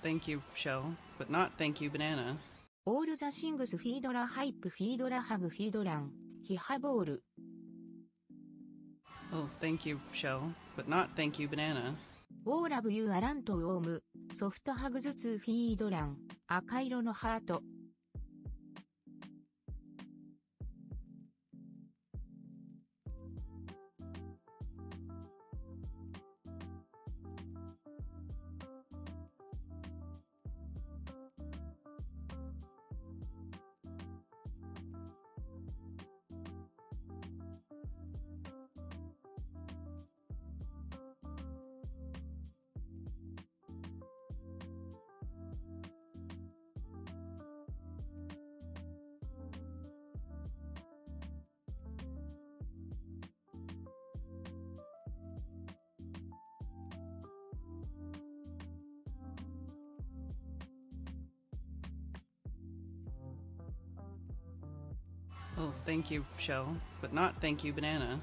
thank you, shell, but not thank you, banana. All the things Phedra hype Phedra hug Phedran. He have all. Oh, thank you, shell, but not thank you, banana. All of you aren't warm. Soft hugs to Phedran. 赤色のハート。Oh, thank you, shell, but not thank you, banana.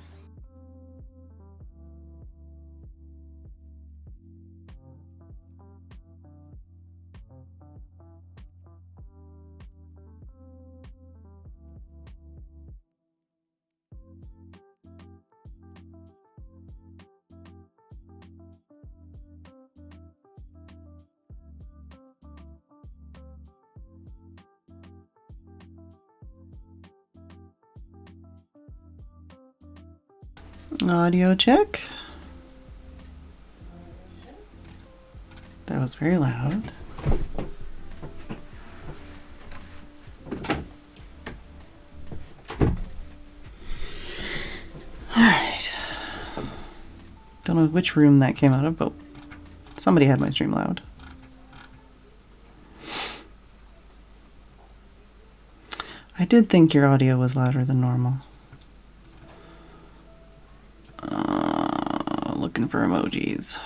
Audio check. That was very loud. Alright. Don't know which room that came out of, but somebody had my stream loud. I did think your audio was louder than normal. Looking for emojis.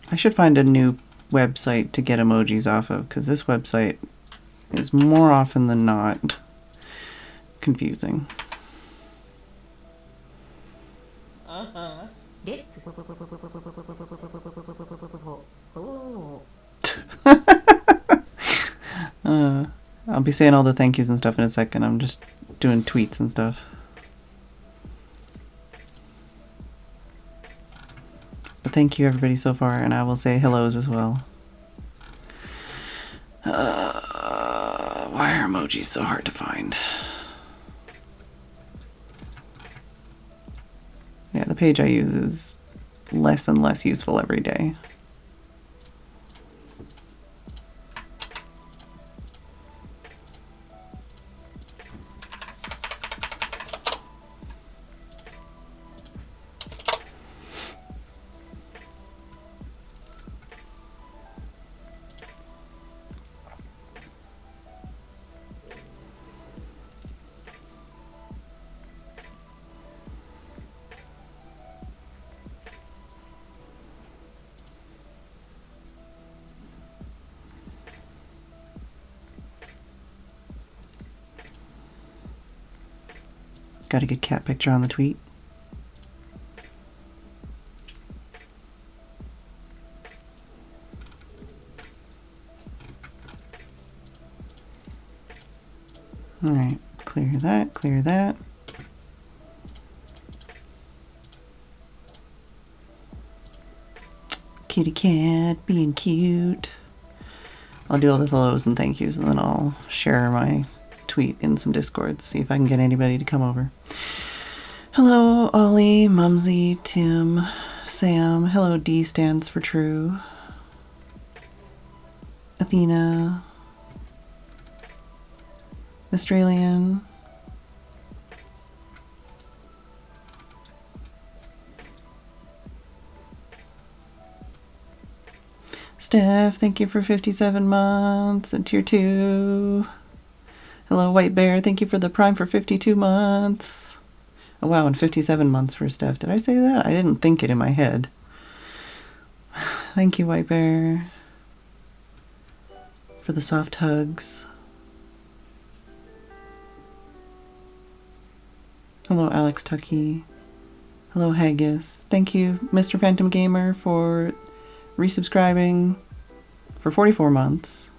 I should find a new website to get emojis off of, because this website is more often than not confusing. Let's I'll be saying all the thank yous and stuff in a second. I'm just doing tweets and stuff. But thank you everybody so far, and I will say hellos as well. Why are emojis so hard to find? Yeah, the page I use is less and less useful every day. Got a good cat picture on the tweet. Alright, clear that, clear that. Kitty cat being cute. I'll do all the hellos and thank yous, and then I'll share my tweet in some discords, see if I can get anybody to come over. Hello, Ollie, Mumsy, Tim, Sam. Hello, D stands for true. Athena. Australian. Steph, thank you for 57 months and tier 2. Hello, White Bear. Thank you for the Prime for 52 months. Oh, wow, and 57 months for Steph. Did I say that? I didn't think it in my head. Thank you, White Bear, for the soft hugs. Hello, Alex Tucky. Hello, Haggis. Thank you, Mr. Phantom Gamer, for resubscribing for 44 months.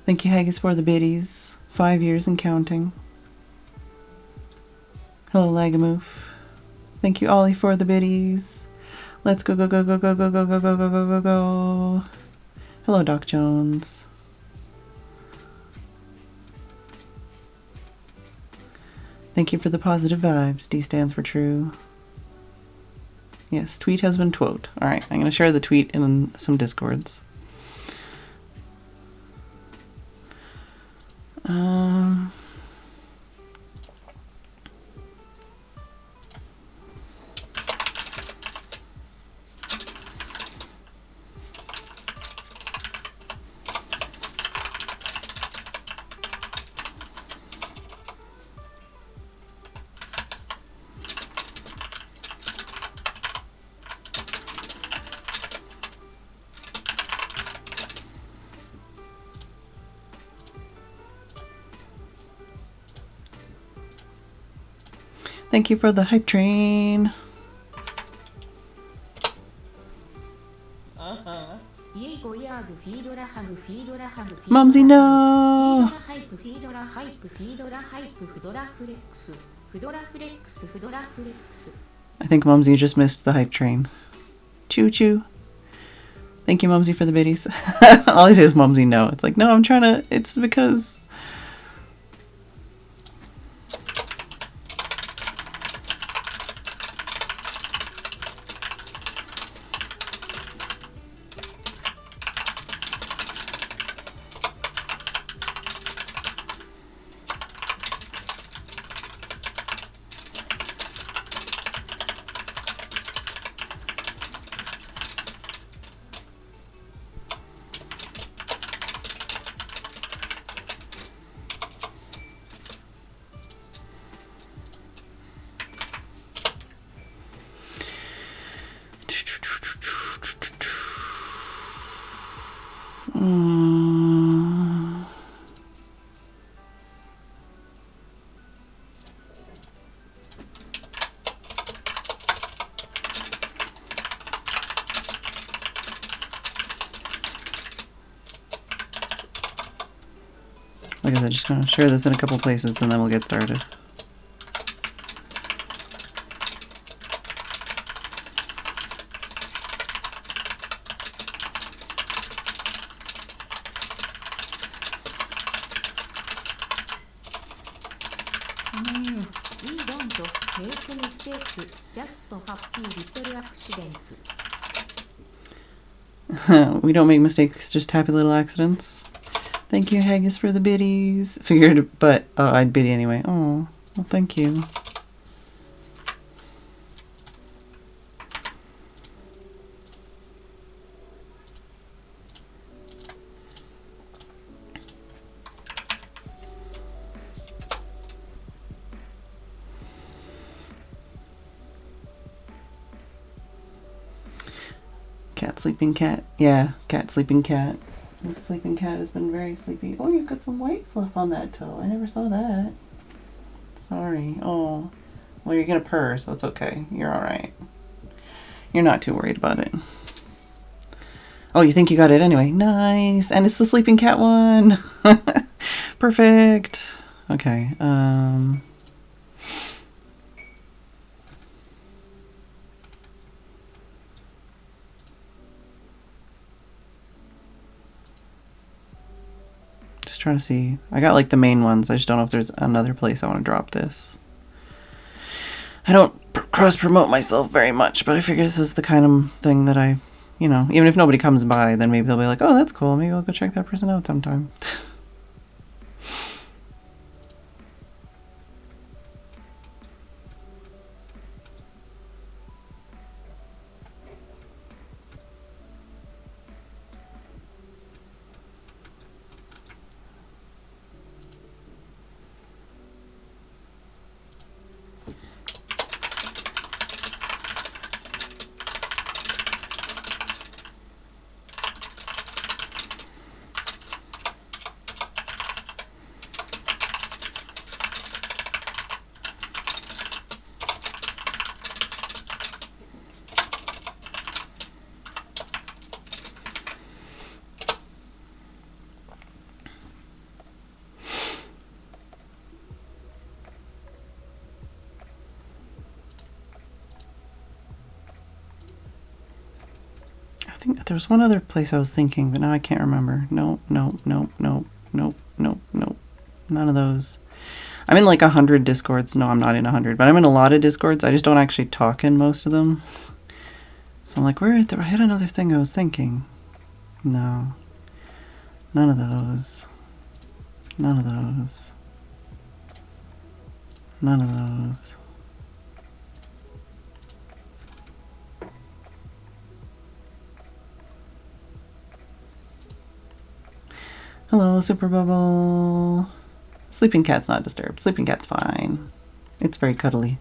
Thank you, Haggis, for the biddies. 5 years and counting. Hello, Lagamoof. Thank you, Ollie, for the biddies. Let's go, go, go, go, go, go, go, go, go, go, go, go, go. Hello, Doc Jones. Thank you for the positive vibes. D stands for true. Yes, tweet has been twote. Alright, I'm going to share the tweet in some discords. Thank you for the hype train. Mumsy, no! I think Mumsy just missed the hype train. Choo choo. Thank you, Mumsy, for the biddies. All he says is Mumsy, no. It's like, no, I'm trying to, it's because... Like I said, just gonna share this in a couple places and then we'll get started. We don't make mistakes, just happy little accidents. Thank you, Haggis, for the biddies. Figured, but I'd biddy anyway. Oh, well, thank you. Cat, sleeping cat. Yeah, cat, sleeping cat. The sleeping cat has been very sleepy. Oh, you've got some white fluff on that toe. I never saw that. Sorry. Oh. Well, you're gonna purr, so it's okay. You're alright. You're not too worried about it. Oh, you think you got it anyway. Nice. And it's the sleeping cat one. Perfect. Okay. Trying to see. I got like the main ones. I just don't know if there's another place I want to drop this. I don't cross promote myself very much, but I figure this is the kind of thing that I, you know, even if nobody comes by, then maybe they'll be like, oh, that's cool. Maybe I'll go check that person out sometime. think there was one other place I was thinking, but now I can't remember. Nope. None of those. I'm in like 100 Discords. No, I'm not in 100, but I'm in a lot of Discords. I just don't actually talk in most of them. So I'm like, I had another thing I was thinking. No. None of those. None of those. None of those. Hello, Super Bubble. Sleeping cat's not disturbed. Sleeping cat's fine. It's very cuddly.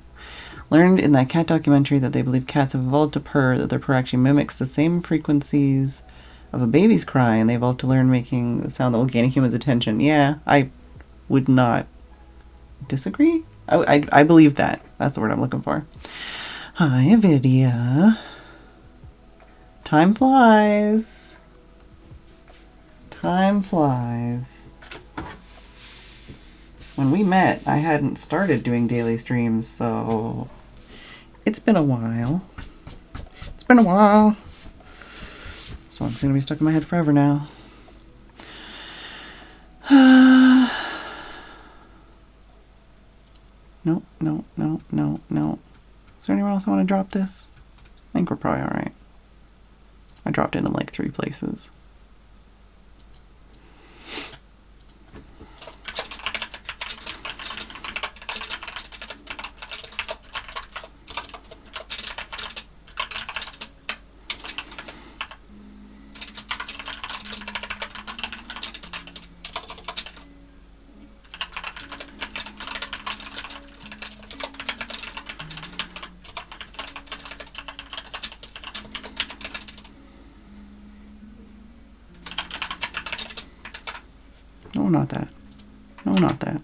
Learned in that cat documentary that they believe cats have evolved to purr, that their purr actually mimics the same frequencies of a baby's cry, and they evolved to learn making the sound that will gain a human's attention. Yeah, I would not disagree. I believe that. That's the word I'm looking for. Hi, Vidya. Time flies. Time flies. When we met, I hadn't started doing daily streams, so it's been a while. It's been a while. Song's gonna be stuck in my head forever now. No. Is there anywhere else I want to drop this? I think we're probably alright. I dropped it in like 3 places. No, not that. No, not that.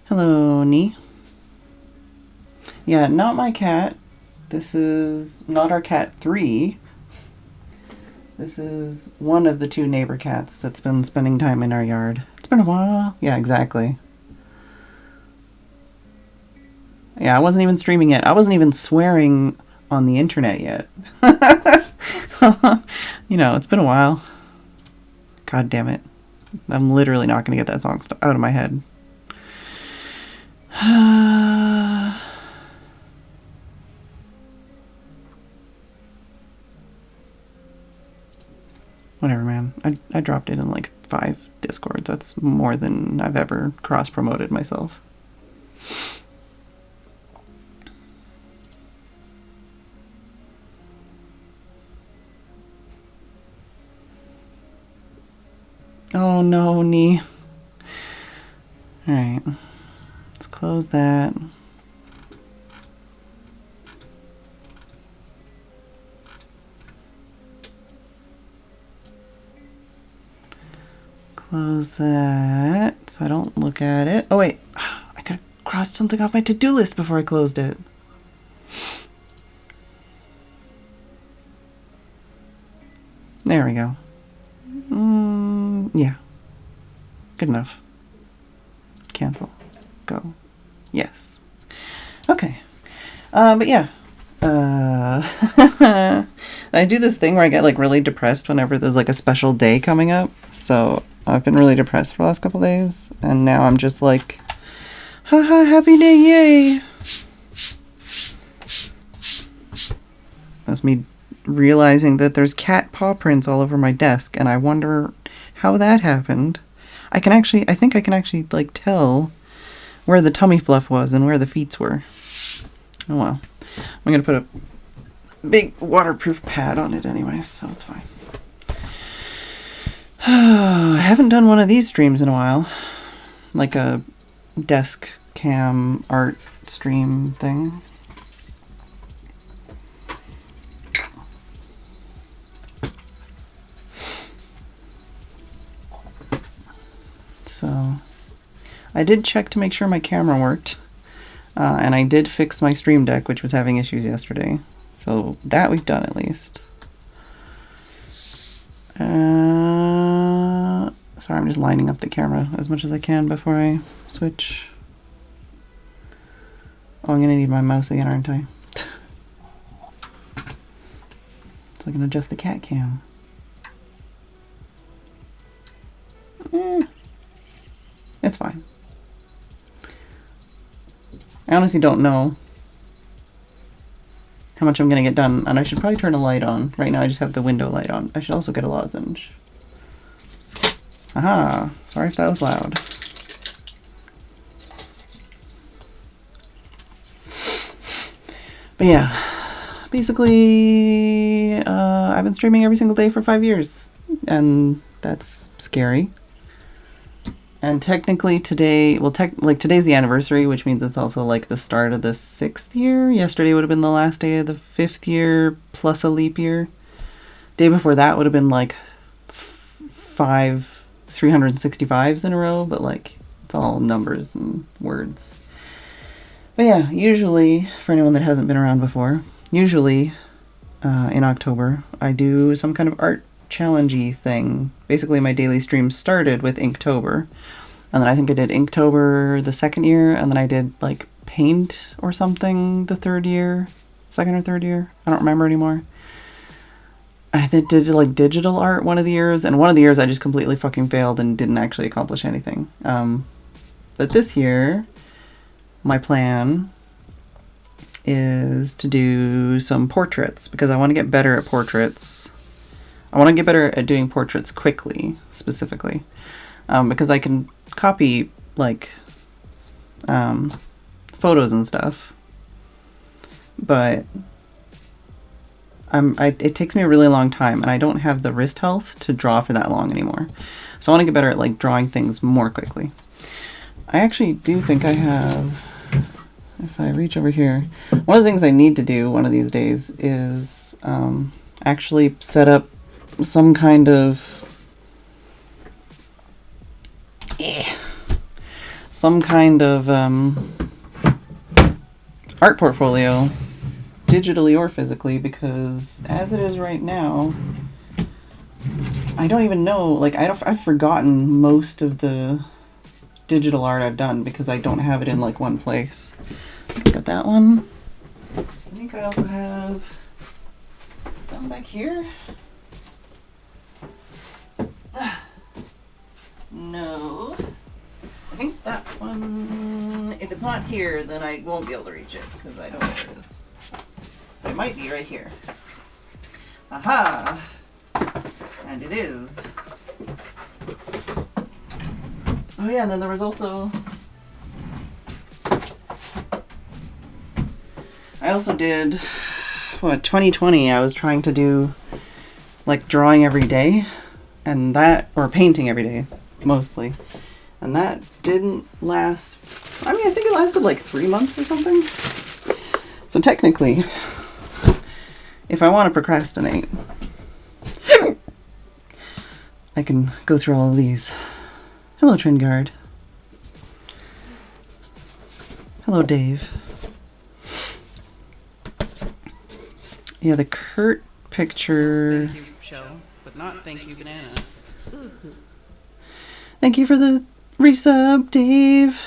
Hello, Nee. Yeah, not my cat. This is not our cat 3. This is one of the 2 neighbor cats that's been spending time in our yard. It's been a while. Yeah, exactly. Yeah, I wasn't even streaming it. I wasn't even swearing on the internet yet. You know, it's been a while. God damn it. I'm literally not going to get that song out of my head. Whatever, man. I dropped it in like 5 Discords. That's more than I've ever cross-promoted myself. Oh no, Nee. Alright. Let's close that. Close that so I don't look at it. Oh wait, I could have crossed something off my to-do list before I closed it. There we go. Yeah. Good enough. Cancel. Go. Yes. Okay. But yeah. I do this thing where I get like really depressed whenever there's like a special day coming up. So I've been really depressed for the last couple days. And now I'm just like, haha, happy day, yay. That's me realizing that there's cat paw prints all over my desk, and I wonder how that happened. I think I can actually like tell where the tummy fluff was and where the feets were. Oh well. I'm gonna put a big waterproof pad on it anyway, so it's fine. I haven't done one of these streams in a while. Like a desk cam art stream thing. So I did check to make sure my camera worked, and I did fix my Stream Deck, which was having issues yesterday. So that we've done at least. Sorry, I'm just lining up the camera as much as I can before I switch. Oh, I'm gonna need my mouse again, aren't I? So I can adjust the cat cam. It's fine. I honestly don't know how much I'm gonna get done, and I should probably turn a light on. Right now I just have the window light on. I should also get a lozenge. Aha! Sorry if that was loud. But yeah, basically, I've been streaming every single day for 5 years, and that's scary. And technically today, well, today's the anniversary, which means it's also like the start of the 6th year. Yesterday would have been the last day of the 5th year plus a leap year. Day before that would have been like 5 365s in a row, but like it's all numbers and words. But yeah, usually, for anyone that hasn't been around before, usually in October, I do some kind of art challenge-y thing. Basically, my daily stream started with Inktober, and then I think I did Inktober the 2nd year, and then I did like paint or something the 3rd year, 2nd or 3rd year. I don't remember anymore. I did like digital art one of the years, and one of the years I just completely fucking failed and didn't actually accomplish anything. But this year, my plan is to do some portraits because I want to get better at portraits. I want to get better at doing portraits quickly, specifically, because I can copy like photos and stuff, but it takes me a really long time, and I don't have the wrist health to draw for that long anymore. So I want to get better at like drawing things more quickly. I actually do think I have, if I reach over here, one of the things I need to do one of these days is actually set up some kind of art portfolio, digitally or physically, because as it is right now, I don't even know, like I've forgotten most of the digital art I've done because I don't have it in like one place. Got that one. I think I also have something back here. No. I think that one, if it's not here, then I won't be able to reach it because I don't know where it is. But it might be right here. Aha! And it is. Oh yeah, and then there was also, I also did, 2020, I was trying to do like drawing every day, and that, or painting every day, mostly. And that didn't last, I mean, I think it lasted like 3 months or something. So technically, if I want to procrastinate, I can go through all of these. Hello, Tringard. Hello, Dave. Yeah, the Kurt picture. Thank you, show, but not thank you, banana. Thank you for the resub, Dave.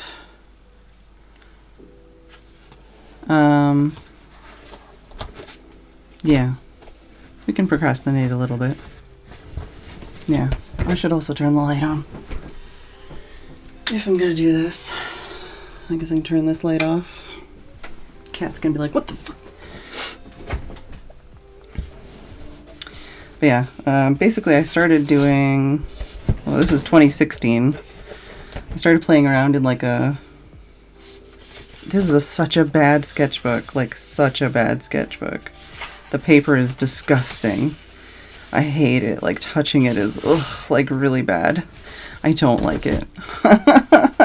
Yeah. We can procrastinate a little bit. Yeah. I should also turn the light on. If I'm gonna do this. I guess I can turn this light off. Cat's gonna be like, what the fuck? But yeah, basically I started doing, well, this is 2016. I started playing around in like a, this is such a bad sketchbook, like such a bad sketchbook. The paper is disgusting. I hate it. Like touching it is like really bad. I don't like it. Got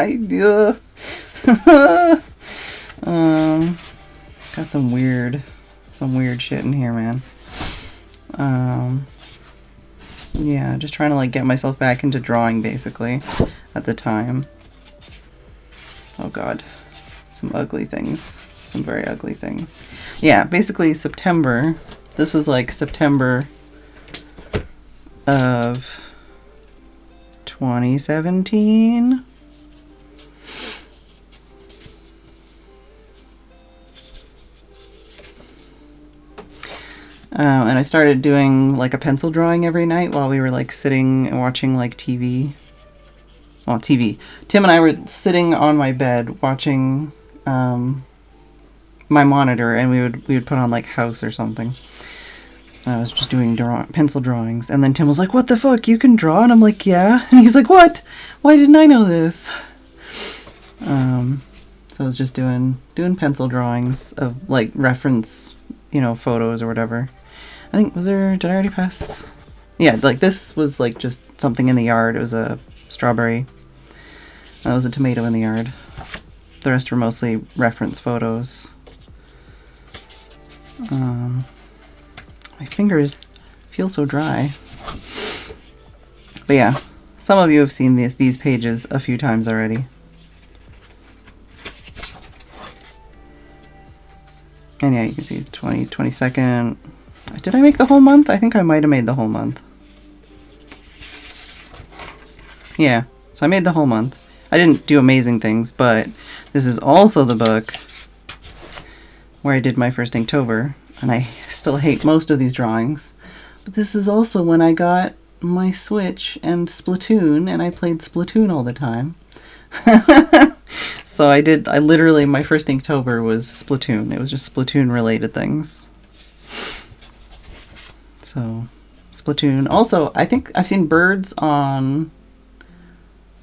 some weird shit in here, man. Yeah, just trying to like get myself back into drawing basically at the time. Oh god. Some ugly things. Some very ugly things. Yeah, basically September. This was like September of 2017. And I started doing like a pencil drawing every night while we were like sitting and watching like TV. Well, TV. Tim and I were sitting on my bed watching my monitor, and we would put on like House or something. And I was just doing pencil drawings, and then Tim was like, "What the fuck? You can draw?" And I'm like, "Yeah." And he's like, "What? Why didn't I know this?" So I was just doing pencil drawings of like reference, photos or whatever. I think did I already pass? Yeah, like this was like just something in the yard. It was a strawberry. That was a tomato in the yard. The rest were mostly reference photos. My fingers feel so dry. But yeah, some of you have seen these pages a few times already. And yeah, you can see it's 22nd. Did I make the whole month? I think I might have made the whole month. Yeah, so I made the whole month. I didn't do amazing things, but this is also the book where I did my first Inktober, and I still hate most of these drawings. But this is also when I got my Switch and Splatoon, and I played Splatoon all the time. So literally, my first Inktober was Splatoon. It was just Splatoon related things. So, Splatoon. Also, I think I've seen birds on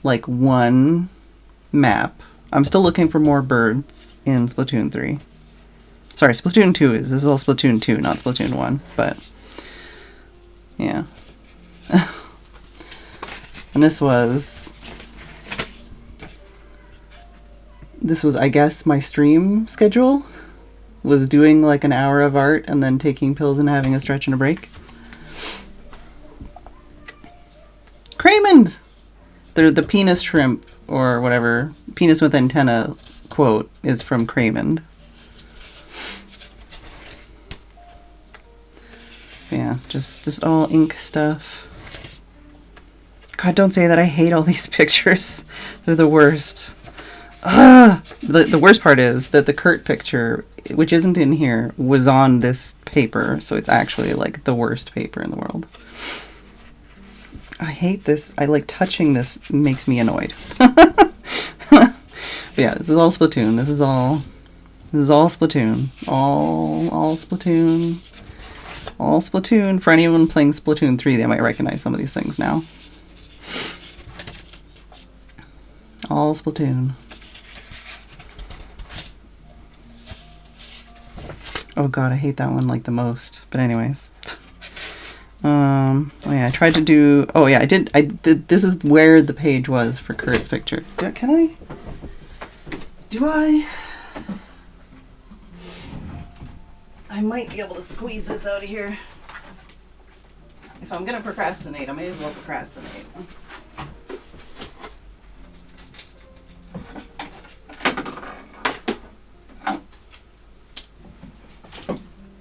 like one map. I'm still looking for more birds in Splatoon 3. Sorry, Splatoon 2 this is all Splatoon 2, not Splatoon 1, but yeah. And this was I guess my stream schedule was doing like an hour of art and then taking pills and having a stretch and a break. Craymond! The penis shrimp, or whatever, penis with antenna quote is from Craymond. Yeah, just all ink stuff. God, don't say that. I hate all these pictures. They're the worst. The worst part is that the Kurt picture, which isn't in here, was on this paper, so it's actually like the worst paper in the world. I hate this. I like touching this makes me annoyed. But yeah, this is all Splatoon. This is all Splatoon. All Splatoon. All Splatoon. For anyone playing Splatoon 3, they might recognize some of these things now. All Splatoon. Oh god, I hate that one like the most. But anyways. Oh yeah, I tried to do... Oh yeah, I did... This is where the page was for Kurt's picture. Do I... I might be able to squeeze this out of here. If I'm gonna procrastinate, I may as well procrastinate.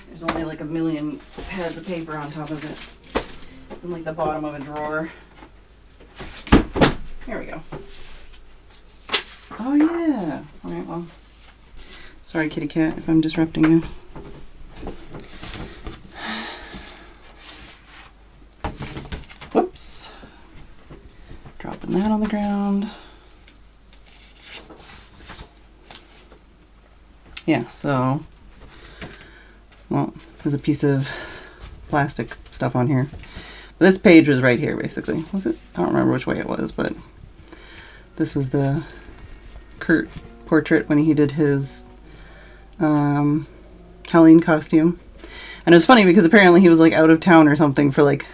There's only like a million pads of paper on top of it. It's in like the bottom of a drawer. Here we go. Oh yeah. Alright, well. Sorry, kitty cat, if I'm disrupting you. Whoops. Dropping that on the ground. Yeah, so, well, there's a piece of plastic stuff on here. But this page was right here, basically. Was it? I don't remember which way it was, but this was the Kurt portrait when he did his Halloween costume. And it was funny because apparently he was like out of town or something for like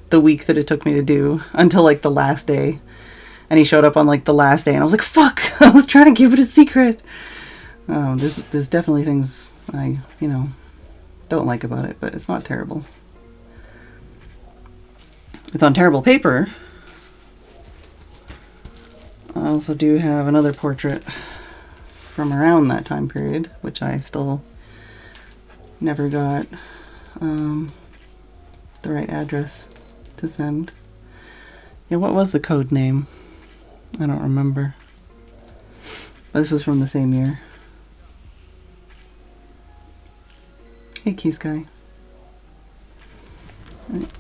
the week that it took me to do until like the last day. And he showed up on like the last day and I was like, fuck, I was trying to keep it a secret. There's definitely things I, don't like about it, but it's not terrible. It's on terrible paper. I also do have another portrait from around that time period, which I still never got the right address to send. Yeah, what was the code name? I don't remember. But this was from the same year. Hey, Key Sky.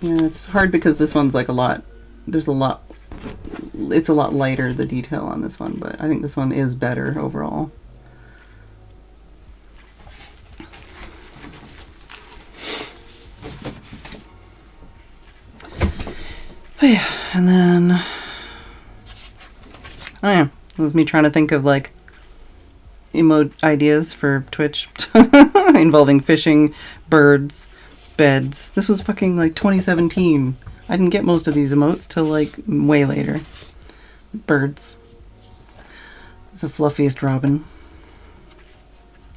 Yeah, it's hard because this one's like a lot. There's a lot. It's a lot lighter, the detail on this one, but I think this one is better overall. But yeah, and then, oh yeah, this is me trying to think of like emote ideas for Twitch involving fishing, birds, beds. This was fucking like 2017. I didn't get most of these emotes till like way later. Birds. It's the fluffiest robin.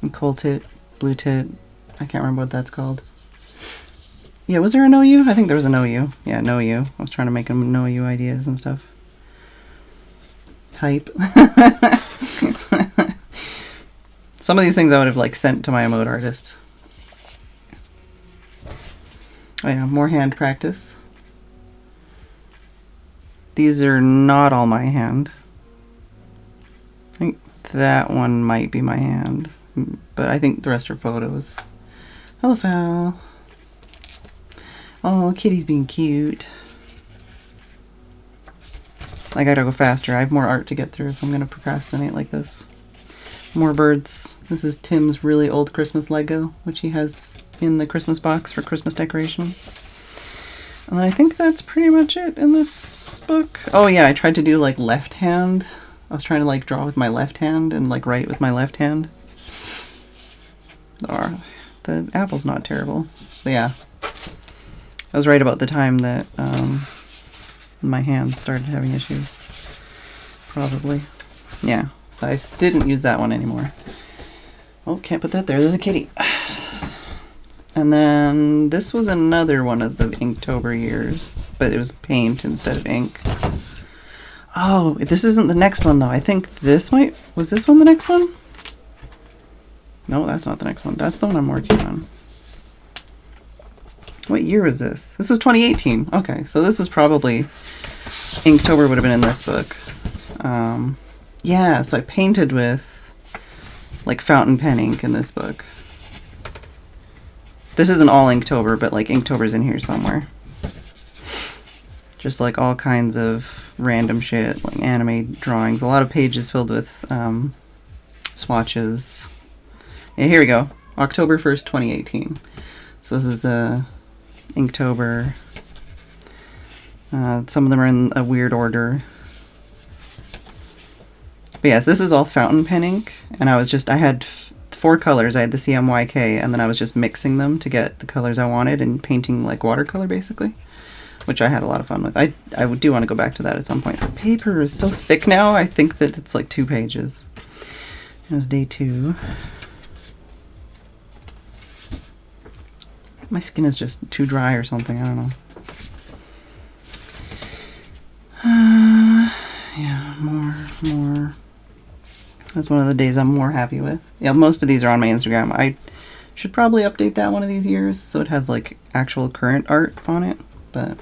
And coal tit, blue tit. I can't remember what that's called. Yeah, was there an OU? I think there was an OU. Yeah, an OU. I was trying to make them no OU ideas and stuff. Hype. Some of these things I would have like sent to my emote artist. Oh yeah, more hand practice. These are not all my hand. I think that one might be my hand, but I think the rest are photos. Hello, Fowl. Oh, Kitty's being cute. I gotta go faster. I have more art to get through if I'm gonna procrastinate like this. More birds. This is Tim's really old Christmas Lego, which he has in the Christmas box for Christmas decorations. And then I think that's pretty much it in this book. Oh yeah, I tried to do like left hand. I was trying to like draw with my left hand and like write with my left hand. The apple's not terrible. But yeah. I was right about the time that my hands started having issues. Probably. Yeah. So I didn't use that one anymore. Oh, can't put that there. There's a kitty. And then this was another one of the Inktober years, but it was paint instead of ink. Oh, this isn't the next one though. I think this might... Was this one the next one? No, that's not the next one. That's the one I'm working on. What year was this? This was 2018. Okay, so this was probably... Inktober would have been in this book. Yeah, so I painted with like fountain pen ink in this book. This isn't all Inktober, but like Inktober's in here somewhere. Just like all kinds of random shit, like anime drawings. A lot of pages filled with swatches. Yeah, here we go. October 1st, 2018. So this is Inktober. Some of them are in a weird order. But yes, this is all fountain pen ink, and I had 4 colors. I had the CMYK, and then I was just mixing them to get the colors I wanted and painting like watercolor basically, which I had a lot of fun with. I do want to go back to that at some point. The paper is so thick now, I think that it's like 2 pages. It was day 2. My skin is just too dry or something, I don't know. Yeah, more. That's one of the days I'm more happy with. Yeah, most of these are on my Instagram. I should probably update that one of these years so it has like actual current art on it. But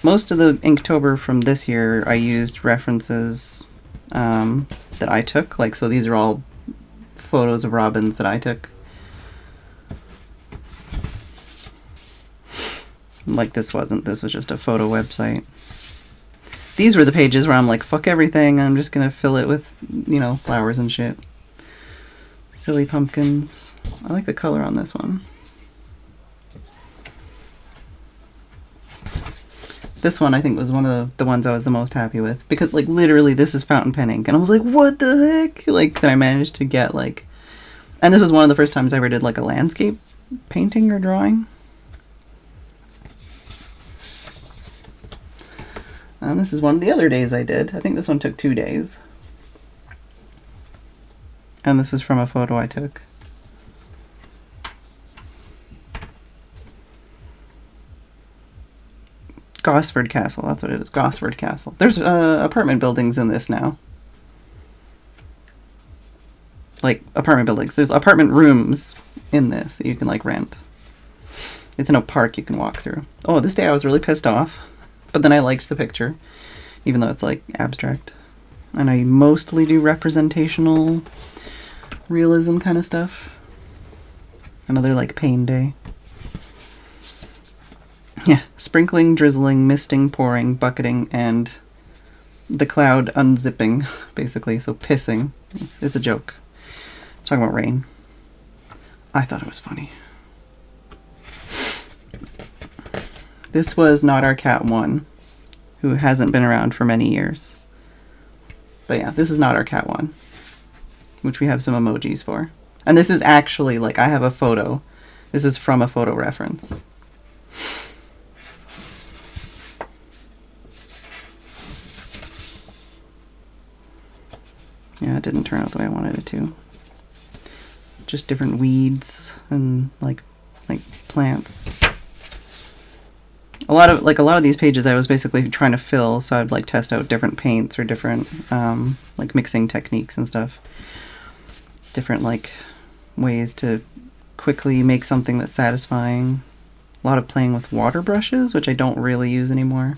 most of the Inktober from this year, I used references that I took. Like, so these are all photos of robins that I took. Like this wasn't. This was just a photo website. These were the pages where I'm like, fuck everything. I'm just going to fill it with, flowers and shit. Silly pumpkins. I like the color on this one. This one I think was one of the ones I was the most happy with. Because like literally this is fountain pen ink. And I was like, what the heck? Like that I managed to get like... And this was one of the first times I ever did like a landscape painting or drawing. And this is one of the other days I did. I think this one took 2 days. And this was from a photo I took. Gosford Castle, that's what it is. Gosford Castle. There's apartment buildings in this now. Like, apartment buildings. There's apartment rooms in this that you can, like, rent. It's in a park you can walk through. Oh, this day I was really pissed off. But then I liked the picture, even though it's like abstract. And I mostly do representational realism kind of stuff. Another like pain day. Yeah, sprinkling, drizzling, misting, pouring, bucketing, and the cloud unzipping, basically. So pissing. It's a joke. It's talking about rain. I thought it was funny. This was Not Our Cat 1, who hasn't been around for many years. But yeah, this is Not Our Cat 1, which we have some emojis for. And this is actually, like, I have a photo. This is from a photo reference. Yeah, it didn't turn out the way I wanted it to. Just different weeds and like plants. A lot of these pages I was basically trying to fill, so I'd like test out different paints or different like mixing techniques and stuff. Different like ways to quickly make something that's satisfying. A lot of playing with water brushes, which I don't really use anymore.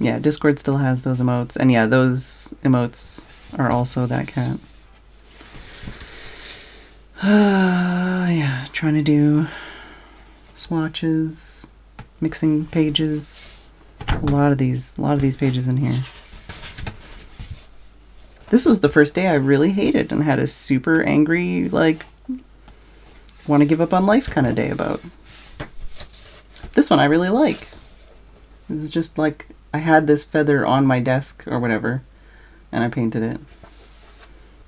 Yeah, Discord still has those emotes. And yeah, those emotes are also that cat. Yeah, trying to do swatches, mixing pages. A lot of these pages in here. This was the first day I really hated and had a super angry, like, want to give up on life kind of day about. This one I really like. This is just like, I had this feather on my desk or whatever, and I painted it.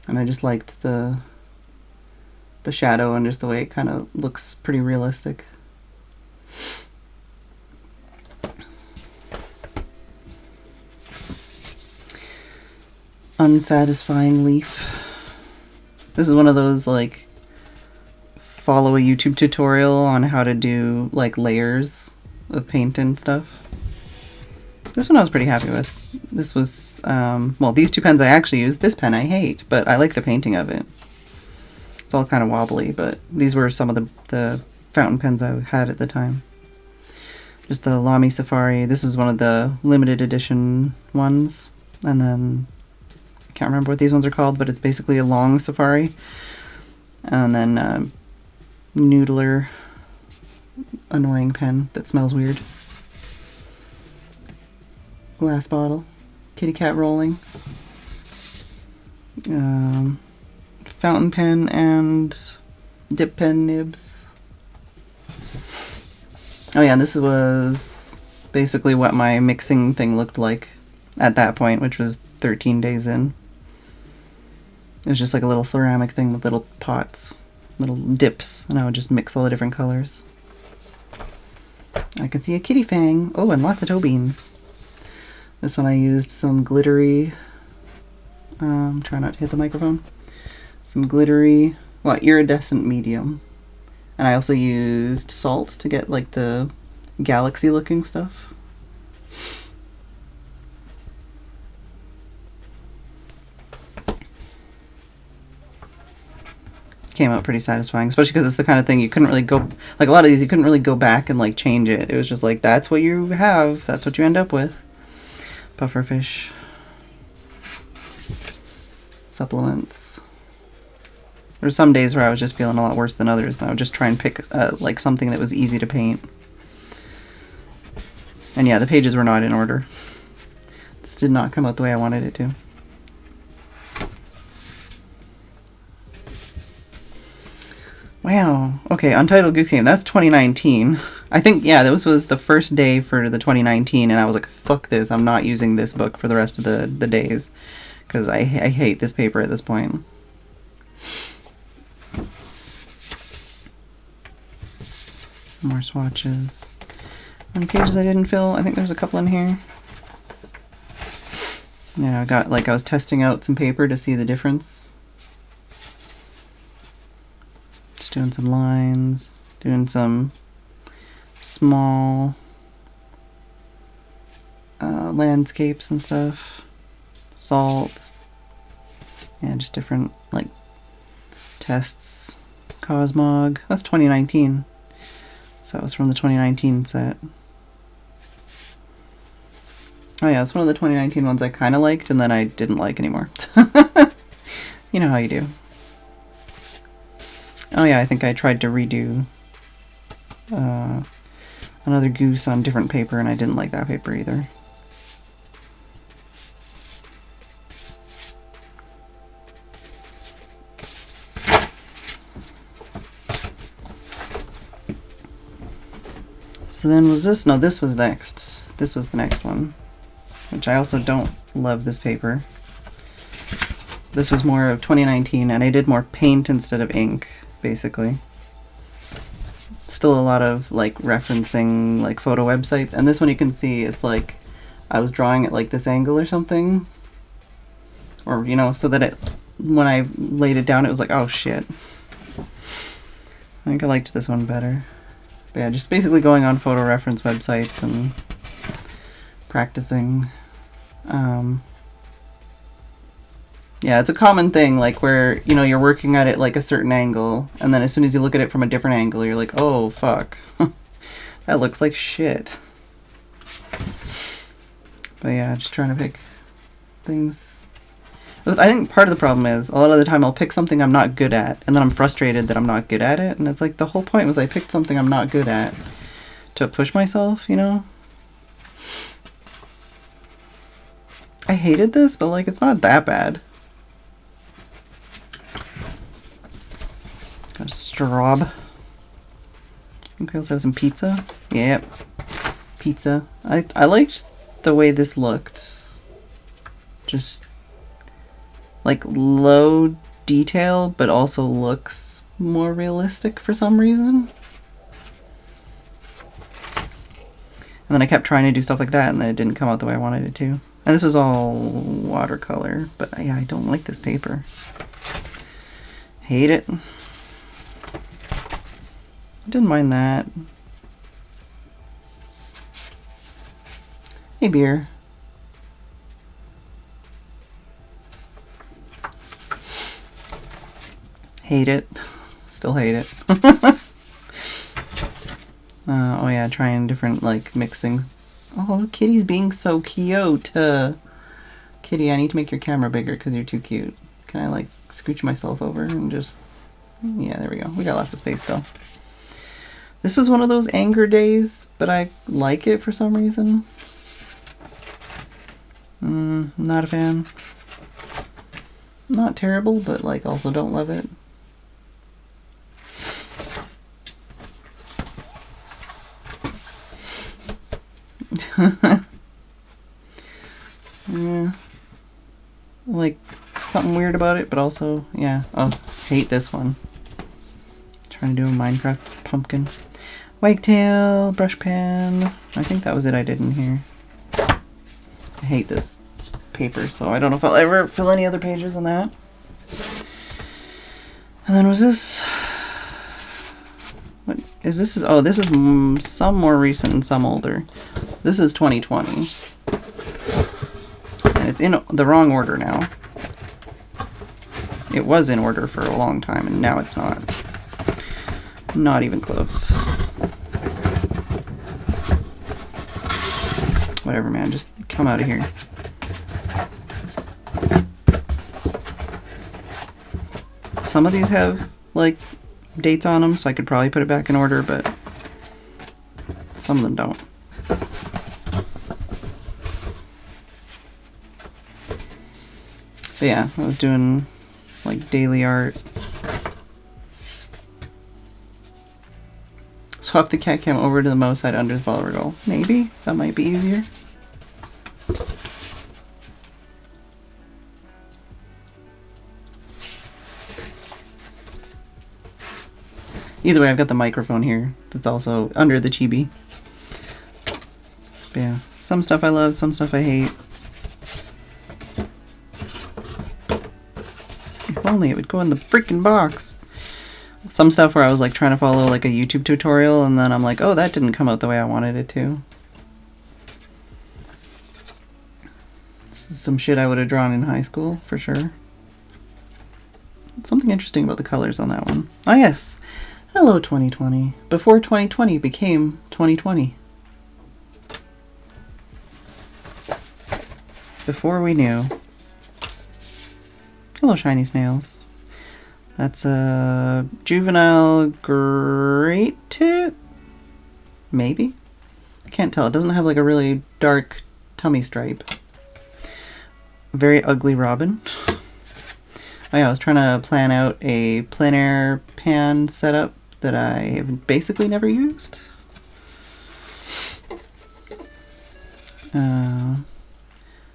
And I just liked the shadow and just the way it kind of looks pretty realistic. Unsatisfying leaf. This is one of those, like, follow a YouTube tutorial on how to do, like, layers of paint and stuff. This one I was pretty happy with. This was, well, these two pens I actually use. This pen I hate, but I like the painting of it. It's all kind of wobbly, but these were some of the fountain pens I had at the time. Just the Lamy Safari. This is one of the limited edition ones. And then, I can't remember what these ones are called, but it's basically a long Safari. And then Noodler, annoying pen that smells weird. Glass bottle, kitty cat rolling, fountain pen and dip pen nibs. Oh yeah, this was basically what my mixing thing looked like at that point, which was 13 days in. It was just like a little ceramic thing with little pots, little dips, and I would just mix all the different colors. I could see a kitty fang. Oh, and lots of toe beans. This one I used some glittery, try not to hit the microphone, some glittery, well, iridescent medium. And I also used salt to get like the galaxy looking stuff. Came out pretty satisfying, especially because it's the kind of thing you couldn't really go, like a lot of these you couldn't really go back and like change it. It was just like, that's what you have, that's what you end up with. Pufferfish. Supplements. There were some days where I was just feeling a lot worse than others, and I would just try and pick like something that was easy to paint. And yeah, the pages were not in order. This did not come out the way I wanted it to. Wow. Okay, Untitled Goose Game. That's 2019. I think, yeah, this was the first day for the 2019, and I was like, fuck this. I'm not using this book for the rest of the days, because I hate this paper at this point. More swatches. Any pages I didn't fill? I think there's a couple in here. Yeah, I got, like, I was testing out some paper to see the difference. Just doing some lines, doing some small landscapes and stuff. Salt. Yeah, just different, like, tests. Cosmog. That's 2019. So that was from the 2019 set. Oh yeah, it's one of the 2019 ones I kind of liked and then I didn't like anymore. You know how you do. Oh yeah, I think I tried to redo another goose on different paper and I didn't like that paper either. So then was this? No, this was next. This was the next one, which I also don't love this paper. This was more of 2019 and I did more paint instead of ink, basically. Still a lot of like referencing like photo websites, and this one you can see it's like I was drawing at like this angle or something, or you know, so that it, when I laid it down it was like, oh shit. I think I liked this one better. But yeah, just basically going on photo reference websites and practicing. Yeah, it's a common thing, like where, you know, you're working at it like a certain angle, and then as soon as you look at it from a different angle, you're like, oh, fuck. That looks like shit. But yeah, just trying to pick things. I think part of the problem is, a lot of the time I'll pick something I'm not good at, and then I'm frustrated that I'm not good at it, and it's like, the whole point was I picked something I'm not good at to push myself, you know? I hated this, but like, it's not that bad. Got a straw. Okay, let's have some pizza. Yep. Pizza. I liked the way this looked. Just like low detail, but also looks more realistic for some reason. And then I kept trying to do stuff like that, and then it didn't come out the way I wanted it to. And this is all watercolor, but yeah, I don't like this paper. Hate it. Didn't mind that. Hey, beer. Hate it. Still hate it. Oh yeah, trying different, like, mixing. Oh, Kitty's being so cute. Kitty, I need to make your camera bigger because you're too cute. Can I, like, scooch myself over and just... Yeah, there we go. We got lots of space still. This was one of those anger days, but I like it for some reason. Not a fan. Not terrible, but like also don't love it. Yeah. Like something weird about it, but also, yeah. Oh, hate this one. Trying to do a Minecraft pumpkin. Wagtail, brush pen. I think that was it I did in here. I hate this paper, so I don't know if I'll ever fill any other pages on that. And then was this... What is this? Oh, this is some more recent and some older. This is 2020. And it's in the wrong order now. It was in order for a long time, and now it's not. Not even close. Whatever, man. Just come out of here. Some of these have, like, dates on them, so I could probably put it back in order, but some of them don't. But yeah, I was doing, like, daily art. Swap the cat cam over to the mouse side under the follower goal. Maybe? That might be easier. Either way, I've got the microphone here that's also under the chibi. But yeah, some stuff I love, some stuff I hate. If only it would go in the freaking box. Some stuff where I was like trying to follow like a YouTube tutorial and then I'm like, oh, that didn't come out the way I wanted it to. This is some shit I would have drawn in high school, for sure. Something interesting about the colors on that one. Oh yes. Hello 2020. Before 2020 became 2020. before we knew. Hello, shiny snails. That's a juvenile great tit? Maybe? I can't tell. It doesn't have like a really dark tummy stripe. Very ugly robin. Oh yeah, I was trying to plan out a plein air pan setup that I have basically never used.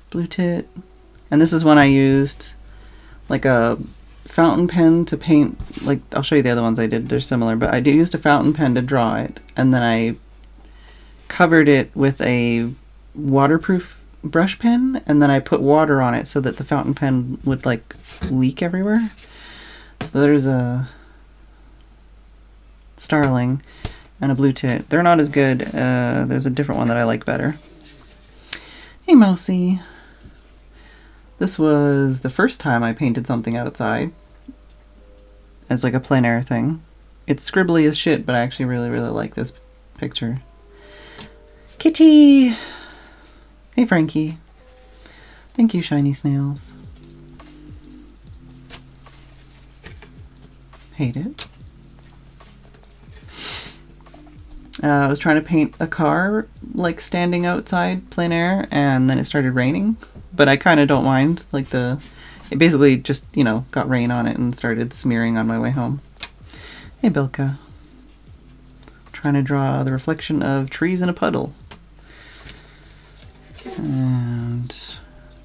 Blue tit. And this is when I used like a fountain pen to paint, like I'll show you the other ones I did, they're similar, but I used a fountain pen to draw it, and then I covered it with a waterproof brush pen, and then I put water on it so that the fountain pen would like leak everywhere. So there's a starling and a blue tit. They're not as good. There's a different one that I like better. Hey Mousy. This was the first time I painted something outside as like a plein air thing. It's scribbly as shit, but I actually really, really like this picture. Kitty! Hey Frankie. Thank you, shiny snails. Hate it. I was trying to paint a car like standing outside plein air, and then it started raining. But I kind of don't mind. Like it basically just, you know, got rain on it and started smearing on my way home. Hey Bilka. Trying to draw the reflection of trees in a puddle. And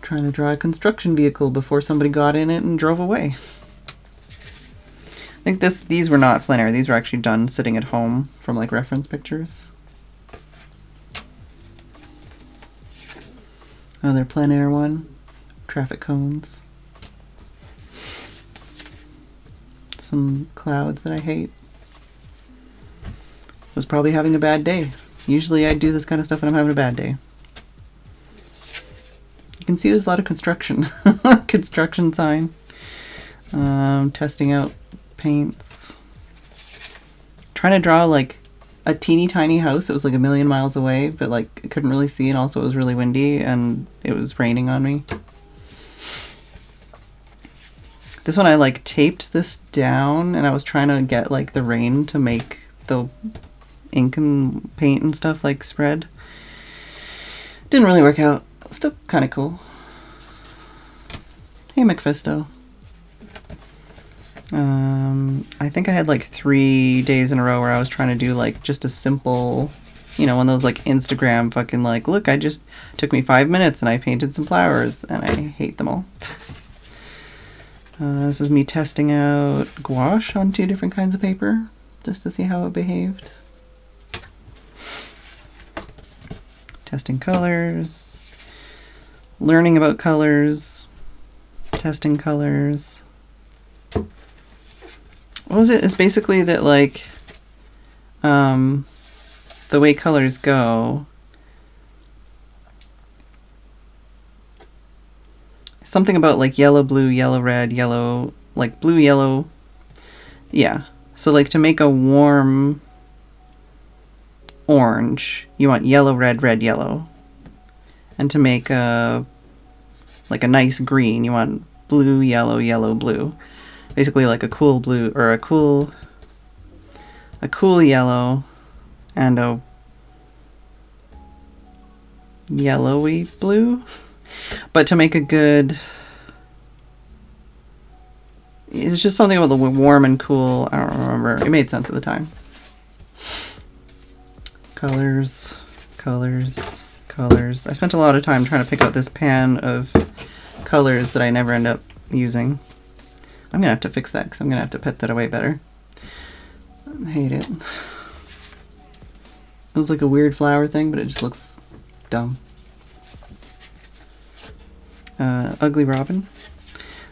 trying to draw a construction vehicle before somebody got in it and drove away. I think these were not plein air. These were actually done sitting at home from like reference pictures. Another plein air one. Traffic cones. Some clouds that I hate. Was probably having a bad day. Usually I do this kind of stuff when I'm having a bad day. You can see there's a lot of construction. Construction sign. Testing out paints. Trying to draw like a teeny tiny house. It was like a million miles away, but like I couldn't really see, and also it was really windy and it was raining on me. This one I like taped this down, and I was trying to get like the rain to make the ink and paint and stuff like spread. Didn't really work out. Still kind of cool. Hey McFisto. I think I had like 3 days in a row where I was trying to do like just a simple, you know, one of those like Instagram fucking like, look, took me 5 minutes and I painted some flowers, and I hate them all. This is me testing out gouache on 2 different kinds of paper just to see how it behaved. Testing colors, learning about colors, testing colors. What was it? It's basically that like the way colors go, something about like yellow, blue, yellow, red, yellow, like blue, yellow. Yeah. So like to make a warm orange, you want yellow, red, red, yellow. And to make like a nice green, you want blue, yellow, yellow, blue. Basically like a cool blue, or a cool yellow and a yellowy blue. But to make a good, it's just something about the warm and cool. I don't remember. It made sense at the time. Colors, colors, colors. I spent a lot of time trying to pick out this pan of colors that I never end up using. I'm gonna have to fix that because I'm gonna have to put that away better. I hate it. It was like a weird flower thing, but it just looks dumb. Ugly robin.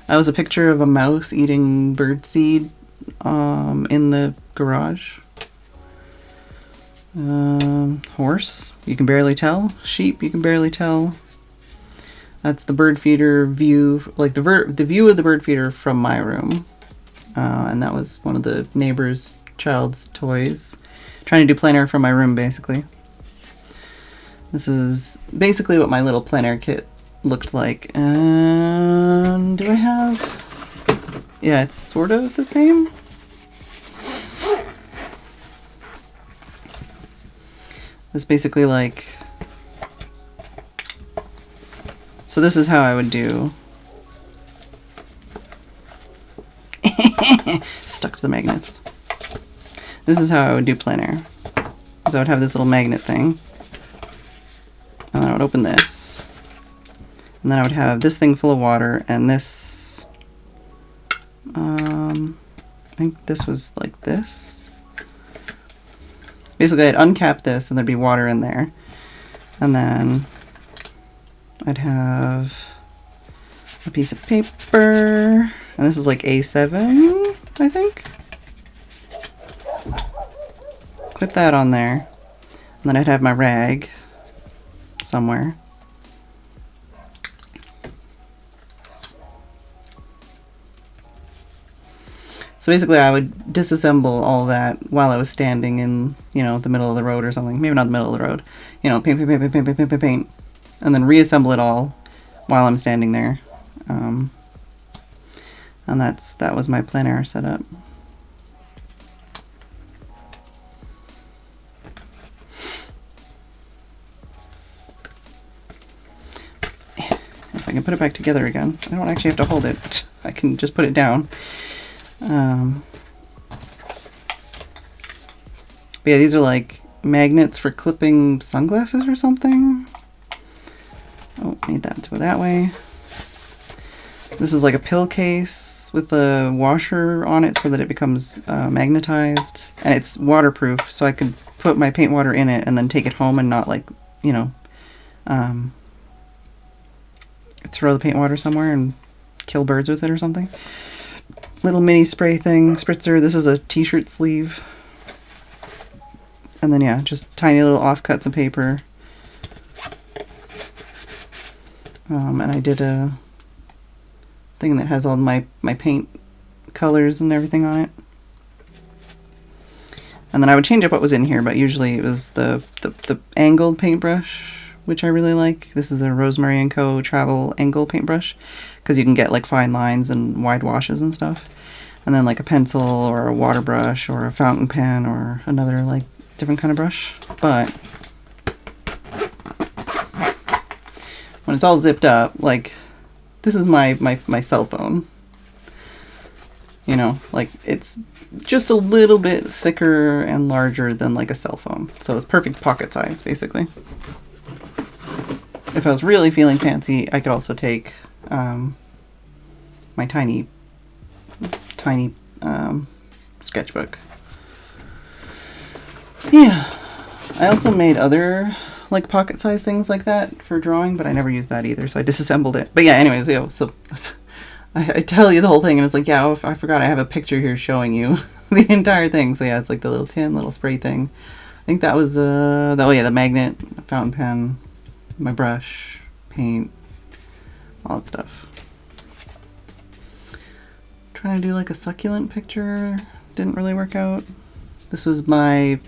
That was a picture of a mouse eating birdseed in the garage. Horse, you can barely tell. Sheep, you can barely tell. That's the bird feeder view, like the view of the bird feeder from my room. And that was one of the neighbor's child's toys. Trying to do plein air from my room, basically. This is basically what my little plein air kit looked like. And do I have... Yeah, it's sort of the same. It's basically like... So this is how I would do... Stuck to the magnets. This is how I would do plein air. So I would have this little magnet thing. And then I would open this. And then I would have this thing full of water and this... I think this was like this. Basically I'd uncap this and there'd be water in there. And then I'd have a piece of paper. And this is like A7, I think. Put that on there. And then I'd have my rag somewhere. So basically I would disassemble all that while I was standing in, you know, the middle of the road or something. Maybe not the middle of the road. You know, paint, paint, paint, paint, paint, paint, paint, paint. And then reassemble it all while I'm standing there. And that was my plein air setup. If I can put it back together again. I don't actually have to hold it. I can just put it down. But yeah, these are like magnets for clipping sunglasses or something. Oh, I need that to go that way. This is like a pill case with a washer on it so that it becomes magnetized. And it's waterproof, so I could put my paint water in it and then take it home and not like, you know, throw the paint water somewhere and kill birds with it or something. Little mini spray thing, spritzer. This is a t-shirt sleeve. And then yeah, just tiny little offcuts of paper. And I did a thing that has all my paint colors and everything on it. And then I would change up what was in here, but usually it was the angled paintbrush, which I really like. This is a Rosemary & Co. travel angle paintbrush, because you can get like fine lines and wide washes and stuff. And then like a pencil or a water brush or a fountain pen or another like different kind of brush. But when it's all zipped up, like this is my cell phone. You know, like it's just a little bit thicker and larger than like a cell phone. So it's perfect pocket size, basically. If I was really feeling fancy, I could also take my tiny sketchbook. Yeah. I also made other like pocket size things like that for drawing, but I never used that either, so I disassembled it. But yeah, anyways, yeah, so I tell you the whole thing and it's like, yeah, I forgot I have a picture here showing you the entire thing. So yeah, it's like the little tin, little spray thing. I think that was the magnet, fountain pen, my brush, paint, all that stuff. Trying to do like a succulent picture, didn't really work out. This was my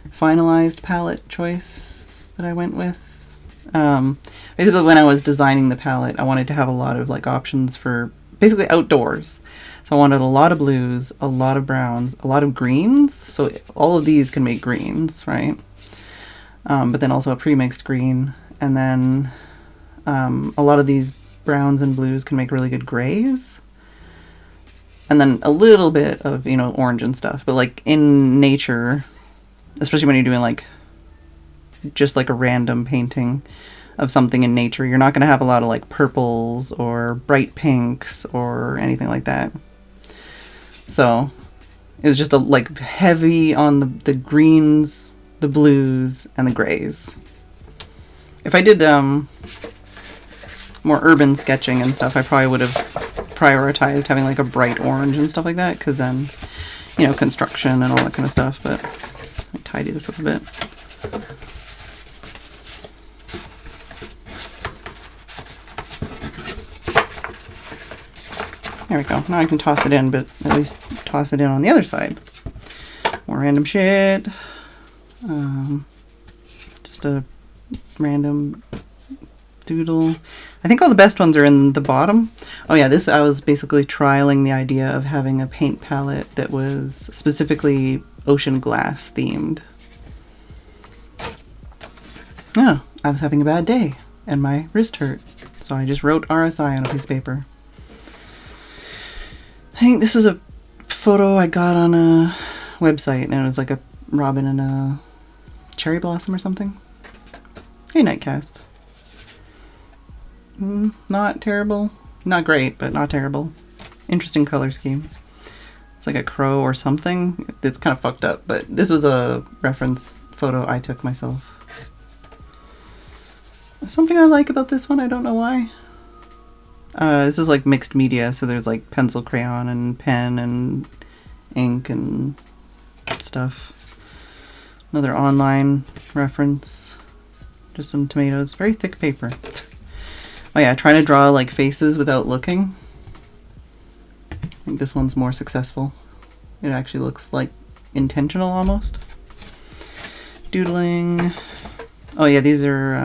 finalized palette choice that I went with. Basically when I was designing the palette, I wanted to have a lot of like options for basically outdoors. So I wanted a lot of blues, a lot of browns, a lot of greens. So all of these can make greens, right? But then also a pre-mixed green. And then a lot of these browns and blues can make really good grays. And then a little bit of, you know, orange and stuff. But like in nature, especially when you're doing like just like a random painting of something in nature, you're not going to have a lot of like purples or bright pinks or anything like that. So it was just a like heavy on the greens, the blues, and the grays. If I did more urban sketching and stuff, I probably would have prioritized having like a bright orange and stuff like that, because then, you know, construction and all that kind of stuff. But I tidy this up a bit. There we go. Now I can toss it in, but at least toss it in on the other side. More random shit. Just a random doodle. I think all the best ones are in the bottom. Oh yeah, this, I was basically trialing the idea of having a paint palette that was specifically ocean glass themed. Yeah, I was having a bad day and my wrist hurt, so I just wrote RSI on a piece of paper. I think this is a photo I got on a website, and it was like a robin and a cherry blossom or something. Hey, Nightcast. Not terrible. Not great, but not terrible. Interesting color scheme. It's like a crow or something. It's kind of fucked up, but this was a reference photo I took myself. Something I like about this one, I don't know why. This is like mixed media, so there's like pencil, crayon, and pen, and ink, and stuff. Another online reference. Just some tomatoes. Very thick paper. Oh yeah, trying to draw like faces without looking. I think this one's more successful. It actually looks like intentional almost. Doodling. Oh yeah, these are,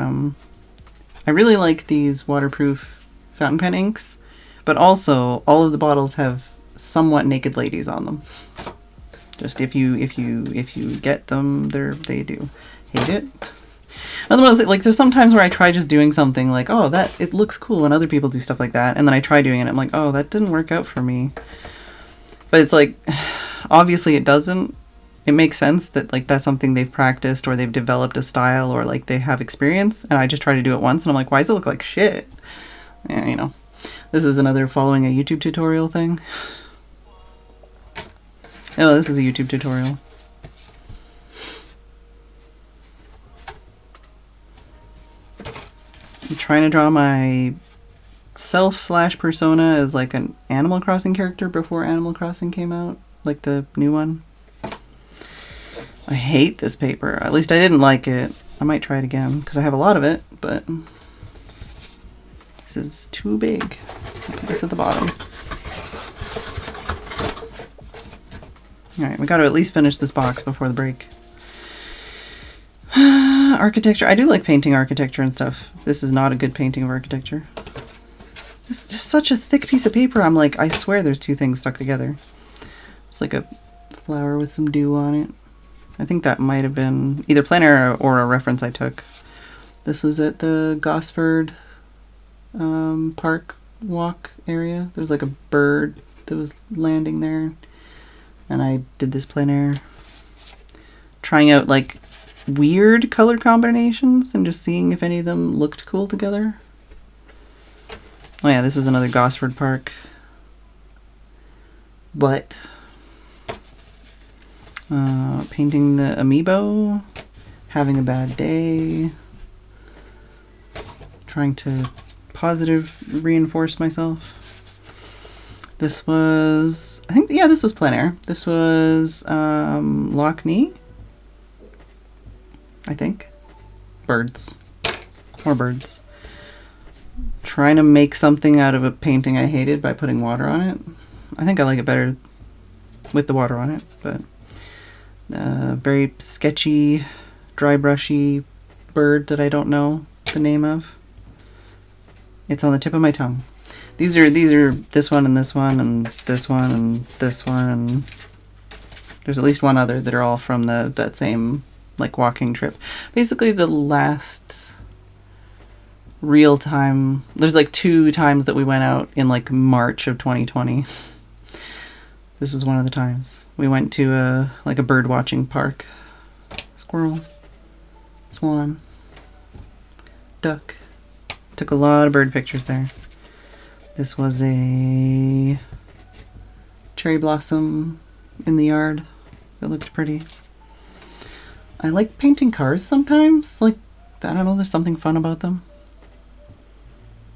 I really like these waterproof fountain pen inks, but also all of the bottles have somewhat naked ladies on them. Just if you get them, they do. Hate it. Otherwise, like, there's sometimes where I try just doing something like, oh, that, it looks cool when other people do stuff like that, and then I try doing it and I'm like, oh, that didn't work out for me. But it's like, obviously it doesn't. It makes sense that like that's something they've practiced or they've developed a style or like they have experience, and I just try to do it once and I'm like, why does it look like shit? Yeah, you know. This is another following a YouTube tutorial thing. Oh, this is a YouTube tutorial. I'm trying to draw my self/persona as like an Animal Crossing character before Animal Crossing came out, like the new one. I hate this paper. At least I didn't like it. I might try it again because I have a lot of it, but this is too big. I'll put this at the bottom. Alright, we got to at least finish this box before the break. Architecture. I do like painting architecture and stuff. This is not a good painting of architecture. It's just such a thick piece of paper. I'm like, I swear there's two things stuck together. It's like a flower with some dew on it. I think that might have been either plein air or a reference I took. This was at the Gosford Park walk area. There's like a bird that was landing there. And I did this plein air. Trying out like weird color combinations and just seeing if any of them looked cool together. Oh yeah, this is another Gosford Park. But painting the amiibo, having a bad day, trying to positive reinforce myself. This was, I think, yeah, this was plein air. This was Loch Ness, I think. Birds. More birds. Trying to make something out of a painting I hated by putting water on it. I think I like it better with the water on it, but very sketchy, dry brushy bird that I don't know the name of. It's on the tip of my tongue. These are this one and this one and this one and this one, and there's at least one other that are all from that same like walking trip. Basically the last real time, there's like 2 times that we went out in like March of 2020. This was one of the times. We went to a bird watching park. Squirrel, swan, duck. Took a lot of bird pictures there. This was a cherry blossom in the yard that looked pretty. I like painting cars sometimes. Like, I don't know, there's something fun about them.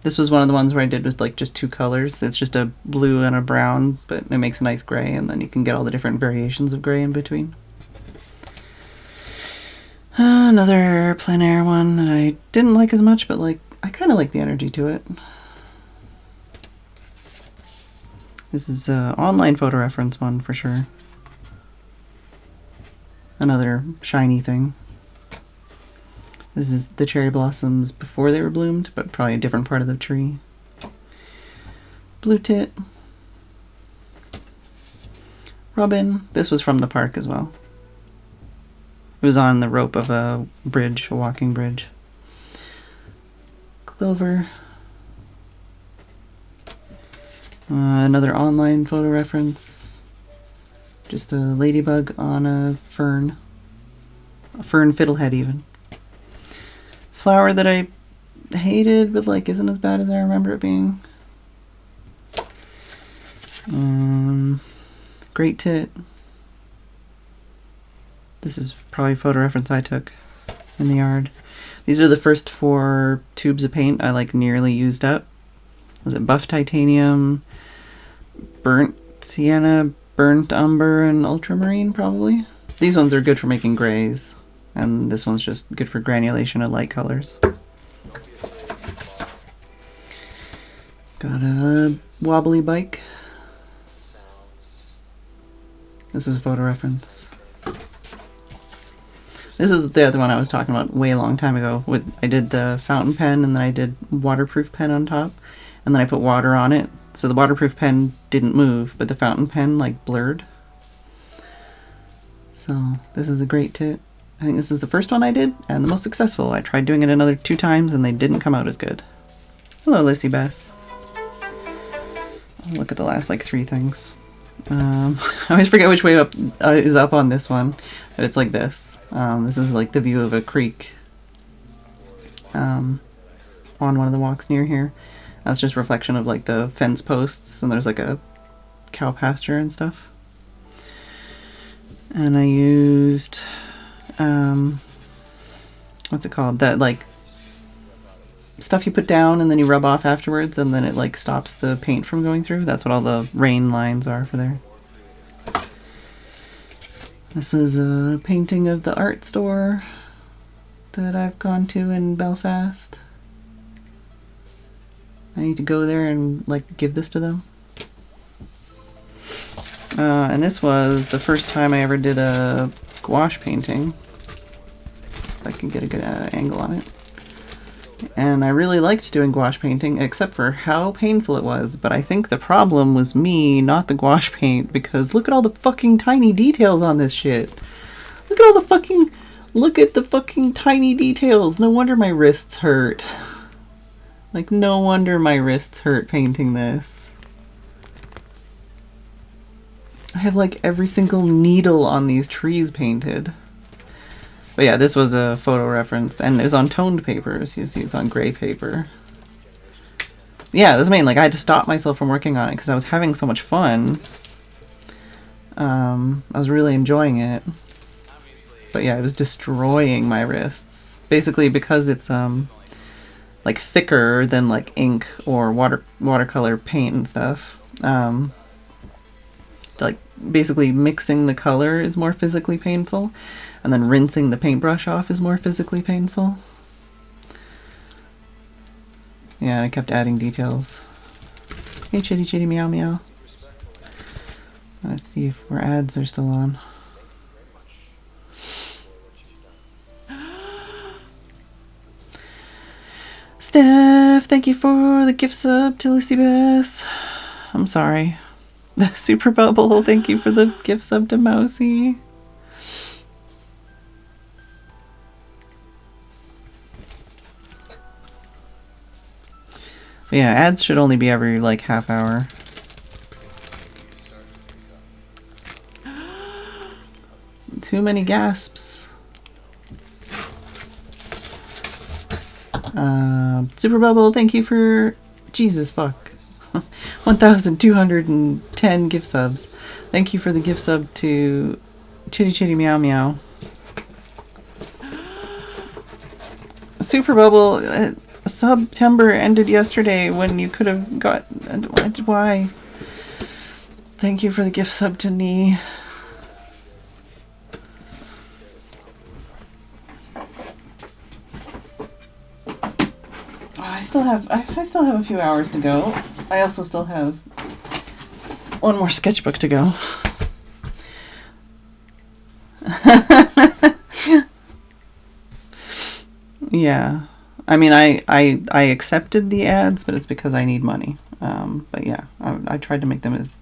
This was one of the ones where I did with like just 2 colors. It's just a blue and a brown, but it makes a nice gray, and then you can get all the different variations of gray in between. Another plein air one that I didn't like as much, but like I kind of like the energy to it. This is an online photo reference one for sure. Another shiny thing. This is the cherry blossoms before they were bloomed, but probably a different part of the tree. Blue tit. Robin. This was from the park as well. It was on the rope of a bridge, a walking bridge. Clover. Another online photo reference. Just a ladybug on a fern. A fern fiddlehead even. Flower that I hated, but like isn't as bad as I remember it being. Great tit. This is probably a photo reference I took in the yard. These are the first 4 tubes of paint I like nearly used up. Was it buff titanium, burnt sienna, burnt umber, and ultramarine probably? These ones are good for making grays, and this one's just good for granulation of light colors. Got a wobbly bike. This is a photo reference. This is the other one I was talking about way long time ago. I did the fountain pen, and then I did waterproof pen on top, and then I put water on it. So the waterproof pen didn't move, but the fountain pen like blurred. So this is a great tit. I think this is the first one I did, and the most successful. I tried doing it another 2 times, and they didn't come out as good. Hello, Lissy Bess. Look at the last like 3 things. I always forget which way up is up on this one, but it's like this. This is like the view of a creek on one of the walks near here. That's just reflection of like the fence posts, and there's like a cow pasture and stuff. And I used what's it called? That like stuff you put down and then you rub off afterwards, and then it like stops the paint from going through. That's what all the rain lines are for there. This is a painting of the art store that I've gone to in Belfast. I need to go there and like give this to them. And this was the first time I ever did a gouache painting. If I can get a good angle on it. And I really liked doing gouache painting, except for how painful it was. But I think the problem was me, not the gouache paint, because look at all the fucking tiny details on this shit. Look at the fucking tiny details. No wonder my wrists hurt. Like, no wonder my wrists hurt painting this. I have like every single needle on these trees painted. But yeah, this was a photo reference, and it was on toned paper, so you see it's on gray paper. Yeah, that's the main, like I had to stop myself from working on it because I was having so much fun. I was really enjoying it. But yeah, it was destroying my wrists. Basically because it's like thicker than like ink or watercolor paint and stuff. Like basically mixing the color is more physically painful, and then rinsing the paintbrush off is more physically painful. Yeah, I kept adding details. Hey, chitty chitty meow meow. Let's see if our ads are still on. Steph, thank you for the gift sub to Lissy Bess. I'm sorry. The Super Bubble, thank you for the gift sub to Mousy. Yeah, ads should only be every like half hour. Too many gasps. Super Bubble, thank you for Jesus fuck. 1,210 gift subs. Thank you for the gift sub to Chitty Chitty Meow Meow. Super Bubble, September ended yesterday when you could have got... Why? Thank you for the gift sub to Nee. I still have a few hours to go. I also still have one more sketchbook to go. Yeah. I mean, I accepted the ads, but it's because I need money. But yeah, I tried to make them as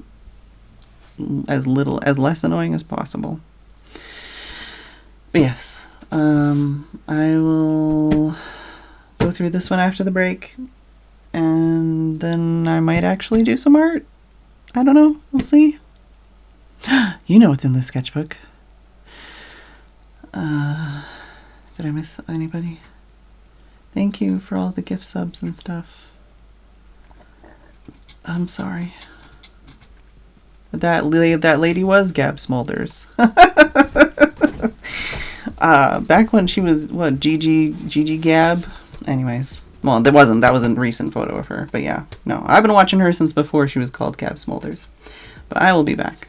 less annoying as possible. But yes, I will go through this one after the break, and then I might actually do some art. I don't know. We'll see. You know what's in this sketchbook. Did I miss anybody? Thank you for all the gift subs and stuff. I'm sorry. That lady was Gab Smulders. Back when she was Gigi Gab. Anyways, well, that was a recent photo of her, but yeah, no, I've been watching her since before she was called Gab Smulders. But I will be back.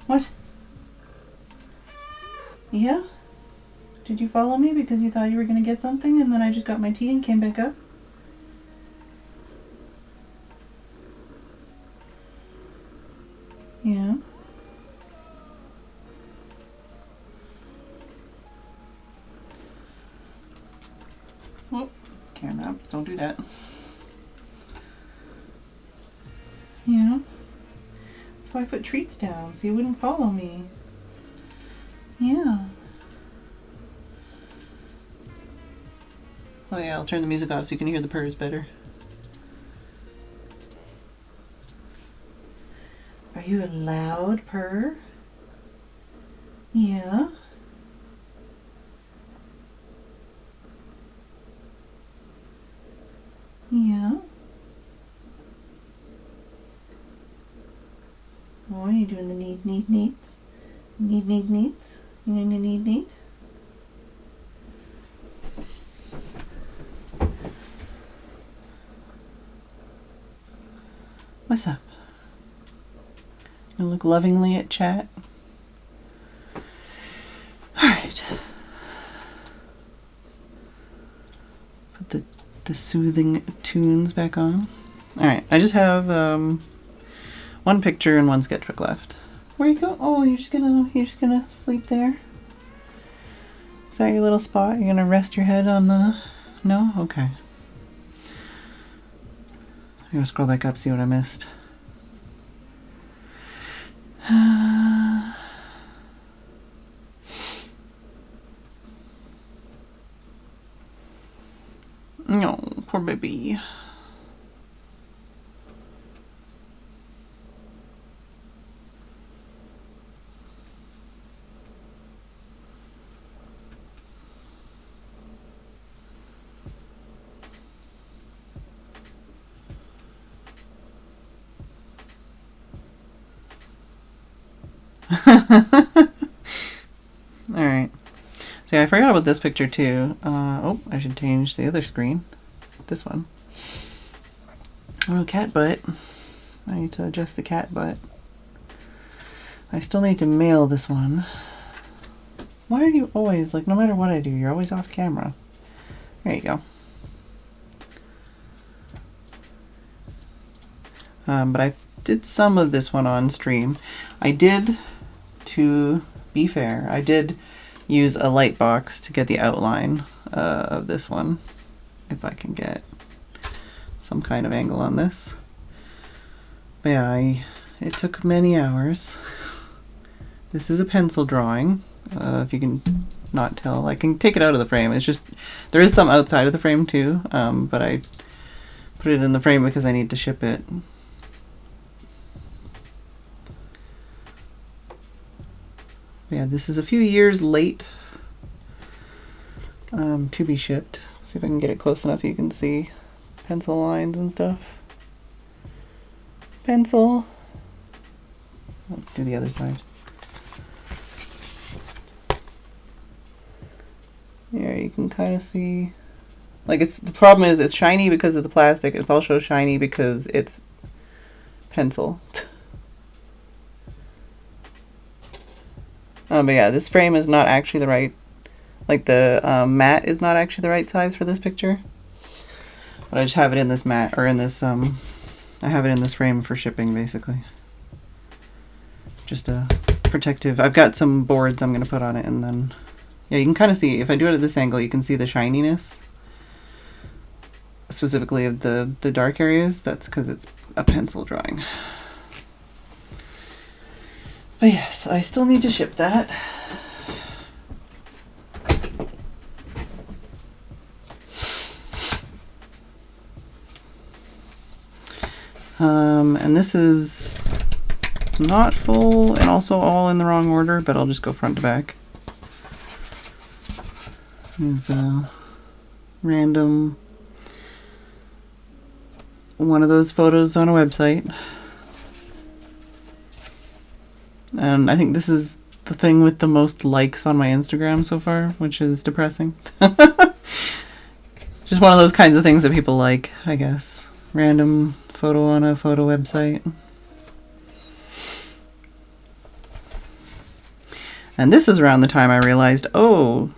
What? Yeah? Did you follow me because you thought you were going to get something and then I just got my tea and came back up? Yeah. Whoop. Camera up. Don't do that. Yeah. So I put treats down so you wouldn't follow me. Yeah. Oh yeah, I'll turn the music off so you can hear the purrs better. Are you a loud purr? Yeah. Yeah. Oh, are you doing the needs? Needs? You need? What's up? You look lovingly at chat. Alright. Put the soothing tunes back on. Alright, I just have one picture and one sketchbook left. Where you go? Oh, you're just gonna sleep there? Is that your little spot? You're gonna rest your head on the... No? Okay. I'm gonna scroll back up, see what I missed. No, poor baby. Alright. So yeah, I forgot about this picture too. Oh, I should change the other screen. This one. Oh, cat butt. I need to adjust the cat butt. I still need to mail this one. Why are you always, like, no matter what I do, you're always off camera? There you go. But I did some of this one on stream. I did, to be fair, I did use a light box to get the outline of this one. If I can get some kind of angle on this. But yeah, it took many hours. This is a pencil drawing, if you can not tell. I can take it out of the frame. It's just, there is some outside of the frame too, but I put it in the frame because I need to ship it. Yeah, this is a few years late to be shipped. See if I can get it close enough you can see pencil lines and stuff. Pencil. Let's do the other side. Yeah, you can kind of see, like, it's, the problem is it's shiny because of the plastic. It's also shiny because it's pencil. But yeah, this frame is not actually the right, like the mat is not actually the right size for this picture. But I just have it in this mat, or in this, I have it in this frame for shipping, basically. Just a protective, I've got some boards I'm going to put on it, and then, yeah, you can kind of see, if I do it at this angle, you can see the shininess. Specifically of the dark areas, that's because it's a pencil drawing. But yes, I still need to ship that. And this is not full and also all in the wrong order, but I'll just go front to back. There's a random one of those photos on a website. And I think this is the thing with the most likes on my Instagram so far, which is depressing. Just one of those kinds of things that people like, I guess. Random photo on a photo website. And this is around the time I realized, oh,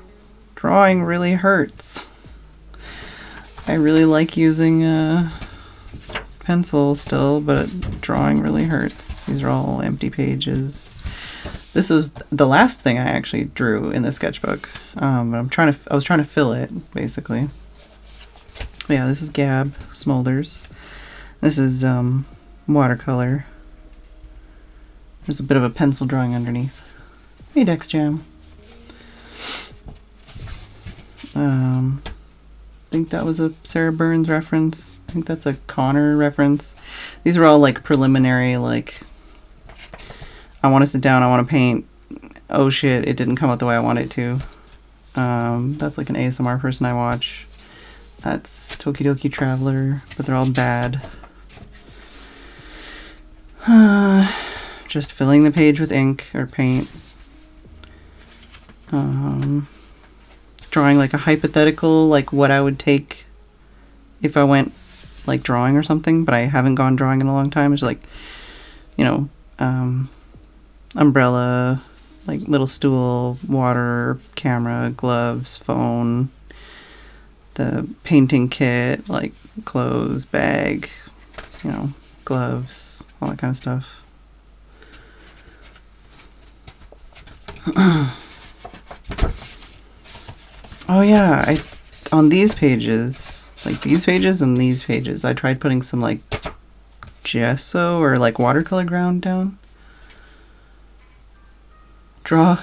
drawing really hurts. I really like using a pencil still, but drawing really hurts. These are all empty pages. This is the last thing I actually drew in the sketchbook. I was trying to fill it, basically. But yeah, this is Gab Smolders. This is watercolor. There's a bit of a pencil drawing underneath. Hey, Dex Jam. I think that was a Sarah Burns reference. I think that's a Connor reference. These are all like preliminary, like, I want to sit down, I want to paint. Oh shit, it didn't come out the way I want it to. That's like an ASMR person I watch. That's Tokidoki Traveler, but they're all bad. Just filling the page with ink or paint. Drawing like a hypothetical, like what I would take if I went like drawing or something, but I haven't gone drawing in a long time. It's like, you know, umbrella, like little stool, water, camera, gloves, phone, the painting kit, like clothes, bag, you know, gloves, all that kind of stuff. Oh yeah, on these pages, like these pages and these pages, I tried putting some like gesso or like watercolor ground down. Draw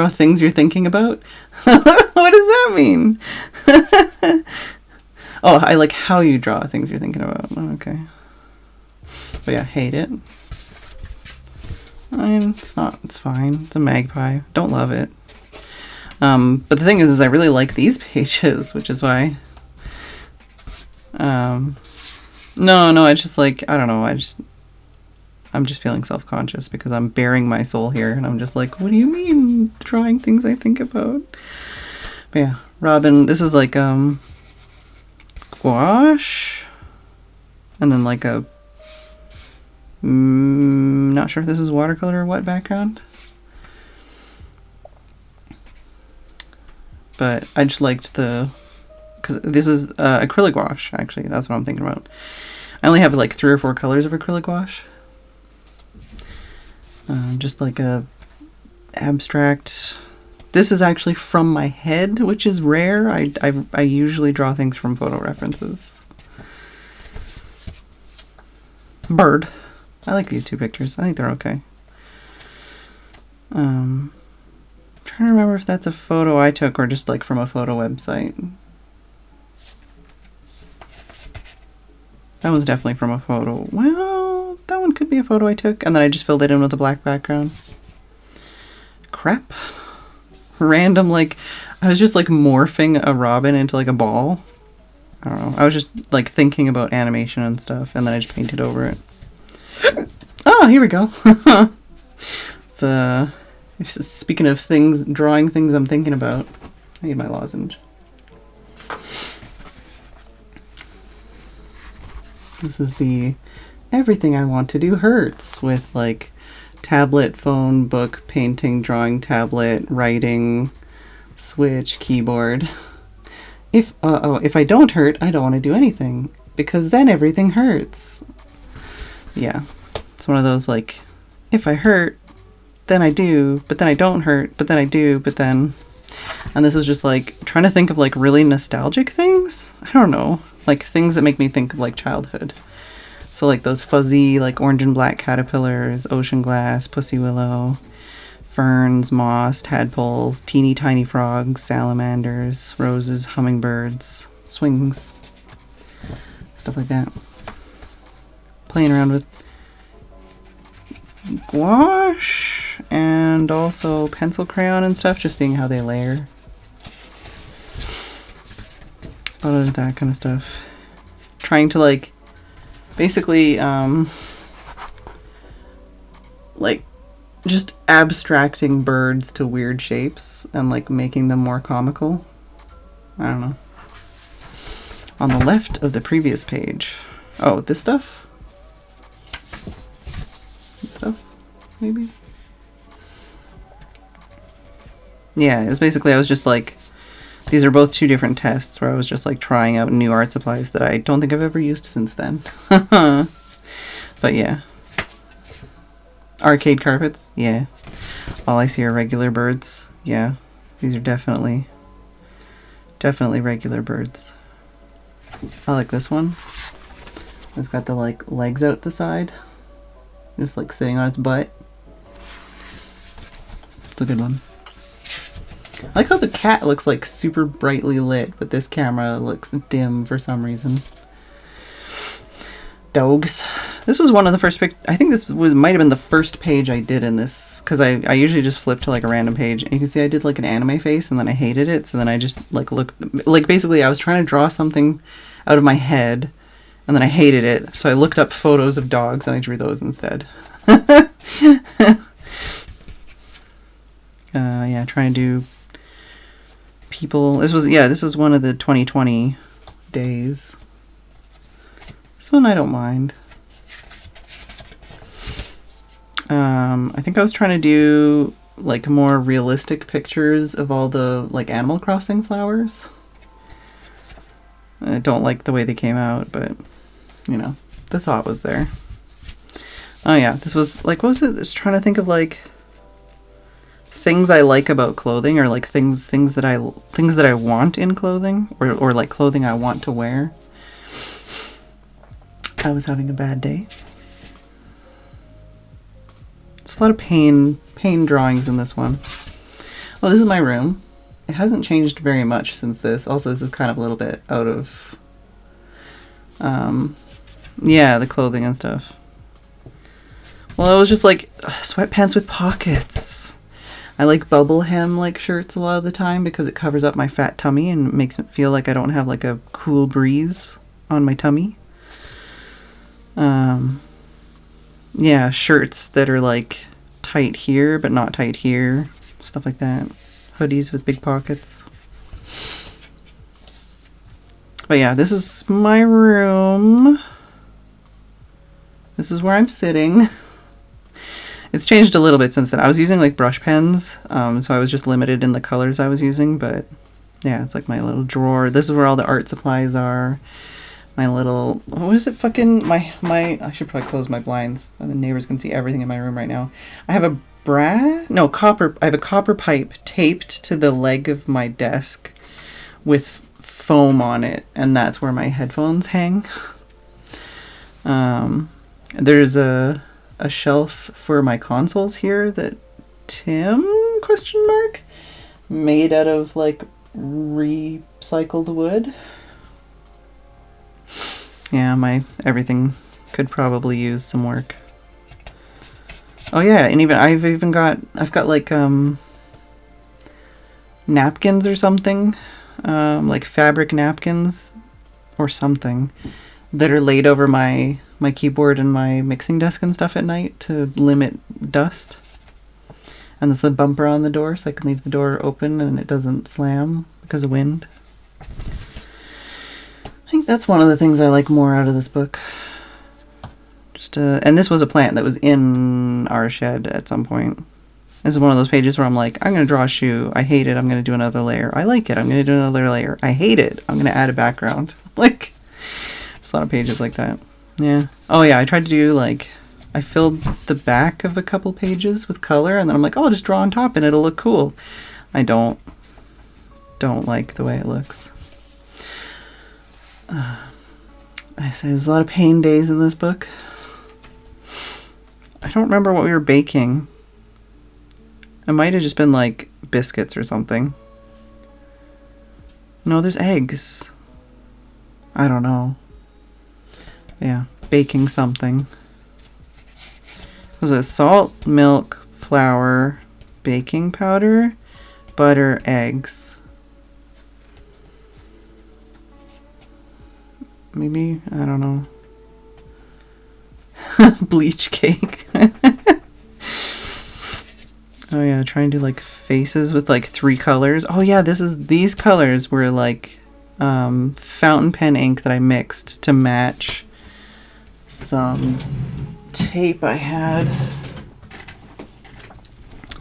things you're thinking about? What does that mean? Oh, I like how you draw things you're thinking about. Oh, okay. But yeah, hate it. I mean, it's fine. It's a magpie. Don't love it. But the thing is I really like these pages, which is why. No, I just like, I don't know, I'm just feeling self-conscious because I'm bearing my soul here, and I'm just like, what do you mean drawing things I think about? But yeah, Robin, this is like gouache, and then like a not sure if this is watercolor or what background, but I just liked because this is acrylic gouache, actually. That's what I'm thinking about. I only have like 3 or 4 colors of acrylic gouache. Just like a abstract. This is actually from my head, which is rare. I usually draw things from photo references. Bird. I like these 2 pictures. I think they're okay. Trying to remember if that's a photo I took or just like from a photo website. That was definitely from a photo. Well, that one could be a photo I took, and then I just filled it in with a black background. Crap. Random, like, I was just like morphing a robin into like a ball. I don't know. I was just like thinking about animation and stuff, and then I just painted over it. Oh, here we go. Speaking of things, drawing things I'm thinking about. I need my lozenge. This is the Everything I Want to Do Hurts with like tablet, phone, book, painting, drawing, tablet, writing, switch, keyboard. If I don't hurt, I don't want to do anything because then everything hurts. Yeah. It's one of those like, if I hurt, then I do, but then I don't hurt, but then I do, but then... And this is just like trying to think of like really nostalgic things. I don't know. Like things that make me think of like childhood. So like those fuzzy like orange and black caterpillars, ocean glass, pussy willow, ferns, moss, tadpoles, teeny tiny frogs, salamanders, roses, hummingbirds, swings, stuff like that. Playing around with gouache and also pencil crayon and stuff, just seeing how they layer. All of that kind of stuff. Trying to like basically like just abstracting birds to weird shapes and like making them more comical. I don't know. On the left of the previous page. Oh, this stuff? This stuff? Maybe? Yeah, it was basically, I was just like, these are both 2 different tests where I was just like trying out new art supplies that I don't think I've ever used since then. But yeah. Arcade carpets? Yeah. All I see are regular birds. Yeah. These are definitely regular birds. I like this one. It's got the like legs out the side. Just like sitting on its butt. It's a good one. I like how the cat looks like super brightly lit, but this camera looks dim for some reason. Dogs. This was one of the first I think this might have been the first page I did in this, because I usually just flip to like a random page, and you can see I did like an anime face, and then I hated it, so then I just like looked, like basically I was trying to draw something out of my head, and then I hated it, so I looked up photos of dogs and I drew those instead. Yeah, trying to do people. This was one of the 2020 days. This one I don't mind. I think I was trying to do like more realistic pictures of all the like Animal Crossing flowers. I don't like the way they came out, but you know, the thought was there. Oh yeah, this was like, what was it? Just trying to think of like things I like about clothing, or like things that I want in clothing, or like clothing I want to wear. I was having a bad day. It's a lot of pain drawings in this one. Oh, this is my room. It hasn't changed very much since this. Also, this is kind of a little bit out of, yeah, the clothing and stuff. Well, it was just like sweatpants with pockets. I like bubble hem like shirts a lot of the time because it covers up my fat tummy and makes it feel like I don't have like a cool breeze on my tummy. Yeah, shirts that are like tight here but not tight here, stuff like that. Hoodies with big pockets. But yeah, this is my room. This is where I'm sitting. It's changed a little bit since then. I was using like brush pens, so I was just limited in the colors I was using, but yeah, it's like my little drawer. This is where all the art supplies are. My little, what is it, fucking, my, I should probably close my blinds, and the neighbors can see everything in my room right now. I have a I have a copper pipe taped to the leg of my desk with foam on it, and that's where my headphones hang. There's a shelf for my consoles here that Tim, ? Made out of like recycled wood. Yeah, my everything could probably use some work. Oh yeah, and I've got like napkins or something, like fabric napkins or something that are laid over my keyboard and my mixing desk and stuff at night to limit dust. And there's a bumper on the door so I can leave the door open and it doesn't slam because of wind. I think that's one of the things I like more out of this book. And this was a plant that was in our shed at some point. This is one of those pages where I'm like, I'm going to draw a shoe. I hate it. I'm going to do another layer. I like it. I'm going to do another layer. I hate it. I'm going to add a background. Like, there's a lot of pages like that. Yeah. Oh yeah, I tried to do like, I filled the back of a couple pages with color, and then I'm like, oh, I'll just draw on top and it'll look cool. I don't like the way it looks. I say there's a lot of pain days in this book. I don't remember what we were baking. It might have just been like biscuits or something. No, there's eggs. I don't know. Yeah, baking something. Was it salt, milk, flour, baking powder, butter, eggs? Maybe, I don't know. Bleach cake. Oh yeah, trying to do like faces with like 3 colors. Oh yeah, these colors were like fountain pen ink that I mixed to match some tape I had.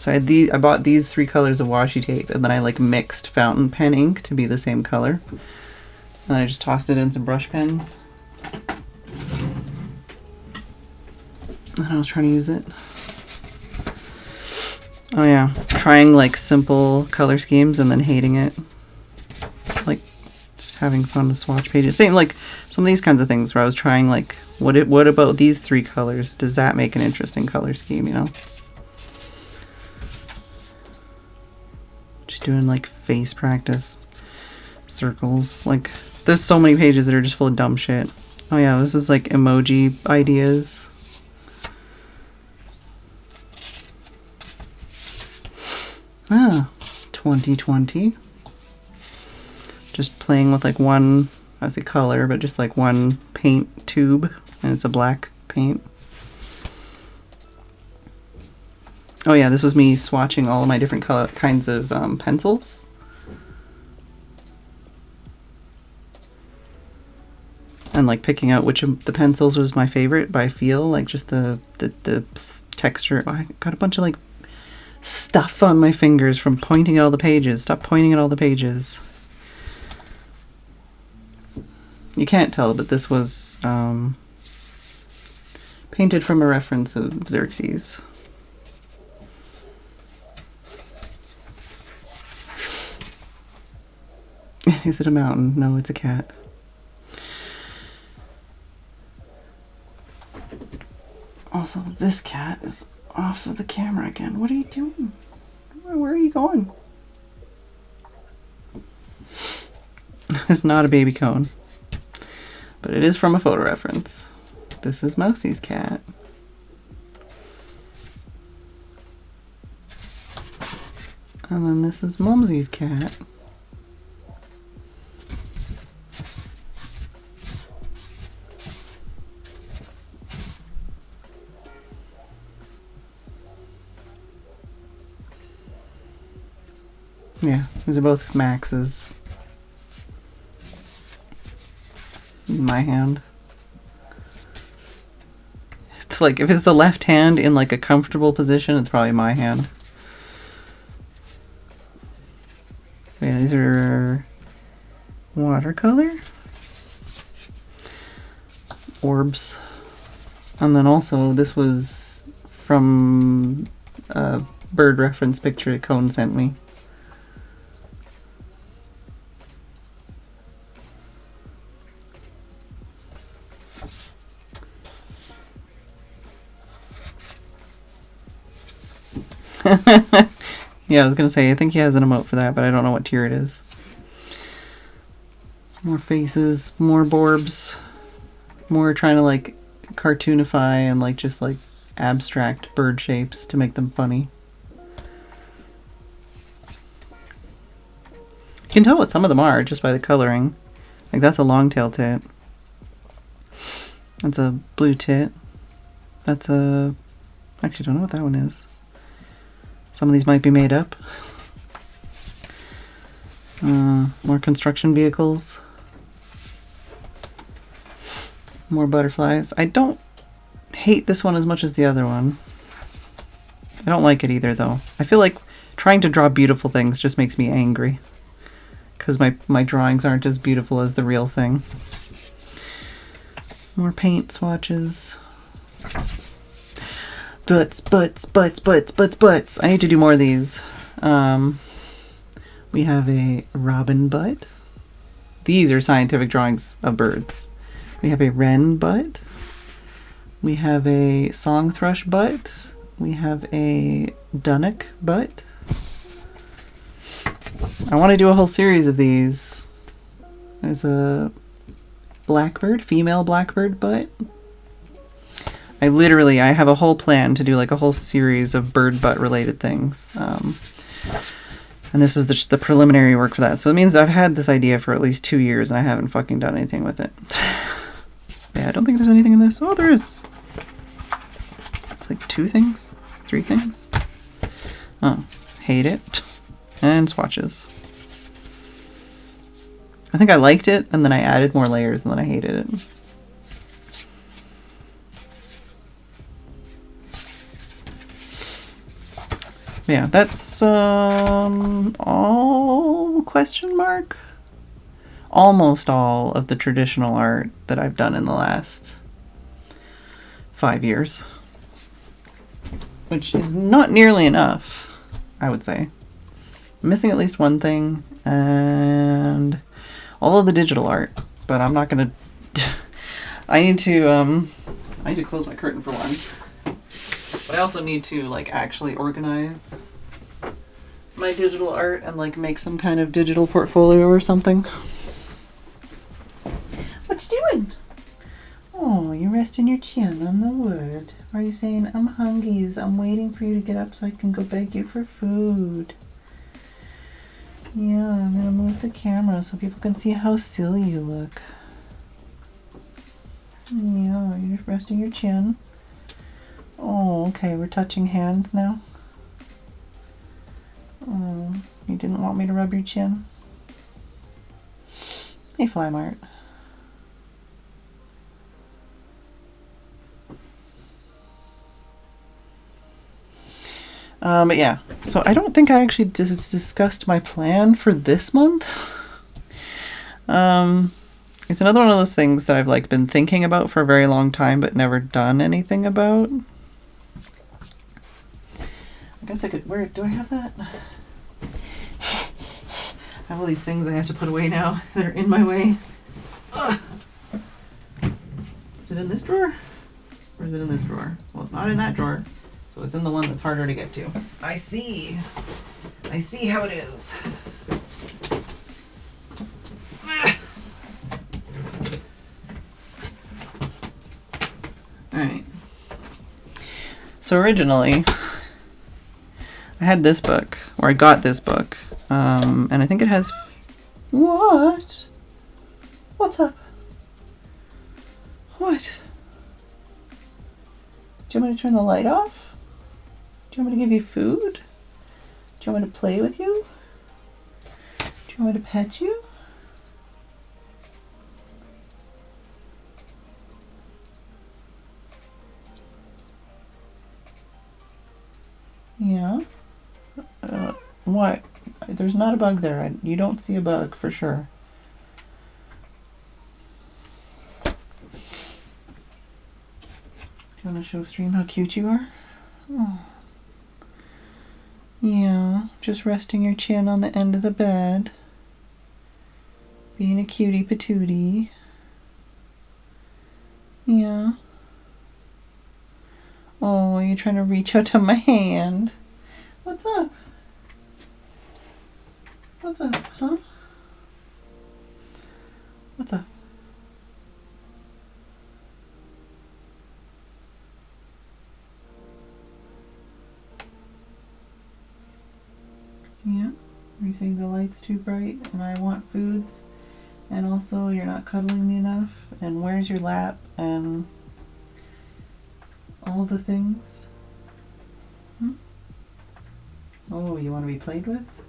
So I bought these 3 colors of washi tape, and then I like mixed fountain pen ink to be the same color. And I just tossed it in some brush pens. And I was trying to use it. Oh yeah, trying like simple color schemes and then hating it. Like just having fun with swatch pages. Same like some of these kinds of things where I was trying like, what about these 3 colors? Does that make an interesting color scheme, you know? Just doing like face practice, circles. Like there's so many pages that are just full of dumb shit. Oh yeah, this is like emoji ideas. Ah, 2020. Just playing with like one, I would say color, but just like one paint tube, and it's a black paint. Oh yeah, this was me swatching all of my different kinds of pencils. And like picking out which of the pencils was my favorite by feel, like just the texture. Oh, I got a bunch of like stuff on my fingers from pointing at all the pages. Stop pointing at all the pages. You can't tell, but this was painted from a reference of Xerxes. Is it a mountain? No, it's a cat. Also, this cat is off of the camera again. What are you doing? Where are you going? It's not a baby cone, but it is from a photo reference. This is Mousie's cat. And then this is Mumsy's cat. Yeah, these are both Max's. In my hand. It's like, if it's the left hand in like a comfortable position, it's probably my hand. Yeah, these are watercolor orbs. And then also this was from a bird reference picture that Cone sent me. Yeah, I was gonna say, I think he has an emote for that, but I don't know what tier it is. More faces, more borbs, more trying to like cartoonify and like just like abstract bird shapes to make them funny. You can tell what some of them are just by the coloring. Like that's a long-tail tit. That's a blue tit. That's a... actually don't know what that one is. Some of these might be made up. More construction vehicles. More butterflies. I don't hate this one as much as the other one. I don't like it either though. I feel like trying to draw beautiful things just makes me angry. Because my drawings aren't as beautiful as the real thing. More paint swatches. Butts. I need to do more of these. We have a robin butt. These are scientific drawings of birds. We have a wren butt. We have a song thrush butt. We have a dunnock butt. I want to do a whole series of these. There's a blackbird, female blackbird butt. I have a whole plan to do like a whole series of bird butt related things. And this is just the preliminary work for that. So it means I've had this idea for at least 2 years and I haven't fucking done anything with it. Yeah, I don't think there's anything in this. Oh, there is. It's like 2 things? 3 things? Oh, hate it. And swatches. I think I liked it and then I added more layers and then I hated it. Yeah, that's all question mark. Almost all of the traditional art that I've done in the last 5 years. Which is not nearly enough, I would say. I'm missing at least one thing, and all of the digital art, but I'm not gonna I need to close my curtain for one. But I also need to like actually organize my digital art and like make some kind of digital portfolio or something. What you doing? Oh, you're resting your chin on the wood. Are you saying, I'm hungry, I'm waiting for you to get up so I can go beg you for food? Yeah, I'm gonna move the camera so people can see how silly you look. Yeah, you're just resting your chin. Oh, okay, we're touching hands now. Oh, you didn't want me to rub your chin? Hey, Fly Mart. But yeah, so I don't think I actually discussed my plan for this month. It's another one of those things that I've like been thinking about for a very long time, but never done anything about. I guess I could, where, do I have that? I have all these things I have to put away now that are in my way. Ugh. Is it in this drawer? Or is it in this drawer? Well, it's not in that drawer. So it's in the one that's harder to get to. I see. I see how it is. Alright. So originally, I had this book, or I got this book, and I think it has... What? What's up? What? Do you want me to turn the light off? Do you want me to give you food? Do you want me to play with you? Do you want me to pet you? Yeah? What? There's not a bug there. You don't see a bug for sure. Do you want to show stream how cute you are? Oh. Yeah, just resting your chin on the end of the bed. Being a cutie patootie. Yeah. Oh, you're trying to reach out to my hand. What's up? What's up, huh? What's up? Yeah? Are you saying the light's too bright and I want foods? And also you're not cuddling me enough? And where's your lap? And all the things? Oh, you want to be played with?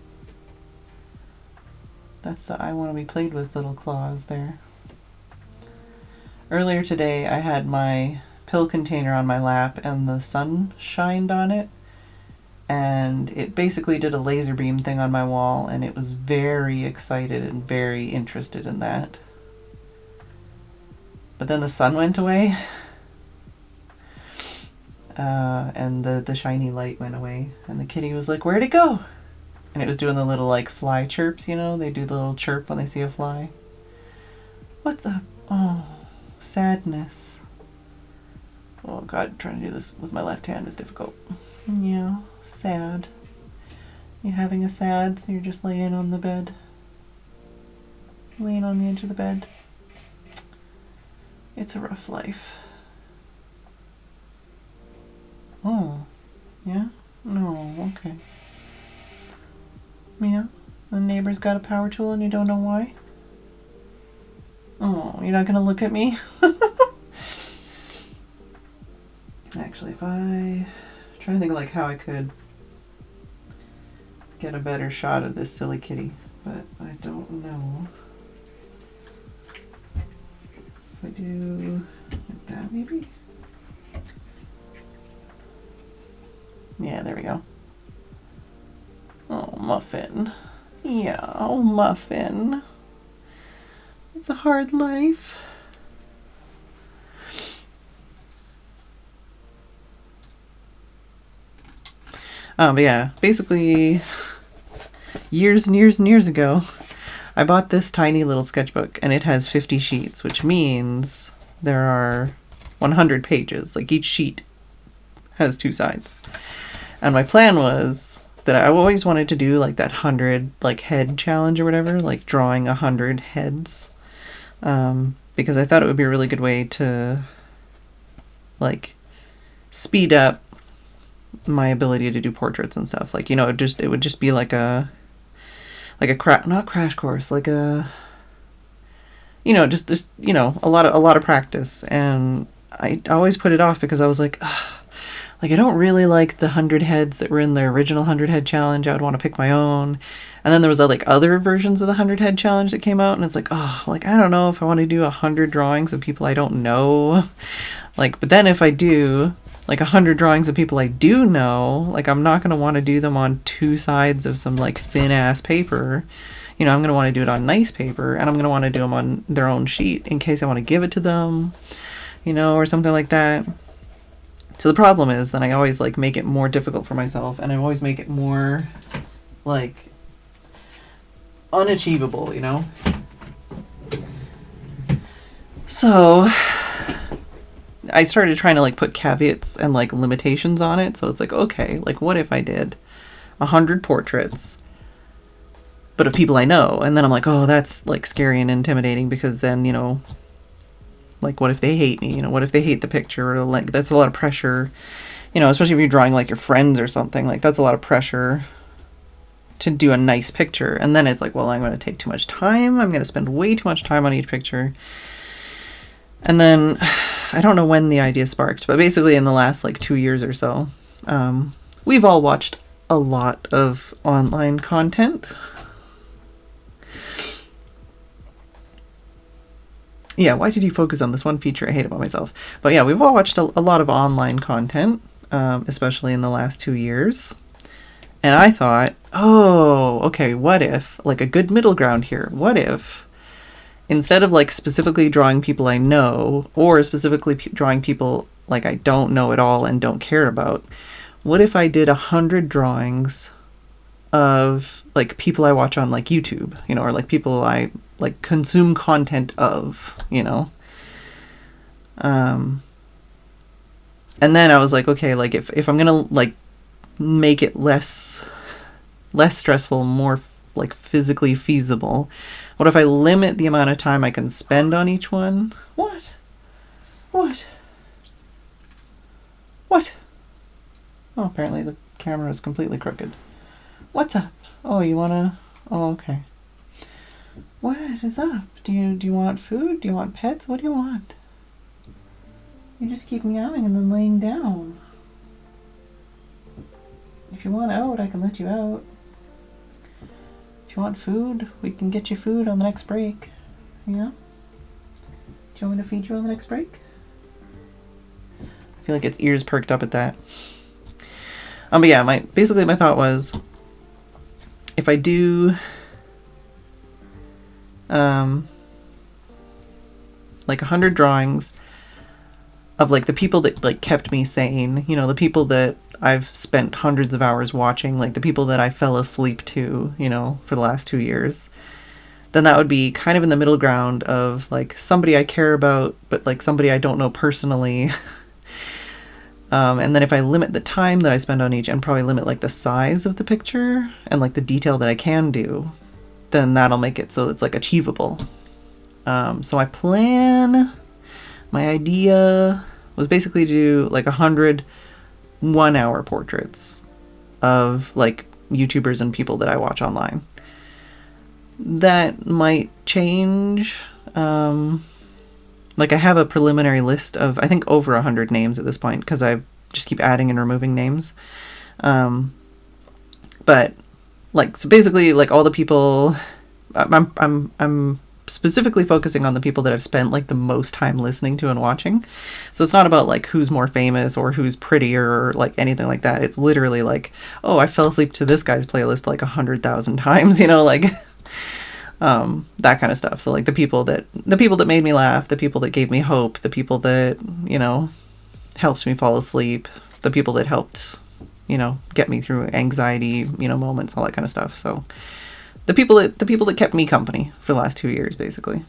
That's the I want to be played with little claws there. Earlier today I had my pill container on my lap and the sun shined on it. And it basically did a laser beam thing on my wall, and it was very excited and very interested in that. But then the sun went away, and the shiny light went away, and the kitty was like, "Where'd it go?" And it was doing the little like fly chirps, you know? They do the little chirp when they see a fly. What the? Oh, sadness. Oh God, trying to do this with my left hand is difficult. Yeah. Sad. You having a sad, so you're just laying on the bed. Laying on the edge of the bed. It's a rough life. Oh. Yeah? No, okay. Yeah? The neighbor's got a power tool and you don't know why? Oh, you're not gonna look at me? Actually, if I'm trying to think of like how I could get a better shot of this silly kitty, but I don't know. If I do like that maybe? Yeah, there we go. Muffin. Yeah, oh, Muffin. It's a hard life. But yeah, basically, years and years and years ago, I bought this tiny little sketchbook, and it has 50 sheets, which means there are 100 pages. Like, each sheet has 2 sides. And my plan was that I always wanted to do, like, that 100, like, head challenge or whatever, like, drawing 100 heads. Because I thought it would be a really good way to, like, speed up my ability to do portraits and stuff. Like, you know, it would just be like a not crash course, like a, you know, just you know, a lot of practice. And I always put it off because I was like, ugh, like, I don't really like the 100 heads that were in the original 100 head challenge. I would want to pick my own. And then there was like other versions of the 100 head challenge that came out, and it's like, oh, like, I don't know if I want to do 100 drawings of people I don't know. Like, but then if I do like 100 drawings of people I do know, like, I'm not going to want to do them on 2 sides of some, like, thin ass paper. You know, I'm going to want to do it on nice paper, and I'm going to want to do them on their own sheet in case I want to give it to them, you know, or something like that. So the problem is that I always, like, make it more difficult for myself, and I always make it more, like, unachievable, you know? So I started trying to, like, put caveats and, like, limitations on it. So it's like, okay, like, what if I did 100 portraits, but of people I know? And then I'm like, oh, that's, like, scary and intimidating, because then, you know, like, what if they hate me? You know, what if they hate the picture? Or, like, that's a lot of pressure, you know, especially if you're drawing, like, your friends or something. Like, that's a lot of pressure to do a nice picture. And then it's like, well, I'm going to take too much time. I'm going to spend way too much time on each picture. And then I don't know when the idea sparked, but basically in the last, like, 2 years or so, we've all watched a lot of online content. Yeah, why did you focus on this one feature I hate about myself? But yeah, we've all watched a lot of online content, especially in the last 2 years. And I thought, oh, okay, what if, like, a good middle ground here, what if instead of, like, specifically drawing people I know, or specifically drawing people, like, I don't know at all and don't care about, what if I did 100 drawings of, like, people I watch on, like, YouTube, you know, or, like, people I, like, consume content of, you know? And then I was like, okay, like, if I'm gonna, like, make it less stressful, more, like, physically feasible, what if I limit the amount of time I can spend on each one? What? Oh, apparently the camera is completely crooked. What's up? Oh, you wanna... Oh, okay. What is up? Do you want food? Do you want pets? What do you want? You just keep meowing and then laying down. If you want out, I can let you out. If you want food, we can get you food on the next break. Yeah? Do you want me to feed you on the next break? I feel like its ears perked up at that. But yeah, my thought was, if I do like 100 drawings of, like, the people that, like, kept me sane, you know, the people that I've spent hundreds of hours watching, like, the people that I fell asleep to, you know, for the last 2 years, then that would be kind of in the middle ground of, like, somebody I care about, but, like, somebody I don't know personally. And then if I limit the time that I spend on each, and probably limit, like, the size of the picture and, like, the detail that I can do, then that'll make it so it's, like, achievable. So my idea was basically to do, like, 100 1-hour portraits of, like, YouTubers and people that I watch online. That might change. Like, I have a preliminary list of, I think, over 100 names at this point, because I just keep adding and removing names. But, like, so basically, like, all the people, I'm specifically focusing on the people that I've spent like the most time listening to and watching. So it's not about like who's more famous or who's prettier or like anything like that. It's literally like, oh, I fell asleep to this guy's playlist like 100,000 times, you know, like that kind of stuff. So like the people that made me laugh, the people that gave me hope, the people that, you know, helped me fall asleep, the people that helped, you know, get me through anxiety, you know, moments, all that kind of stuff. So the people that kept me company for the last 2 years, basically.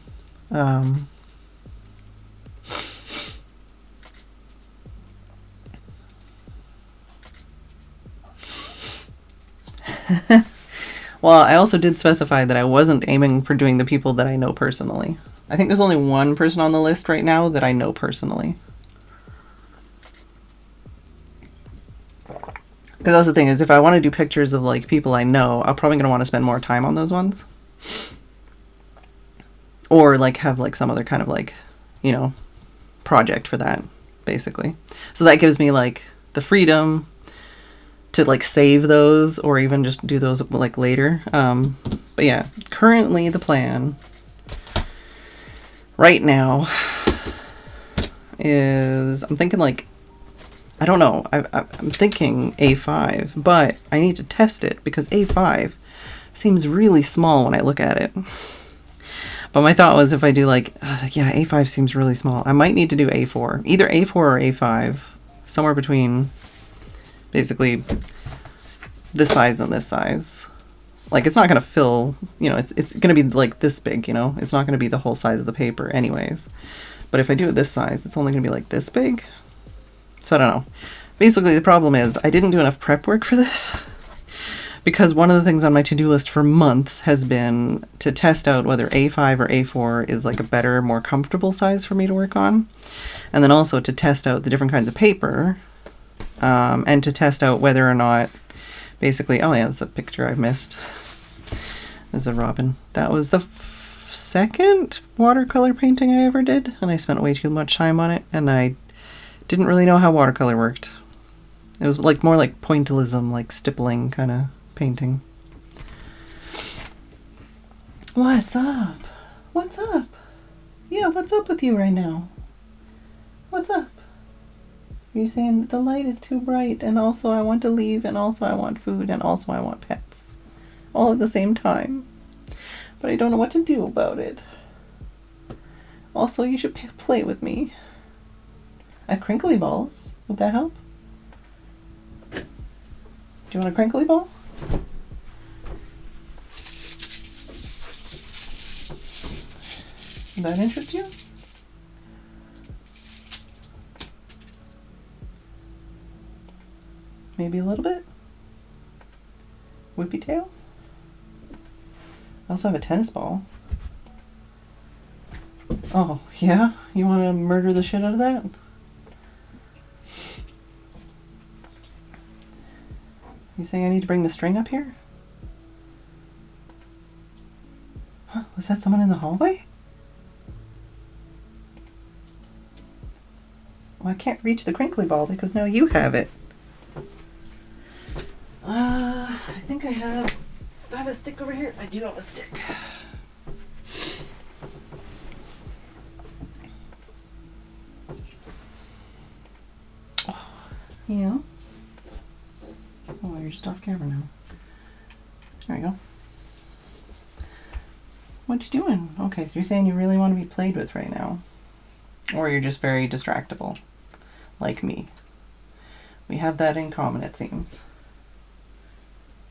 Well, I also did specify that I wasn't aiming for doing the people that I know personally. I think there's only one person on the list right now that I know personally. Because that's the thing, is if I want to do pictures of like people I know, I'm probably going to want to spend more time on those ones. Or like have like some other kind of like, you know, project for that, basically. So that gives me like the freedom to like save those or even just do those like later. But yeah, currently the plan right now is I'm thinking like, I don't know, I'm thinking A5, but I need to test it because A5 seems really small when I look at it. But my thought was if I do like yeah, A5 seems really small. I might need to do A4, either A4 or A5, somewhere between basically this size and this size. Like it's not going to fill, you know, it's going to be like this big, you know, it's not going to be the whole size of the paper anyways. But if I do it this size, it's only going to be like this big. So I don't know. Basically, the problem is I didn't do enough prep work for this because one of the things on my to-do list for months has been to test out whether A5 or A4 is like a better, more comfortable size for me to work on. And then also to test out the different kinds of paper and to test out whether or not basically, oh yeah, that's a picture I've missed. There's a robin. That was the second watercolor painting I ever did, and I spent way too much time on it, and I didn't really know how watercolor worked. It was like more like pointillism, like stippling kind of painting. What's up? What's up? Yeah, what's up with you right now? What's up? You're saying the light is too bright, and also I want to leave, and also I want food, and also I want pets. All at the same time. But I don't know what to do about it. Also, you should play with me. I have crinkly balls. Would that help? Do you want a crinkly ball? Would that interest you? Maybe a little bit? Whippy tail? I also have a tennis ball. Oh, yeah? You want to murder the shit out of that? You saying I need to bring the string up here? Huh, was that someone in the hallway? Well, I can't reach the crinkly ball because now you have it. I think I have... Do I have a stick over here? I do have a stick. Oh, yeah. Oh, you're just off camera now. There we go. What you doing? Okay, so you're saying you really want to be played with right now. Or you're just very distractible. Like me. We have that in common, it seems.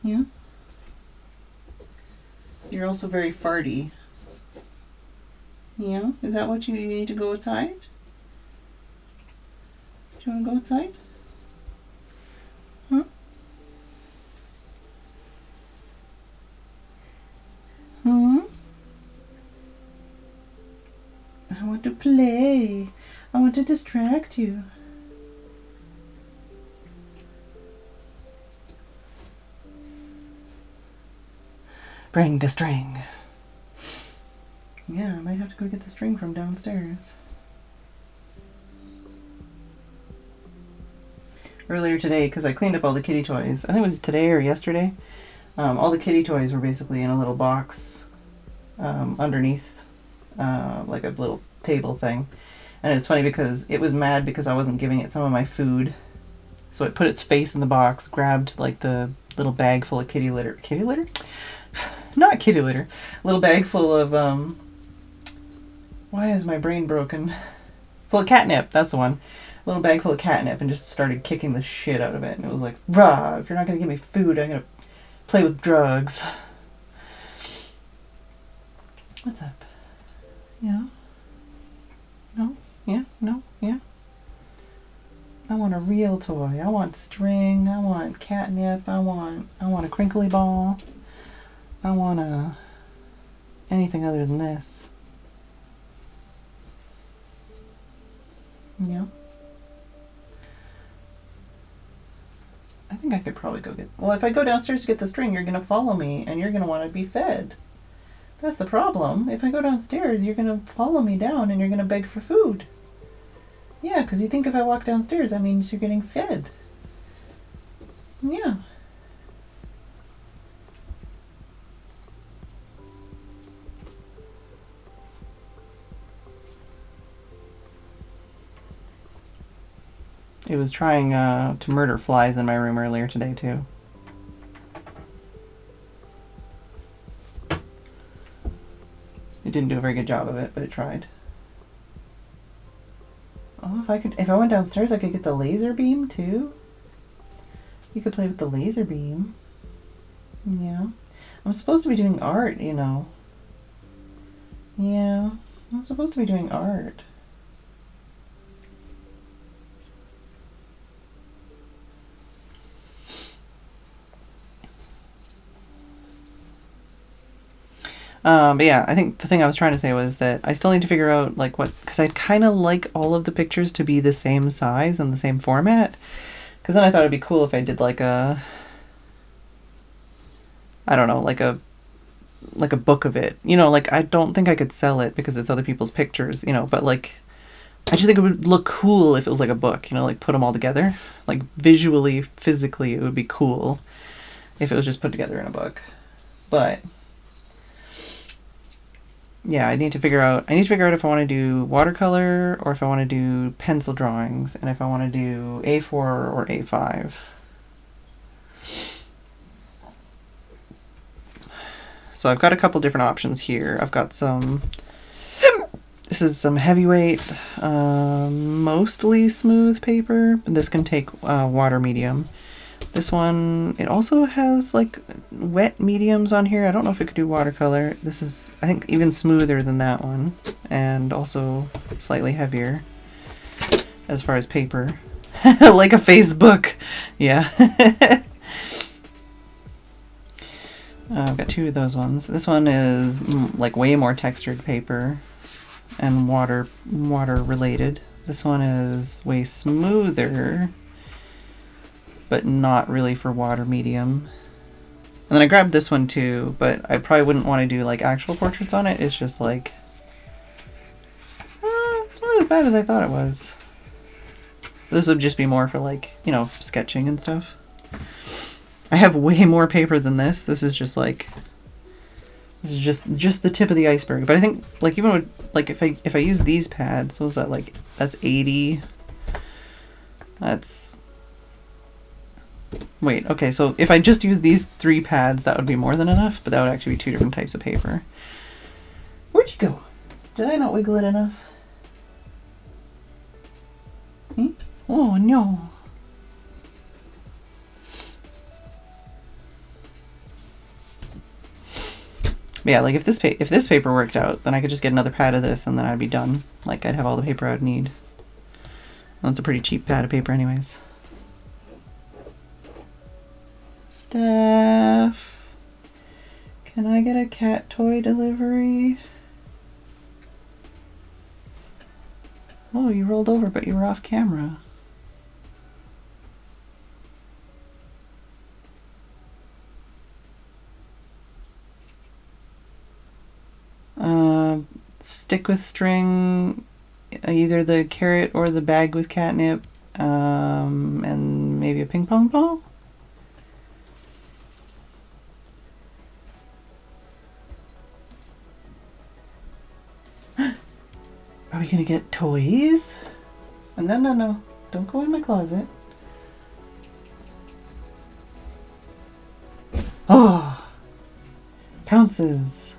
Yeah? You're also very farty. Yeah? Is that what you need to go outside? Do you want to go outside? Huh? Hmm? I want to play. I want to distract you. Bring the string. Yeah, I might have to go get the string from downstairs. Earlier today, because I cleaned up all the kitty toys. I think it was today or yesterday. All the kitty toys were basically in a little box underneath like a little table thing. And it's funny because it was mad because I wasn't giving it some of my food. So it put its face in the box, grabbed like the little bag full of kitty litter. Kitty litter? Not kitty litter. Little bag full of, why is my brain broken? Full of catnip, that's the one. Little bag full of catnip, and just started kicking the shit out of it. And it was like, rah, if you're not going to give me food, I'm going to play with drugs. What's up? Yeah? No? Yeah? No? Yeah? I want a real toy. I want string. I want catnip. I want a crinkly ball. I want anything other than this. Yeah. I think I could probably go get... Well, if I go downstairs to get the string, you're going to follow me, and you're going to want to be fed. That's the problem. If I go downstairs, you're going to follow me down, and you're going to beg for food. Yeah, because you think if I walk downstairs, that means you're getting fed. Yeah. It was trying to murder flies in my room earlier today, too. It didn't do a very good job of it, but it tried. Oh, if I went downstairs, I could get the laser beam, too. You could play with the laser beam. Yeah. I'm supposed to be doing art, you know. Yeah. I'm supposed to be doing art. But yeah, I think the thing I was trying to say was that I still need to figure out like what, because I'd kind of like all of the pictures to be the same size and the same format. Because then I thought it'd be cool if I did like a, I don't know, like a book of it. You know, like I don't think I could sell it because it's other people's pictures, you know, but like I just think it would look cool if it was like a book, you know, like put them all together. Like visually, physically, it would be cool if it was just put together in a book. But yeah, I need to figure out if I want to do watercolor or if I want to do pencil drawings, and if I want to do A4 or A5. So I've got a couple different options here. I've got this is some heavyweight, mostly smooth paper. This can take water medium. This one, it also has like wet mediums on here. I don't know if it could do watercolor. This is, I think, even smoother than that one, and also slightly heavier as far as paper. Like a Facebook. Yeah. I've got two of those ones. This one is like way more textured paper and water related. This one is way smoother, but not really for water medium. And then I grabbed this one too, but I probably wouldn't want to do like actual portraits on it. It's just like, it's not as bad as I thought it was. This would just be more for like, you know, sketching and stuff. I have way more paper than this. This is just like, this is just the tip of the iceberg. But I think like even with, like if I use these pads, so is that like, that's 80. That's, wait, okay, so if I just use these 3 pads, that would be more than enough, but that would actually be 2 different types of paper. Where'd you go? Did I not wiggle it enough? Hmm? Oh no. But yeah, like if this paper worked out, then I could just get another pad of this and then I'd be done. Like I'd have all the paper I would need. Well, it's a pretty cheap pad of paper anyways. Steph, can I get a cat toy delivery? Oh, you rolled over, but you were off camera. Stick with string, either the carrot or the bag with catnip, and maybe a ping pong ball? Are we gonna get toys? No, no, no. Don't go in my closet. Oh! Pounces.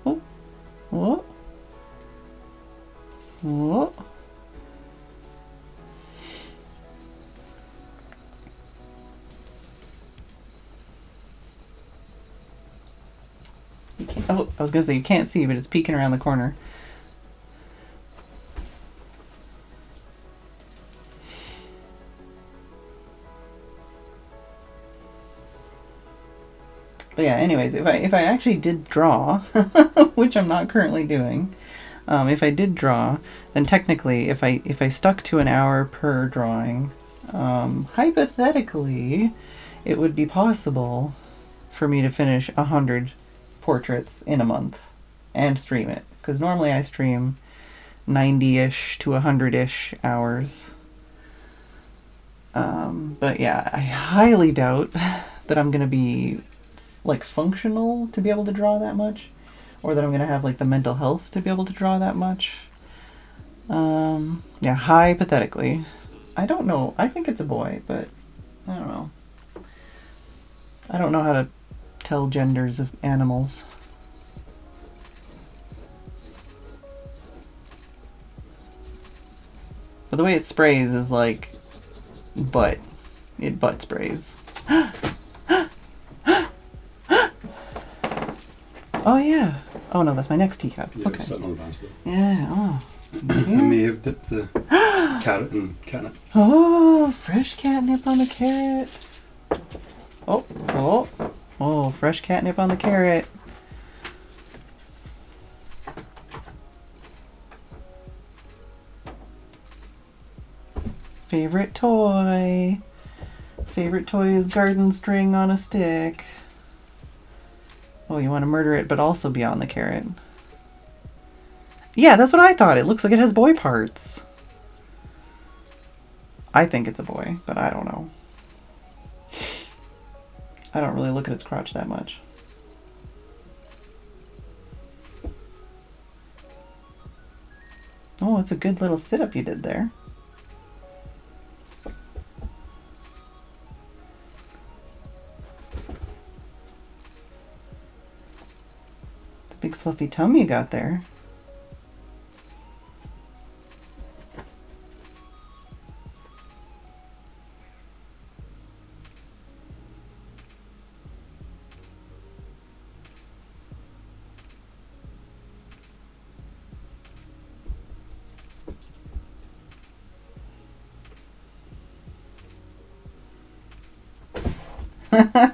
Oh. Oh. Oh. You can't, oh, I was gonna say you can't see, but it's peeking around the corner. But yeah, anyways, if I actually did draw, which I'm not currently doing, if I did draw, then technically, if I stuck to an hour per drawing, hypothetically, it would be possible for me to finish 100 portraits in a month and stream it. Because normally I stream 90-ish to 100-ish hours. But yeah, I highly doubt that I'm gonna be like functional to be able to draw that much, or that I'm gonna have like the mental health to be able to draw that much. Yeah, hypothetically. I don't know. I think it's a boy, but I don't know. I don't know how to tell genders of animals. But the way it sprays is like butt. It butt sprays. Oh yeah. Oh no, that's my next teacup. Yeah, okay. it's sitting on the banister. Yeah. Oh. I may have dipped the carrot in catnip. Oh, fresh catnip on the carrot. Oh, oh, oh, fresh catnip on the carrot. Favorite toy. Favorite toy is garden string on a stick. Oh, you want to murder it, but also be on the carrot. Yeah, that's what I thought. It looks like it has boy parts. I think it's a boy, but I don't know. I don't really look at its crotch that much. Oh, it's a good little sit-up you did there. It's a big fluffy tummy you got there.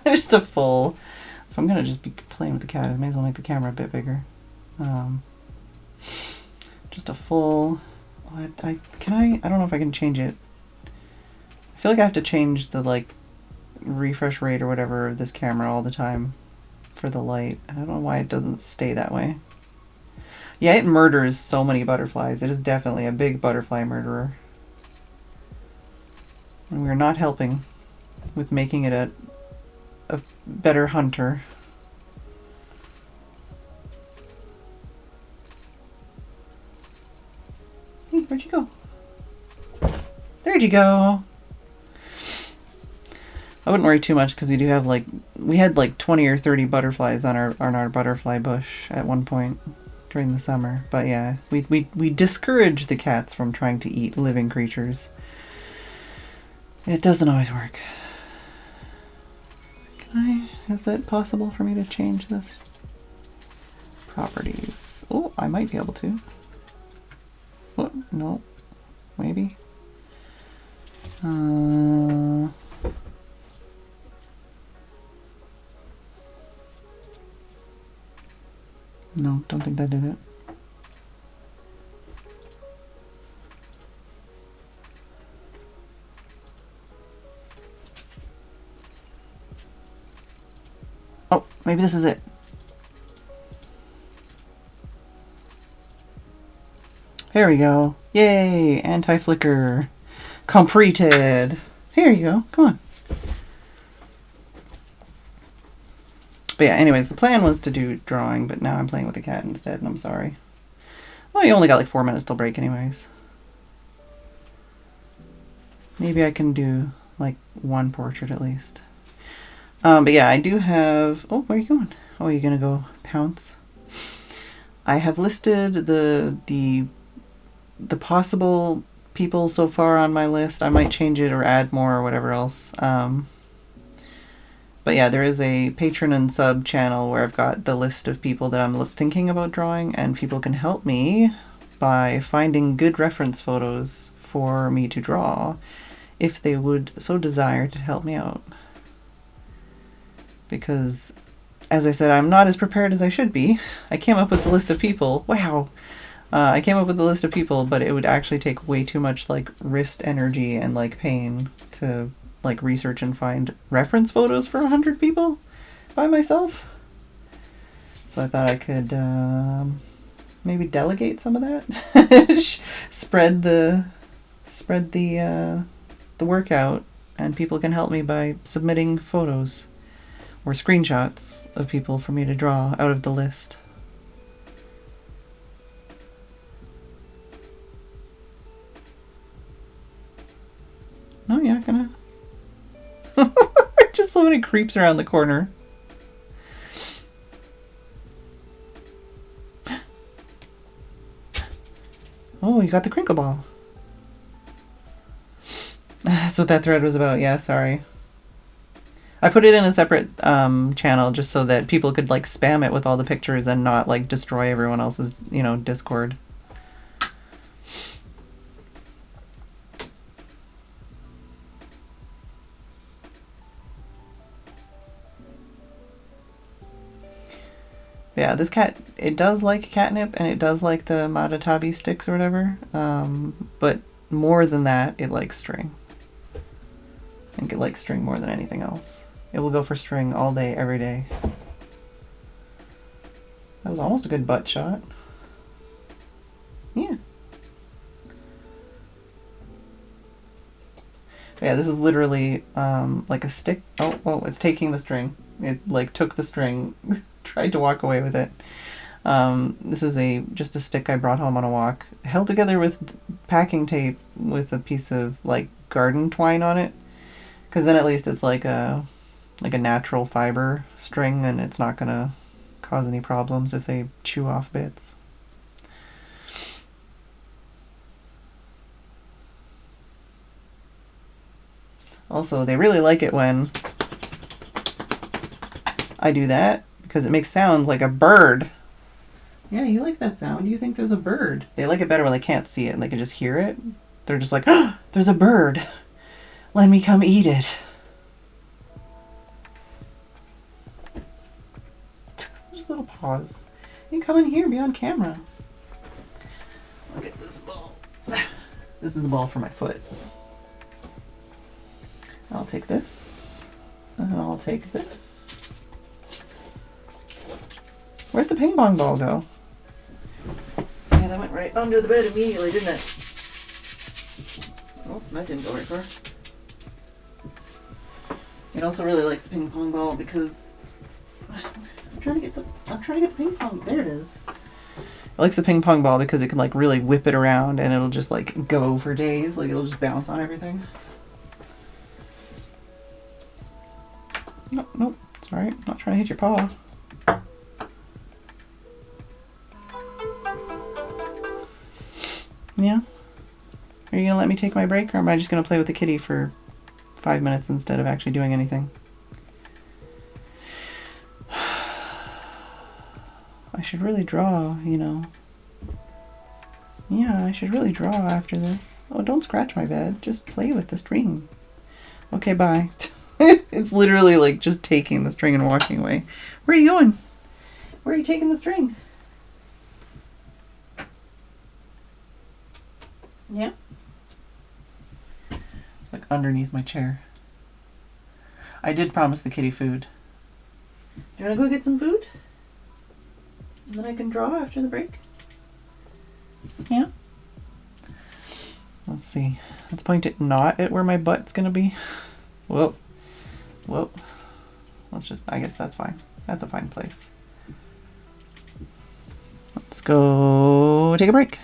Just a full. If I'm gonna just be playing with the cat, I may as well make the camera a bit bigger. Just a full. I don't know if I can change it. I feel like I have to change the like refresh rate or whatever of this camera all the time for the light. I don't know why it doesn't stay that way. Yeah, it murders so many butterflies. It is definitely a big butterfly murderer. And we're not helping with making it a better hunter. Hey, where'd you go? There'd you go. I wouldn't worry too much because we do have we had 20 or 30 butterflies on our butterfly bush at one point during the summer. But yeah, we discourage the cats from trying to eat living creatures. It doesn't always work. Is it possible for me to change this? Properties. Oh, I might be able to. Oh, no. Maybe. No, don't think that did it. Oh, maybe this is it. Here we go. Yay! Anti-flicker. Completed. Here you go. Come on. But yeah, anyways, the plan was to do drawing, but now I'm playing with the cat instead, and I'm sorry. Well, you only got like 4 minutes till break anyways. Maybe I can do like one portrait at least. But yeah, I do have... Oh, where are you going? Oh, you're gonna go pounce? I have listed the possible people so far on my list. I might change it or add more or whatever else. But yeah, there is a patron and sub channel where I've got the list of people that I'm thinking about drawing, and people can help me by finding good reference photos for me to draw if they would so desire to help me out. Because, as I said, I'm not as prepared as I should be. I came up with the list of people. Wow! I came up with a list of people, but it would actually take way too much like wrist energy and like pain to like research and find reference photos for 100 people by myself. So I thought I could maybe delegate some of that. spread the work out, and people can help me by submitting photos or screenshots of people for me to draw out of the list. No, you're not gonna. Just so many creeps around the corner. Oh, you got the crinkle ball. That's what that thread was about. Yeah, sorry. I put it in a separate channel just so that people could like spam it with all the pictures and not like destroy everyone else's, Discord. Yeah, this cat, it does like catnip and it does like the Matatabi sticks or whatever, but more than that, it likes string. I think it likes string more than anything else. It will go for string all day, every day. That was almost a good butt shot. Yeah. Yeah, this is literally like a stick. Oh, well, it's taking the string. It like took the string, tried to walk away with it. This is just a stick I brought home on a walk, held together with packing tape with a piece of like garden twine on it, because then at least it's like a natural fiber string, and it's not gonna cause any problems if they chew off bits. Also, they really like it when I do that because it makes sounds like a bird. Yeah, you like that sound. You think there's a bird. They like it better when they can't see it and they can just hear it. They're just like, oh, there's a bird. Let me come eat it. Just a little pause. You come in here, be on camera. Look at this ball. This is a ball for my foot. I'll take this. And I'll take this. Where'd the ping pong ball go? Yeah, that went right under the bed immediately, didn't it? Oh, that didn't go very far. It also really likes the ping pong ball because I'm trying to get the ping pong. There it is. It likes the ping pong ball because it can like really whip it around and it'll just like go for days. Like it'll just bounce on everything. Nope, sorry, I'm not trying to hit your paw. Yeah? Are you gonna let me take my break, or am I just gonna play with the kitty for 5 minutes instead of actually doing anything? I should really draw, Yeah, I should really draw after this. Oh, don't scratch my bed, just play with the string. Okay, bye. It's literally like just taking the string and walking away. Where are you going? Where are you taking the string? Yeah? It's like underneath my chair. I did promise the kitty food. Do you want to go get some food? And then I can draw after the break? Yeah? Let's see. Let's point it not at where my butt's gonna be. Whoa. Well, I guess that's fine. That's a fine place. Let's go take a break.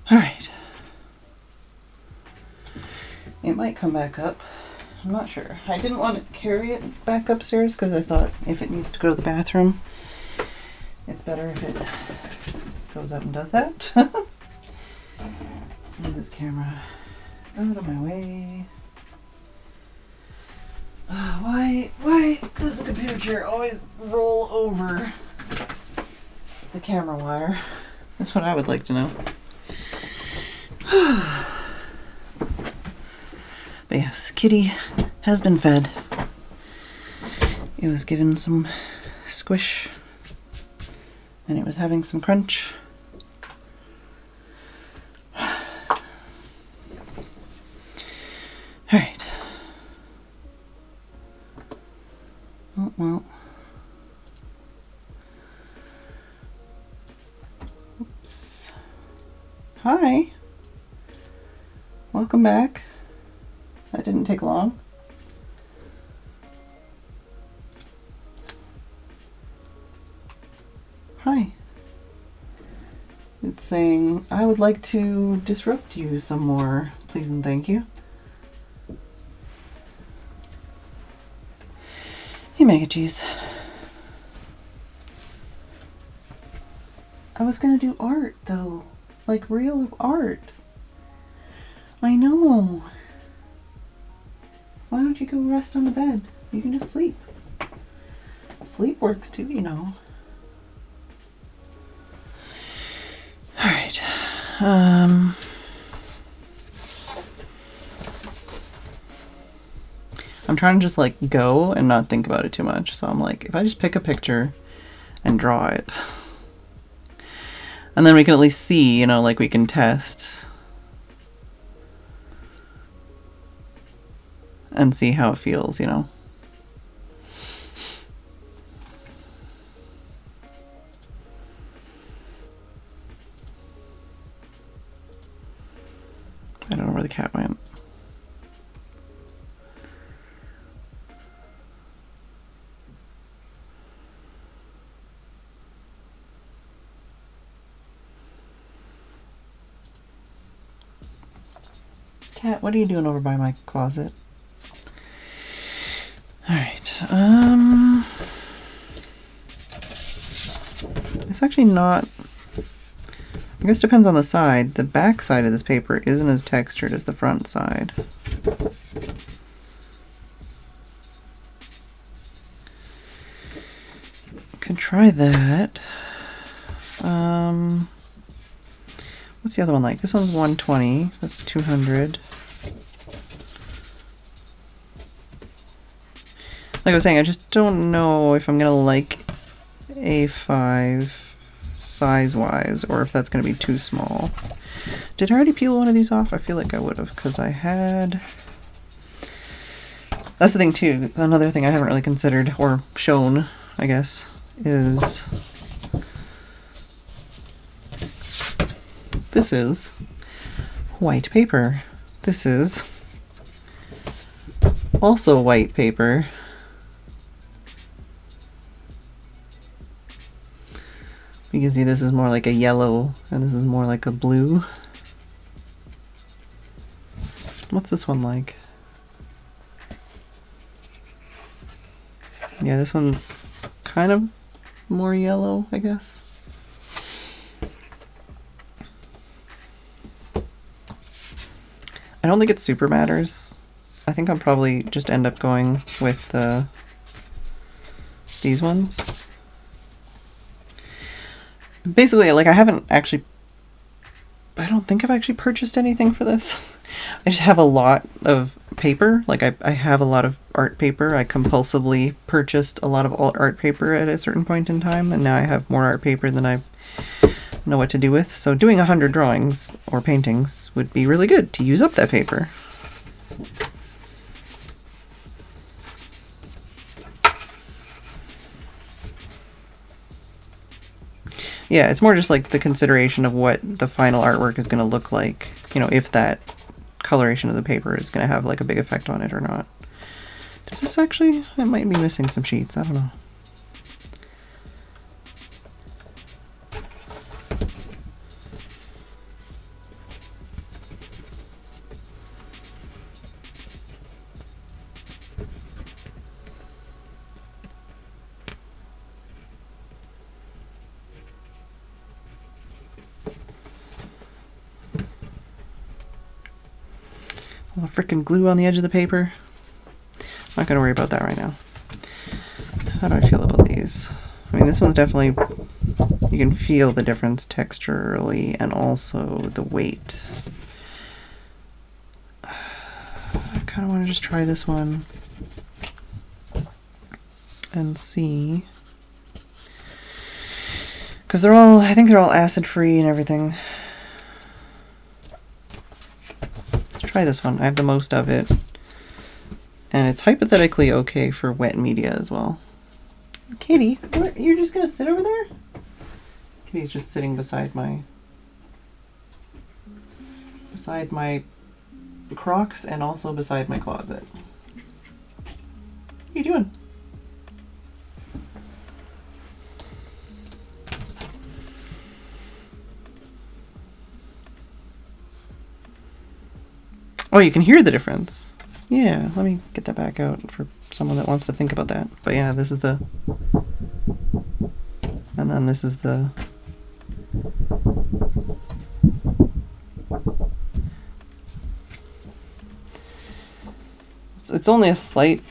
All right. It might come back up. I'm not sure. I didn't want to carry it back upstairs because I thought if it needs to go to the bathroom, it's better if it goes up and does that. Let's move this camera out of my way. Why does the computer chair always roll over the camera wire? That's what I would like to know. But yes, Kitty has been fed. It was given some squish and it was having some crunch. Alright. Oh, well. Oops. Hi. Welcome back. That didn't take long. Hi. It's saying, I would like to disrupt you some more, please and thank you. Hey, Mega Cheese. I was gonna do art, though. Like, real art. I know. Why don't you go rest on the bed? You can just sleep. Sleep works too, you know. Alright. I'm trying to just like go and not think about it too much. So I'm like, if I just pick a picture and draw it, and then we can at least see, you know, like we can test and see how it feels, you know. I don't know where the cat went. Cat, what are you doing over by my closet? Alright, it's actually not, I guess it depends on the side. The back side of this paper isn't as textured as the front side. Could try that. What's the other one like? This one's 120, that's 200. Like I was saying, I just don't know if I'm gonna like A5 size-wise, or if that's gonna be too small. Did I already peel one of these off? I feel like I would have, because I had... That's the thing too, another thing I haven't really considered, or shown, I guess, is... This is white paper. This is also white paper. You can see this is more like a yellow and this is more like a blue. What's this one like? Yeah, this one's kind of more yellow, I guess. I don't think it super matters. I think I'll probably just end up going with these ones. Basically, like I don't think I've actually purchased anything for this. I just have a lot of paper. Like I have a lot of art paper. I compulsively purchased a lot of art paper at a certain point in time, and now I have more art paper than I know what to do with. So doing 100 drawings or paintings would be really good to use up that paper. Yeah, it's more just like the consideration of what the final artwork is going to look like. You know, if that coloration of the paper is going to have like a big effect on it or not. Does this actually... It might be missing some sheets. I don't know. All the frickin' glue on the edge of the paper. I'm not gonna worry about that right now. How do I feel about these? I mean, this one's definitely, you can feel the difference texturally and also the weight. I kind of want to just try this one and see. Because they're all, I think they're all acid free and everything. Let's try this one. I have the most of it. And it's hypothetically okay for wet media as well. Kitty, you're just going to sit over there? Kitty's just sitting beside my Crocs and also beside my closet. What are you doing? Oh, you can hear the difference. Yeah, let me get that back out for someone that wants to think about that. But yeah, this is the... And then this is the... It's only a slight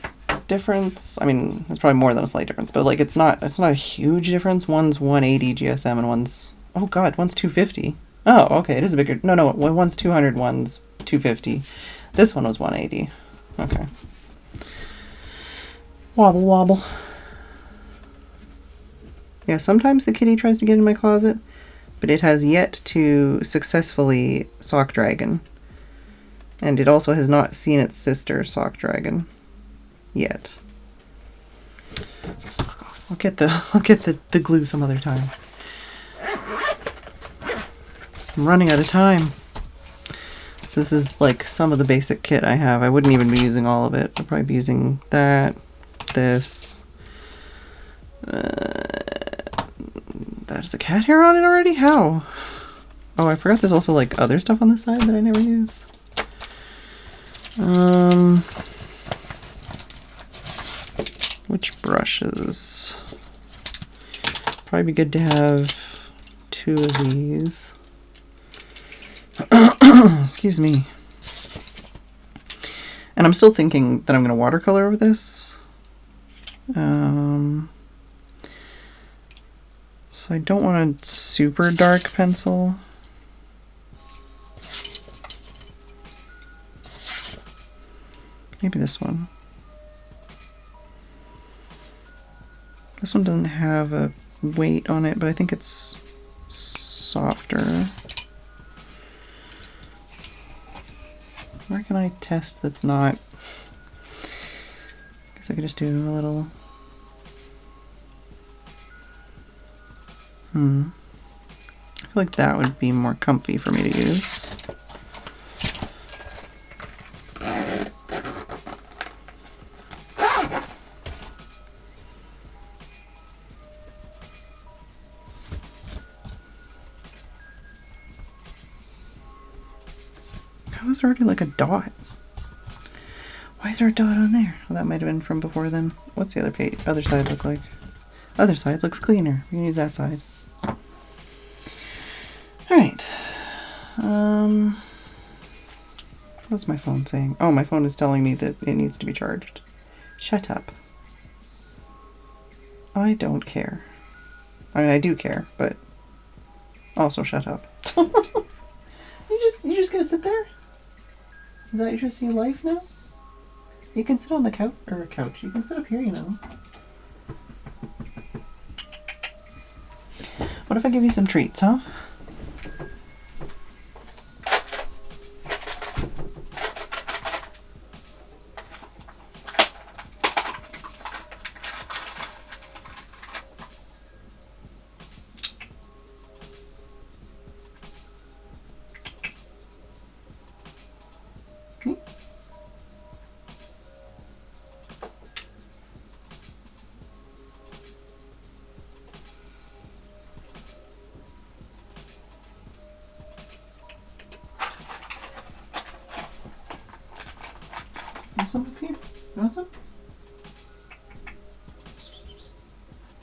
difference. I mean, it's probably more than a slight difference, but like it's not a huge difference. One's 180 GSM and one's, oh god, one's 250. Oh, okay, it is a bigger, no, one's 200, one's 250. This one was 180. Okay. Wobble wobble. Yeah, sometimes the kitty tries to get in my closet, but it has yet to successfully sock dragon. And it also has not seen its sister sock dragon yet. I'll get the glue some other time. I'm running out of time. So this is like some of the basic kit I have. I wouldn't even be using all of it. I'd probably be using that, this. That is a cat hair on it already? How? Oh, I forgot there's also like other stuff on the side that I never use. Which brushes? Probably be good to have 2 of these. Excuse me. And I'm still thinking that I'm going to watercolor over this. So I don't want a super dark pencil. Maybe this one. This one doesn't have a weight on it, but I think it's softer. Where can I test that's not? Guess I could just do a little. I feel like that would be more comfy for me to use. How is there already like a dot? Why is there a dot on there? Well, that might have been from before then. What's the other page? Other side look like? Other side looks cleaner. We can use that side. Alright. What's my phone saying? Oh, my phone is telling me that it needs to be charged. Shut up. I don't care. I mean, I do care, but also shut up. You just gonna sit there? Is that just your life now? You can sit on the couch, or a couch. You can sit up here, you know. What if I give you some treats, huh? Want some up here? You want some?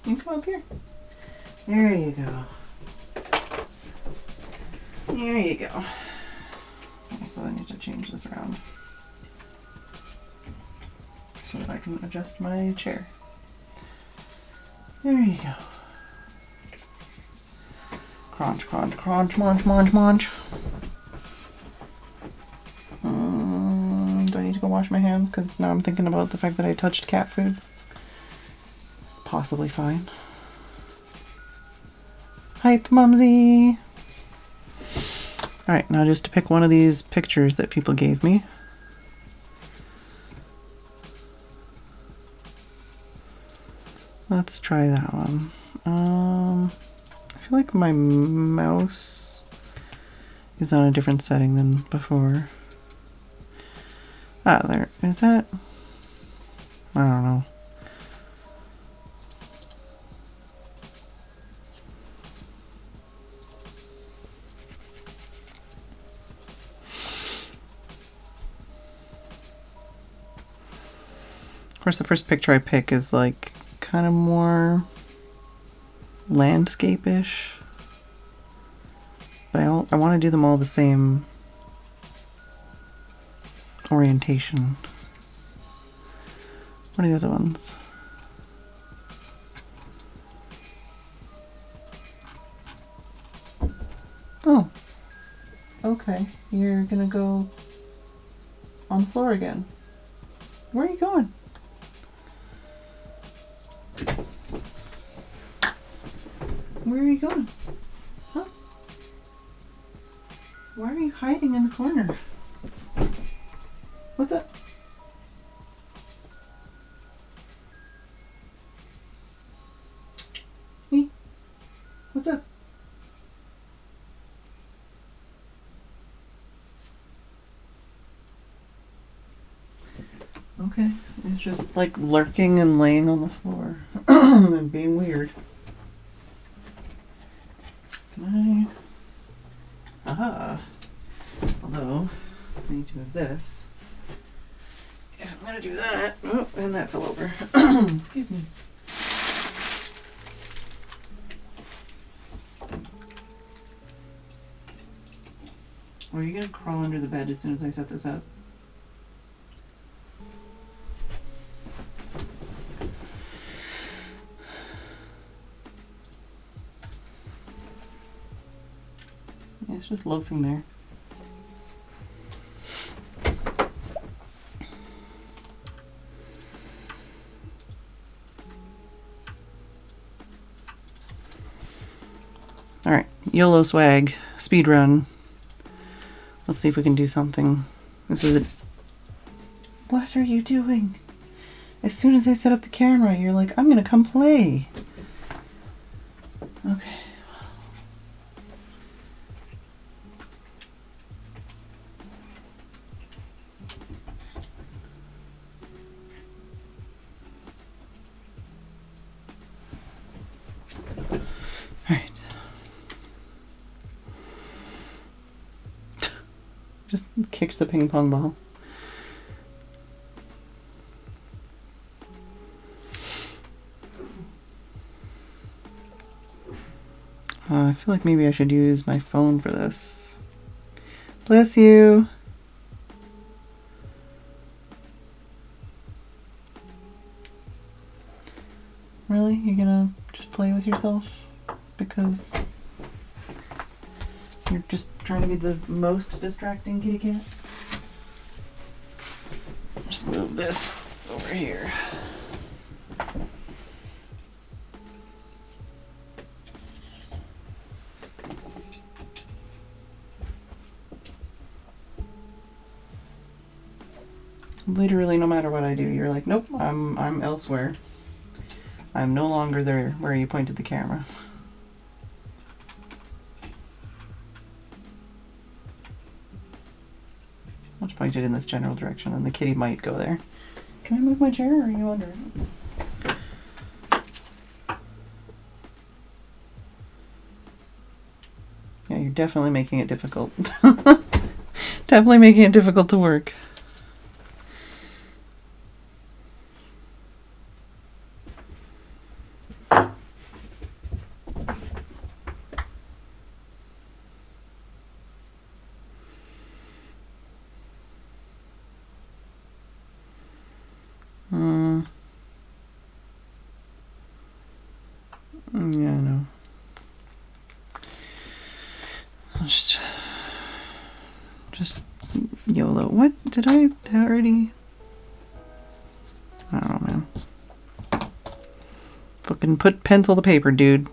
You can come up here. There you go. There you go. Okay, so I need to change this around. so that I can adjust my chair. There you go. Crunch, crunch, crunch, munch, munch, munch. Do I need to go wash my hands? Because now I'm thinking about the fact that I touched cat food. Possibly fine. Hype, Mumsy! Alright, now just to pick one of these pictures that people gave me. Let's try that one. I feel like my mouse is on a different setting than before. Ah, there. Is that? I don't know. Of course, the first picture I pick is like kind of more landscape-ish. But I want to do them all the same orientation. What are the other ones? Oh. Okay. You're gonna go on the floor again. Where are you going? Where are you going? Huh? Why are you hiding in the corner? What's up? Hey, what's up? Okay, it's just like lurking and laying on the floor and being weird. Can I? Aha. Although, I need to move this. If I'm gonna do that. Oh, and that fell over. Excuse me. Or are you gonna crawl under the bed as soon as I set this up? Yeah, it's just loafing there. Alright, YOLO swag, speed run. Let's see if we can do something. This is it. What are you doing? As soon as I set up the camera, you're like, I'm gonna come play. Okay. Alright. Just kicked the ping pong ball. I feel like maybe I should use my phone for this. Bless you. Really? You're gonna just play with yourself? Because you're just trying to be the most distracting kitty cat? Just move this over here. Literally, no matter what I do, you're like, nope, I'm elsewhere. I'm no longer there where you pointed the camera. I'll just point it in this general direction, and the kitty might go there. Can I move my chair, or are you under it? Yeah, you're definitely making it difficult. Definitely making it difficult to work. Yeah, I know. Just YOLO. What? Did I already? I don't know, man. Fucking put pencil to paper, dude.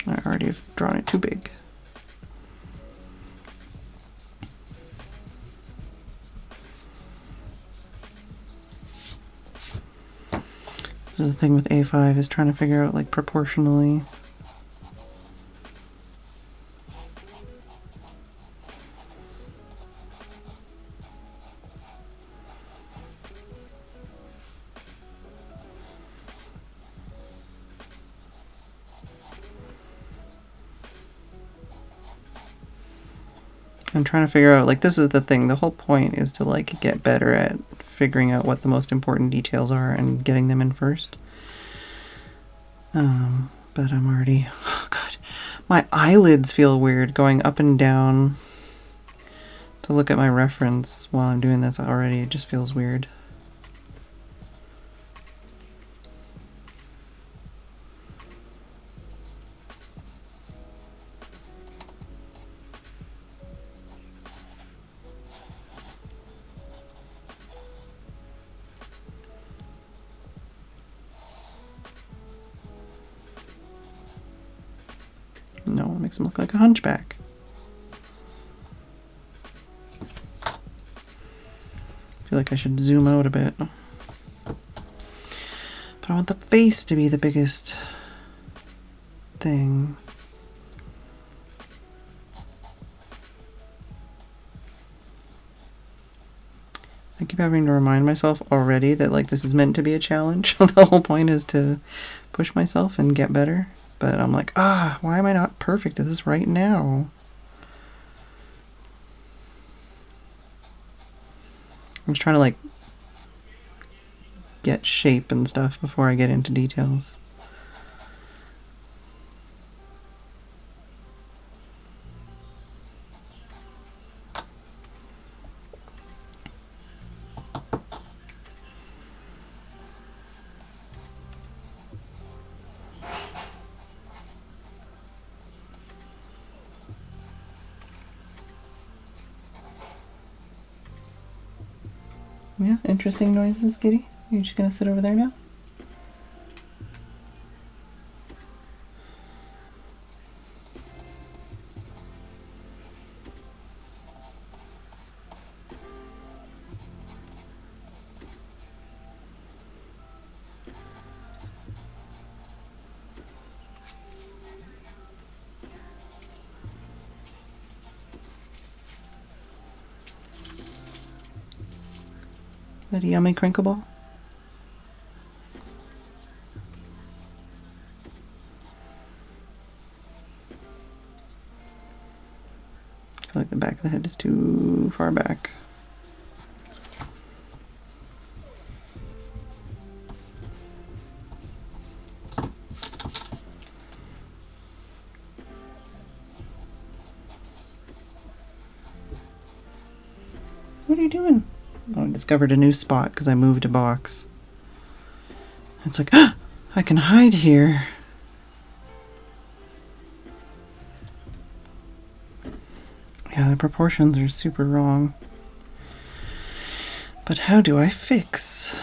I already have drawn it too big. This is the thing with A5 is trying to figure out like proportionally. I'm trying to figure out, like, this is the thing. The whole point is to, like, get better at figuring out what the most important details are and getting them in first. But I'm already... Oh, God. My eyelids feel weird going up and down to look at my reference while I'm doing this already. It just feels weird. No, it makes him look like a hunchback. I feel like I should zoom out a bit. But I want the face to be the biggest thing. I keep having to remind myself already that, like, this is meant to be a challenge. The whole point is to push myself and get better. But I'm like, why am I not perfect at this right now? I'm just trying to, like, get shape and stuff before I get into details. Yeah, interesting noises, Kitty. You're just gonna sit over there now? Is that a yummy crinkle ball? I feel like the back of the head is too far back. What are you doing? Oh, I discovered a new spot because I moved a box. It's like, I can hide here. Yeah, the proportions are super wrong. But how do I fix?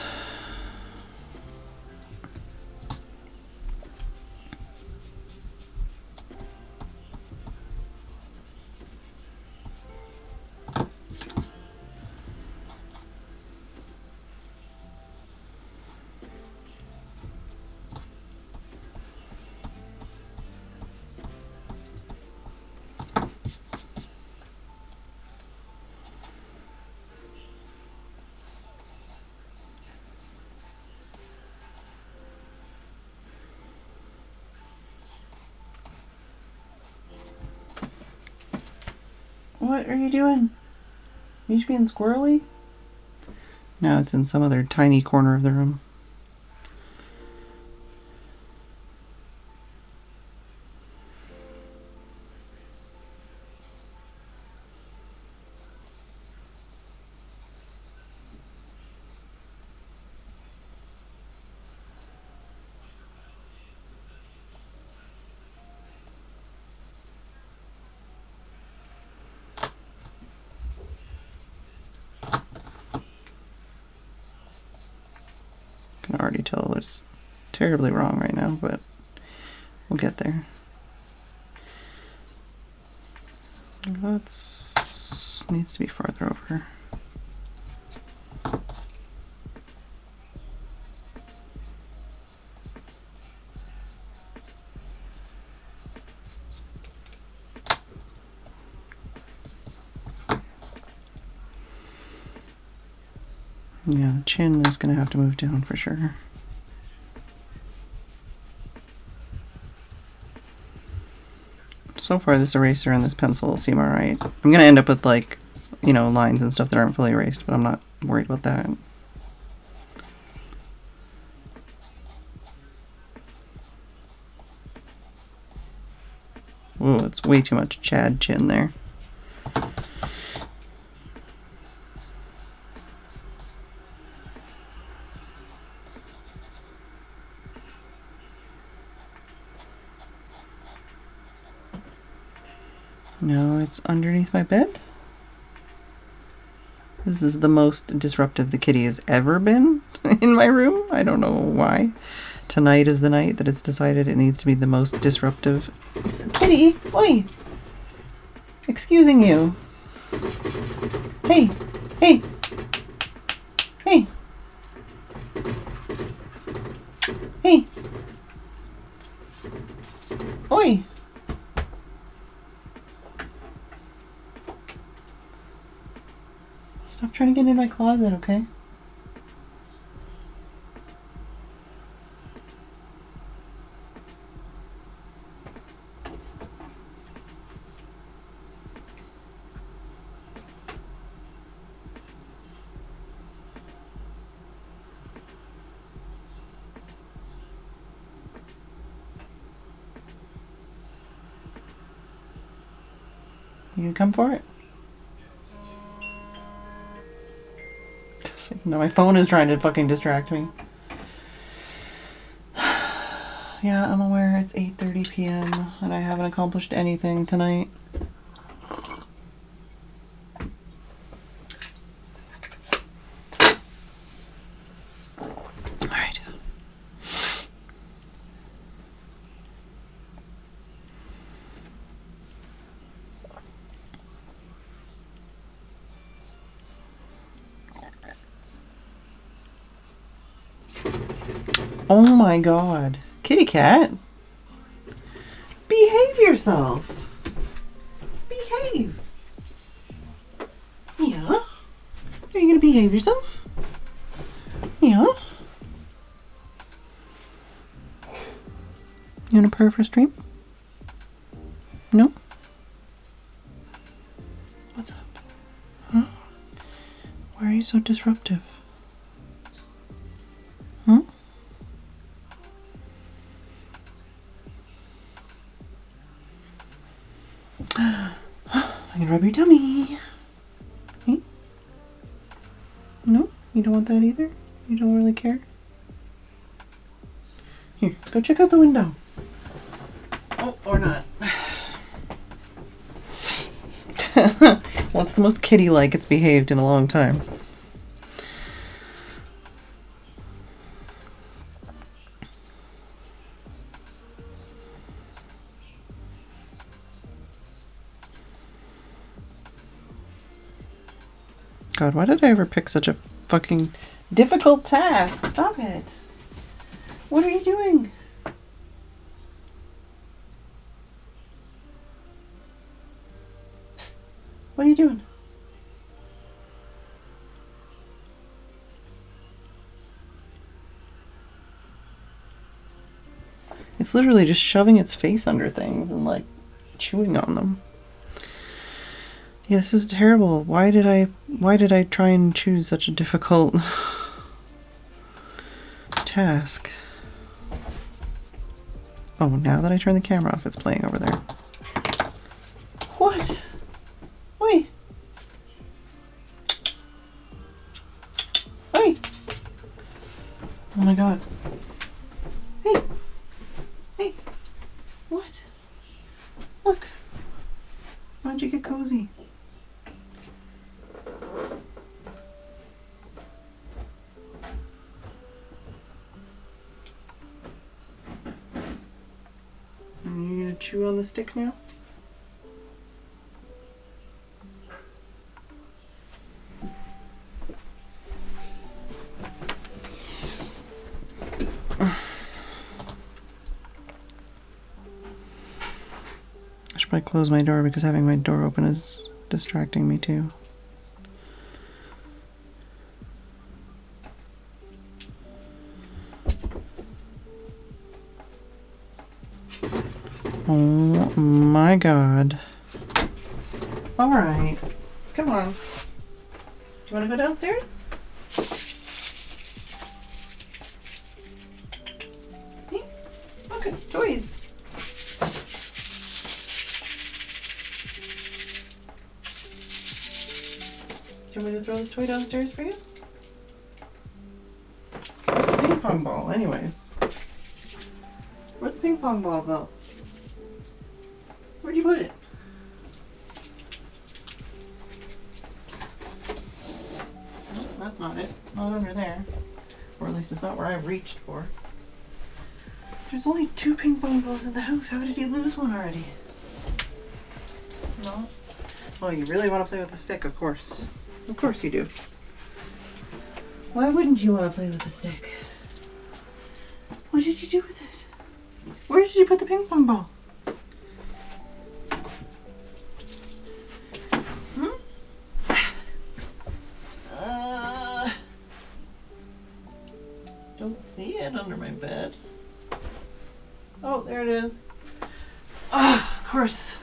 What are you doing? You just being squirrely? No, it's in some other tiny corner of the room. till is terribly wrong right now, but we'll get there. That's needs to be farther over. Yeah, the chin is going to have to move down for sure. So far, this eraser and this pencil seem alright. I'm going to end up with, like, you know, lines and stuff that aren't fully erased, but I'm not worried about that. Whoa, it's way too much Chad chin there. No, it's underneath my bed. This is the most disruptive the kitty has ever been in my room. I don't know why. Tonight is the night that it's decided it needs to be the most disruptive. So, kitty, oi! Excusing you. Hey, hey, hey, hey, oi! Stop trying to get in my closet, okay? You gonna come for it? No, my phone is trying to fucking distract me. Yeah, I'm aware it's 8:30 p.m. and I haven't accomplished anything tonight. Alright. Oh my god. Kitty cat. Behave yourself. Behave. Yeah. Are you gonna behave yourself? Yeah. You wanna purr for a stream? No? What's up? Huh? Why are you so disruptive? Hmm? I can rub your tummy. Hey? No? You don't want that either? You don't really care? Here, go check out the window. Oh, or not. Well, it's the most kitty-like it's behaved in a long time. God, why did I ever pick such a fucking difficult task? Stop it. What are you doing? Psst. What are you doing? It's literally just shoving its face under things and like chewing on them. Yeah, this is terrible. Why did I try and choose such a difficult task? Oh, now that I turn the camera off, it's playing over there. What? Wait. Wait. Oh my god. Hey. Hey. What? Look. Why'd you get cozy? chew on the stick now? I should probably close my door because having my door open is distracting me too. Oh my god. Alright. Come on. Do you want to go downstairs? Okay, toys. Do you want me to throw this toy downstairs for you? Where's the ping pong ball, anyways? Where'd the ping pong ball go? Where'd you put it? Oh, that's not it. Not under there. Or at least it's not where I reached for. There's only 2 ping pong balls in the house. How did you lose one already? No? Oh, you really want to play with the stick, of course. Of course you do. Why wouldn't you want to play with the stick? What did you do with it? Where did you put the ping pong ball? Don't see it under my bed. Oh, there it is. Oh, of course.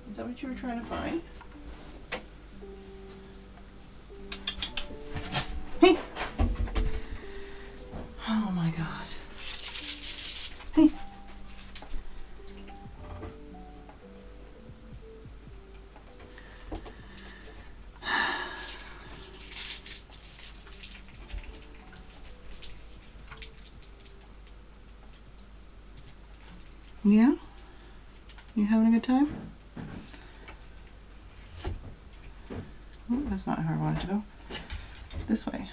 Is that what you were trying to find? Hey! Oh my god. Hey! Yeah? You having a good time? Oh, that's not how I wanted to go. This way.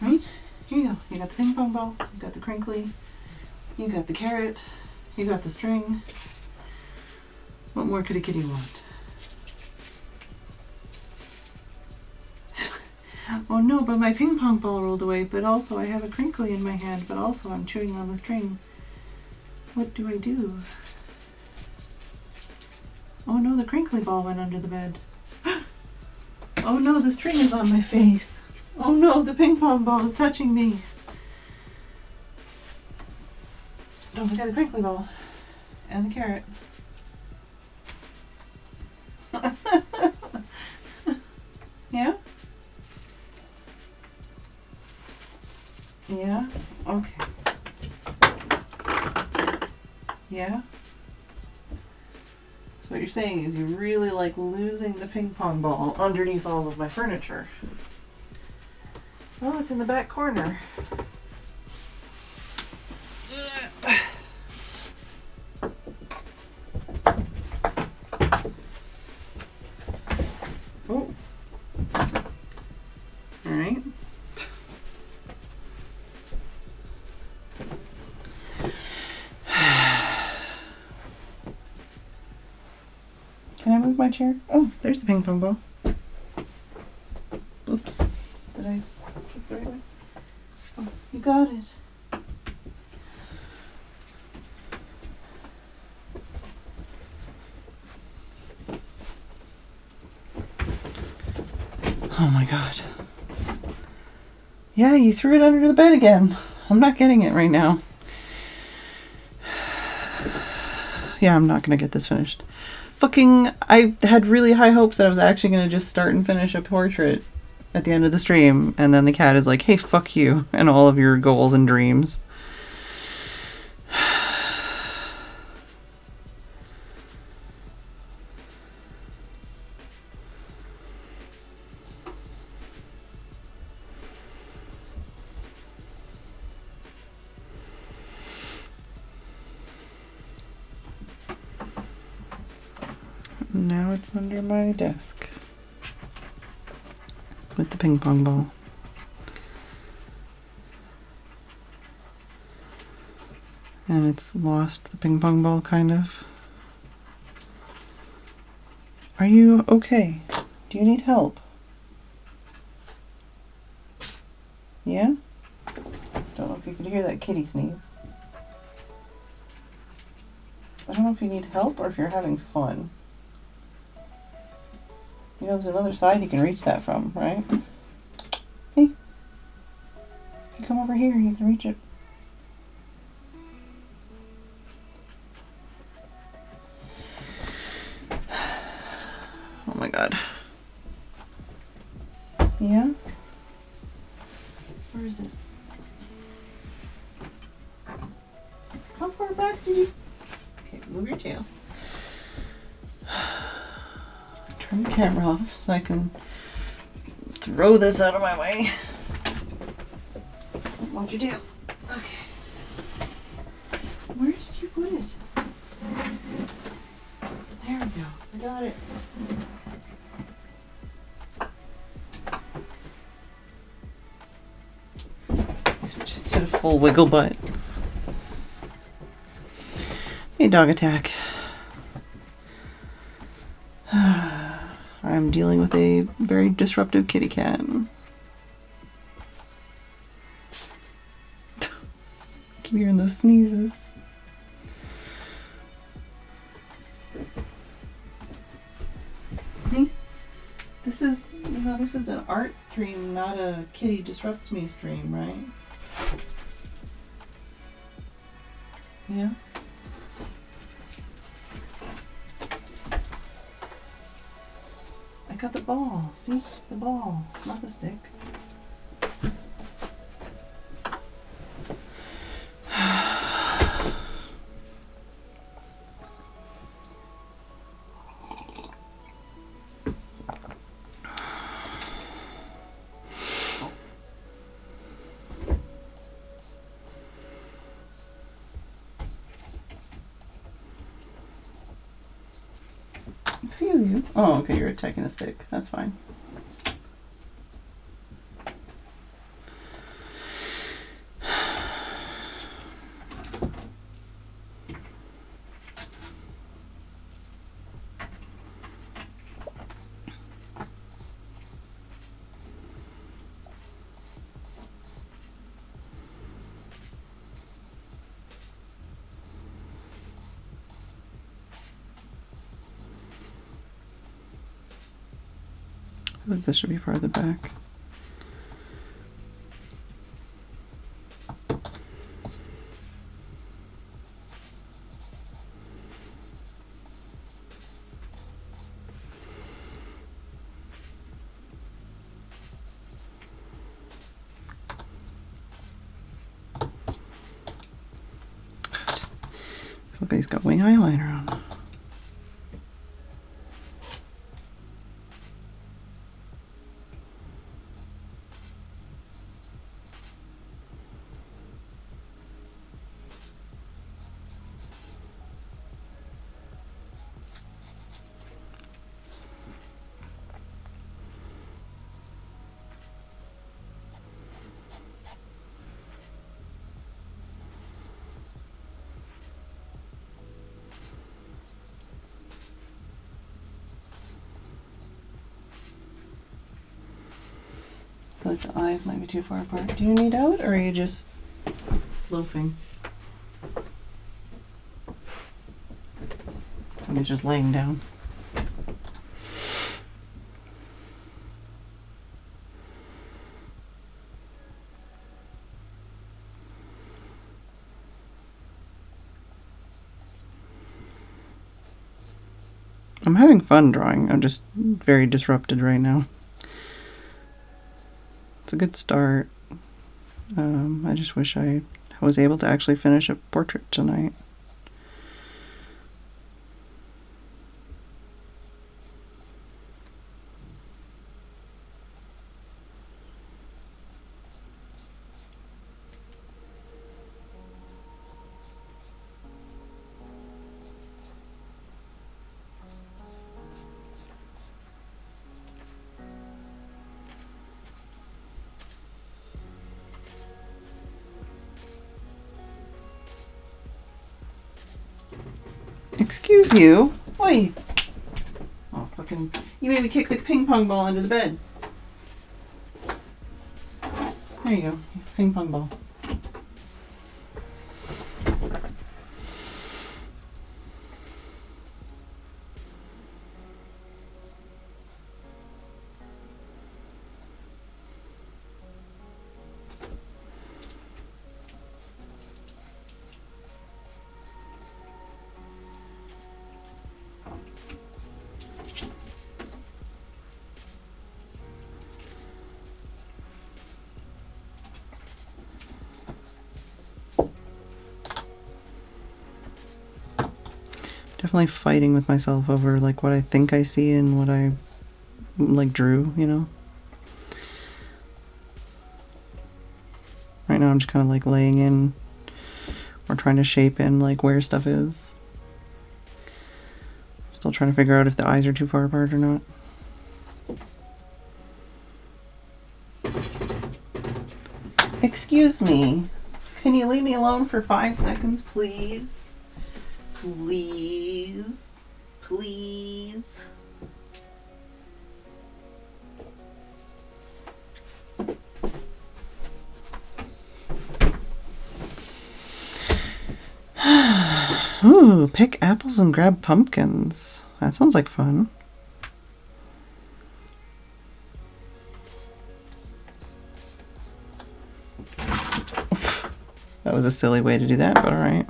Right? Here you go. You got the ping pong ball, you got the crinkly, you got the carrot, you got the string. What more could a kitty want? Oh no, but my ping pong ball rolled away, but also I have a crinkly in my hand, but also I'm chewing on the string. What do I do? Oh no, the crinkly ball went under the bed. Oh no, the string is on my face. Oh no, the ping pong ball is touching me. Don't forget the crinkly ball. And the carrot. Yeah? Yeah? Okay. Yeah? So what you're saying is you really like losing the ping pong ball underneath all of my furniture. Oh, it's in the back corner. Oh. All right. Can I move my chair? Oh, there's the ping pong ball. Oops. Did I flip the right way? Oh, you got it. Oh my god. Yeah, you threw it under the bed again. I'm not getting it right now. Yeah, I'm not gonna get this finished. I had really high hopes that I was actually gonna just start and finish a portrait at the end of the stream, and then the cat is like, hey, fuck you, and all of your goals and dreams. Now it's under my desk with the ping pong ball. And it's lost the ping pong ball, kind of. Are you okay? Do you need help? Yeah? Don't know if you could hear that kitty sneeze. I don't know if you need help or if you're having fun. You know, there's another side you can reach that from, right? Hey. If you come over here, you can reach it. Oh my god. Yeah? Where is it? How far back did you... Okay, move your tail. Turn the camera off so I can throw this out of my way. Watch your tail. Okay. Where did you put it? There we go. I got it. Just did a full wiggle butt. Hey, dog attack. I'm dealing with a very disruptive kitty cat. Keep hearing those sneezes. Hey, this is, you know, this is an art stream, not a kitty disrupts me stream, right? Yeah. I got the ball. See? The ball, not the stick. Excuse you. Oh, okay, you're attacking the stick. That's fine. I think this should be farther back. Look, he's got wing eyeliner on. I feel like the eyes might be too far apart. Do you need out, or are you just loafing? And he's just laying down. I'm having fun drawing. I'm just very disrupted right now. It's a good start. I just wish I was able to actually finish a portrait tonight. Excuse you. Oi. Oh, fucking. You made me kick the ping pong ball under the bed. There you go. Ping pong ball. Definitely fighting with myself over like what I think I see and what I like drew, you know. Right now I'm just kind of like laying in or trying to shape in like where stuff is. Still trying to figure out if the eyes are too far apart or not. Excuse me. Can you leave me alone for 5 seconds, please? Please. Please. Ooh, pick apples and grab pumpkins. That sounds like fun. Oof. That was a silly way to do that, but alright.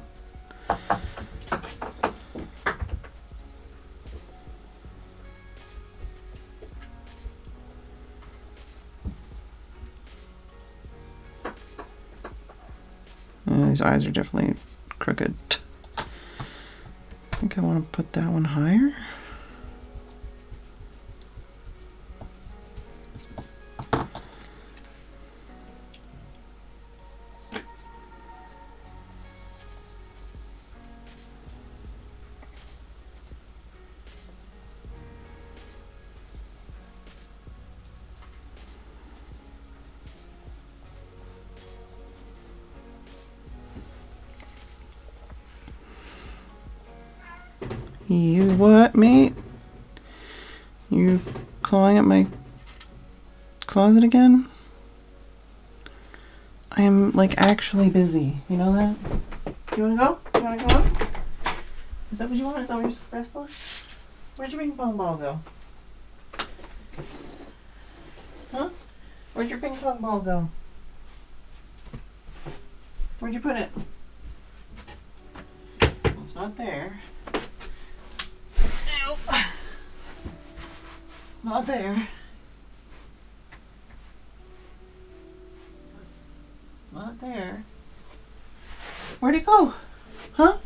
These eyes are definitely crooked. I think I want to put that one higher. You what, mate? You clawing at my closet again? I am like actually busy. You know that? You wanna go? You wanna go up? Is that what you want? Is that where you're restless? Where'd your ping pong ball go? Huh? Where'd your ping pong ball go? Where'd you put it? Well, it's not there. It's not there. It's not there. Where'd it go? Huh?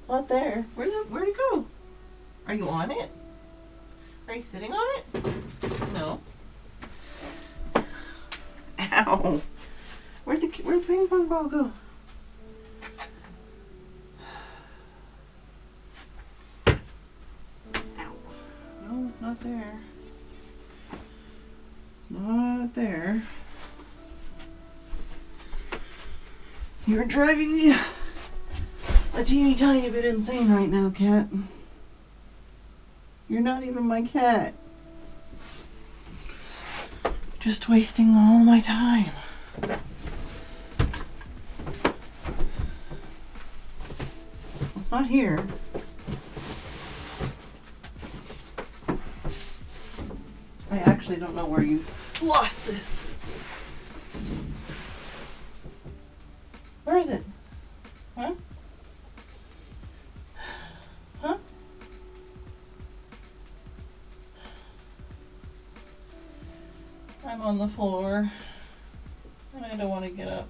Not there. Where'd it go? Are you on it? Are you sitting on it? No. Ow. Where'd the ping pong ball go? Ow. No, it's not there. It's not there. You're driving me a teeny tiny bit insane right now, cat. You're not even my cat. Just wasting all my time. It's not here. I actually don't know where you lost this. Where is it? Huh? Huh? I'm on the floor and I don't want to get up.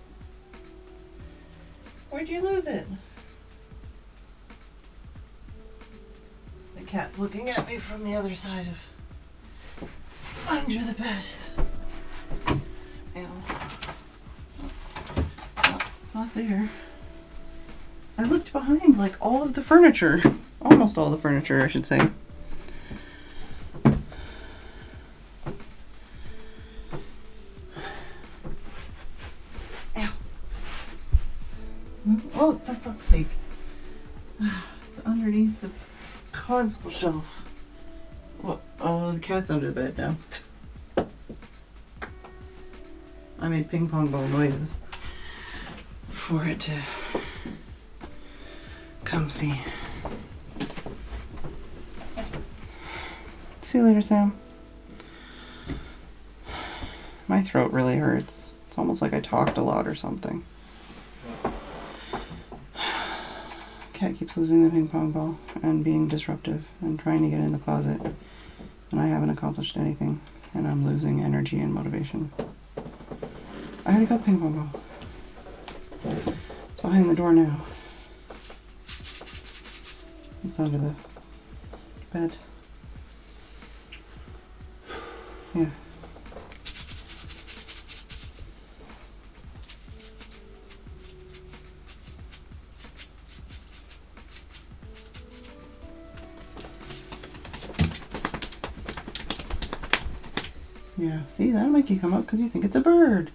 Where'd you lose it? The cat's looking at me from the other side of under the bed. Ew. Oh, it's not there. I looked behind like all of the furniture. Almost all the furniture, I should say. sake. It's underneath the console shelf. What? Oh, the cat's under the bed now. I made ping pong ball noises for it to come see. See you later, Sam. My throat really hurts. It's almost like I talked a lot or something. Cat keeps losing the ping pong ball and being disruptive and trying to get in the closet. And I haven't accomplished anything. And I'm losing energy and motivation. I already got the ping pong ball. It's behind the door now. It's under the bed. Yeah. Yeah, see, that'll make you come up because you think it's a bird.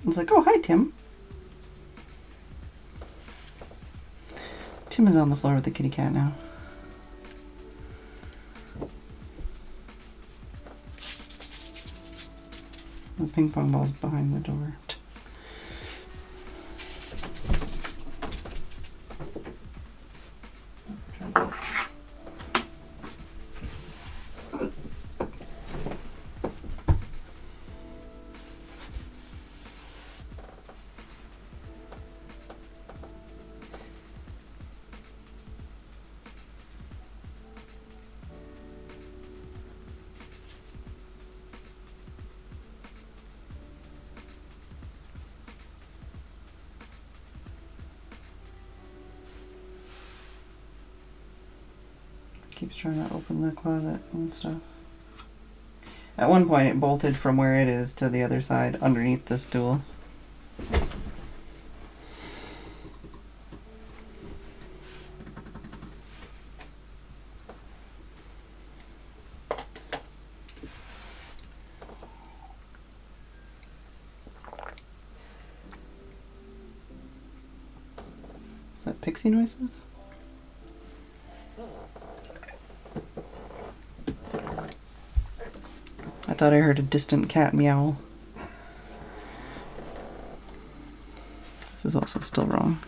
It's like, oh, hi, Tim. Tim is on the floor with the kitty cat now. The ping pong ball's behind the door. Keeps trying to open the closet and stuff. At one point it bolted from where it is to the other side underneath the stool. Is that pixie noises? I thought I heard a distant cat meow. This is also still wrong.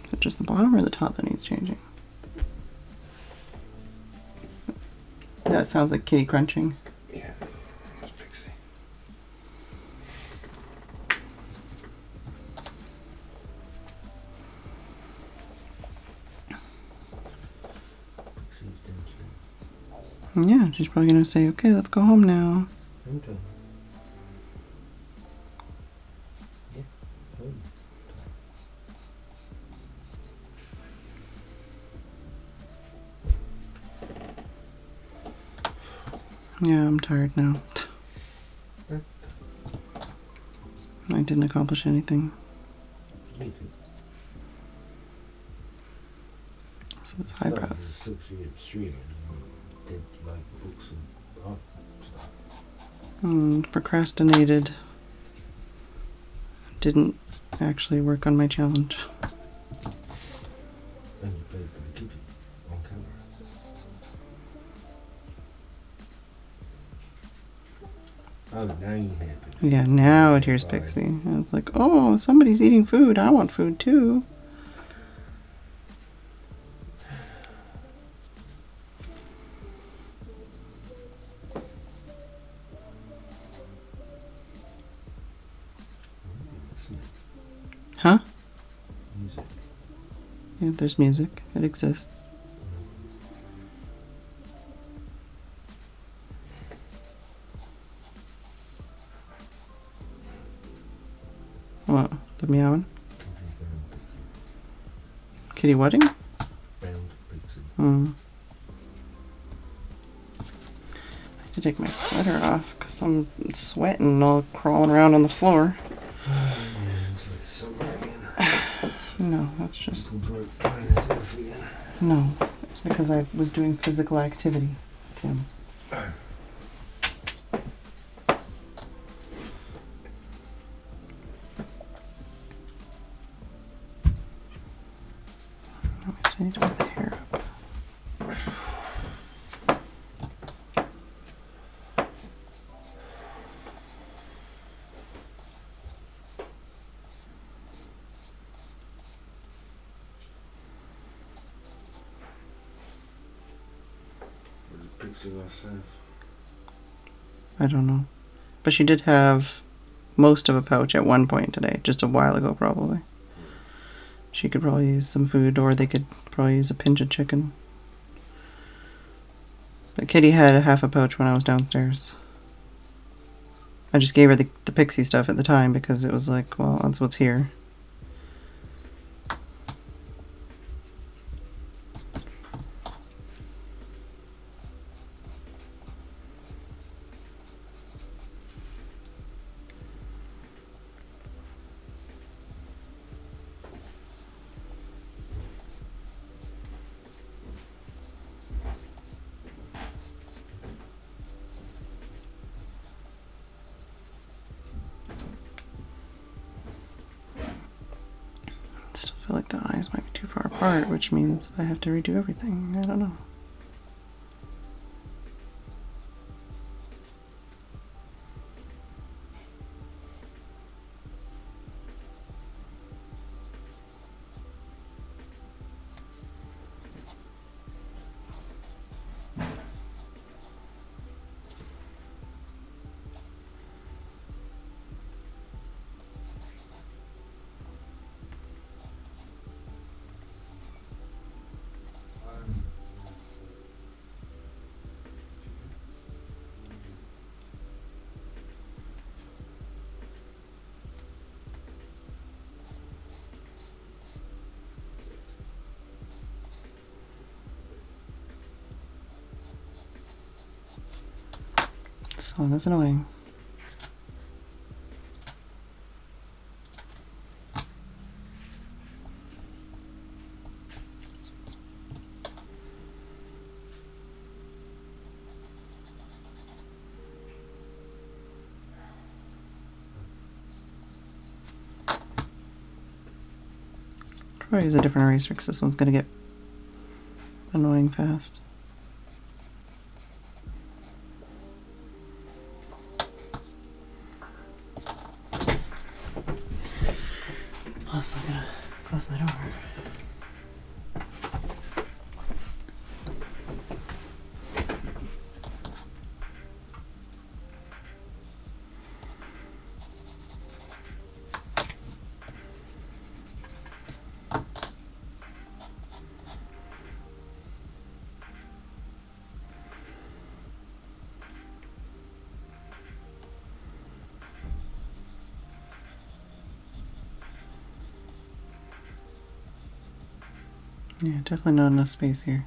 Is it just the bottom or the top that needs changing? That sounds like kitty crunching. Yeah, that's Pixie. Yeah, she's probably gonna say, okay, let's go home now. Okay. Yeah. Good. Yeah, I'm tired now. I didn't accomplish anything. So it's eyebrows. Did like books and art stuff. Procrastinated. Didn't actually work on my challenge. And you played with the kitty on camera. Oh, now you hear Pixie. Yeah, now it hears Pixie. And it's like, oh, somebody's eating food. I want food too. Huh? Music. Yeah, there's music. It exists. What? The meowing? Kitty wedding? Round Pixie. I have to take my sweater off because I'm sweating and all crawling around on the floor. Yeah, it's like summer again. No, that's just... People broke mine as well again. No, it's because I was doing physical activity, Tim. pixie myself. I don't know. But she did have most of a pouch at one point today, just a while ago probably. She could probably use some food, or they could probably use a pinch of chicken. But Kitty had a half a pouch when I was downstairs. I just gave her the pixie stuff at the time because it was like, well, that's what's here. Still feel like the eyes might be too far apart, which means I have to redo everything. I don't know. So that's annoying. Probably use a different eraser because this one's gonna get annoying fast. Plus, I'm gonna close my door. Yeah, definitely not enough space here.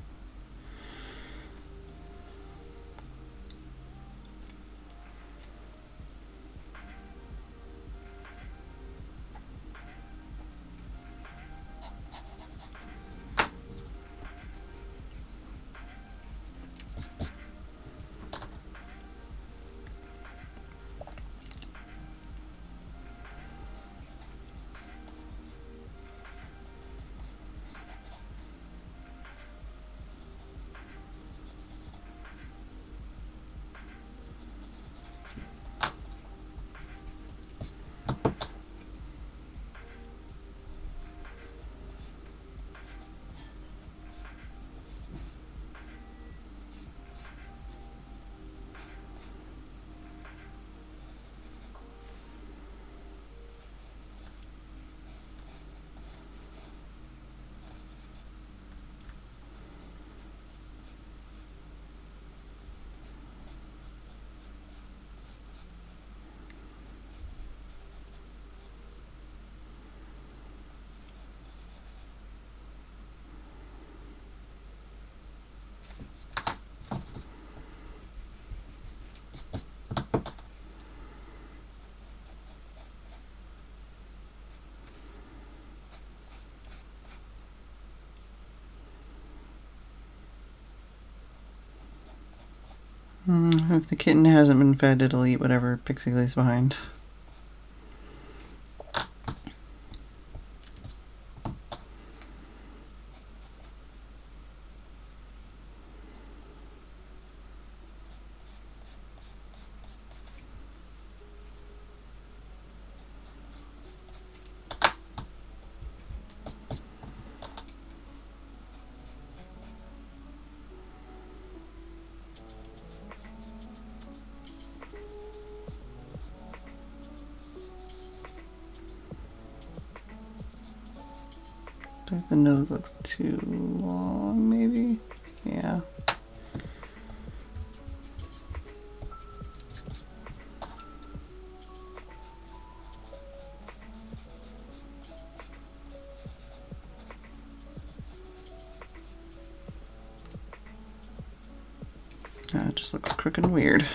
If the kitten hasn't been fed, it'll eat whatever Pixie leaves behind. The nose looks too long, maybe? Yeah. It just looks crooked and weird.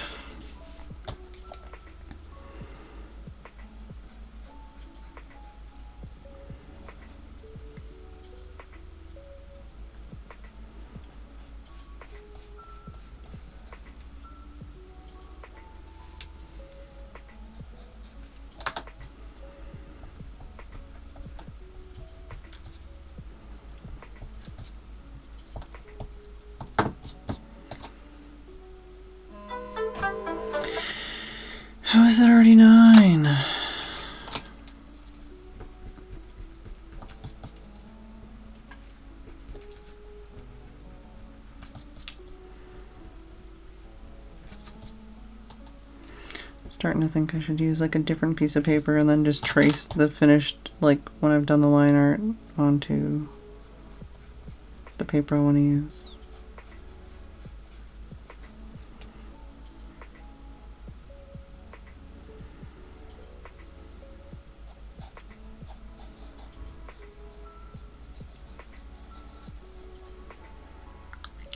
How is it already 9? Starting to think I should use like a different piece of paper and then just trace the finished, like when I've done the line art, onto the paper I want to use.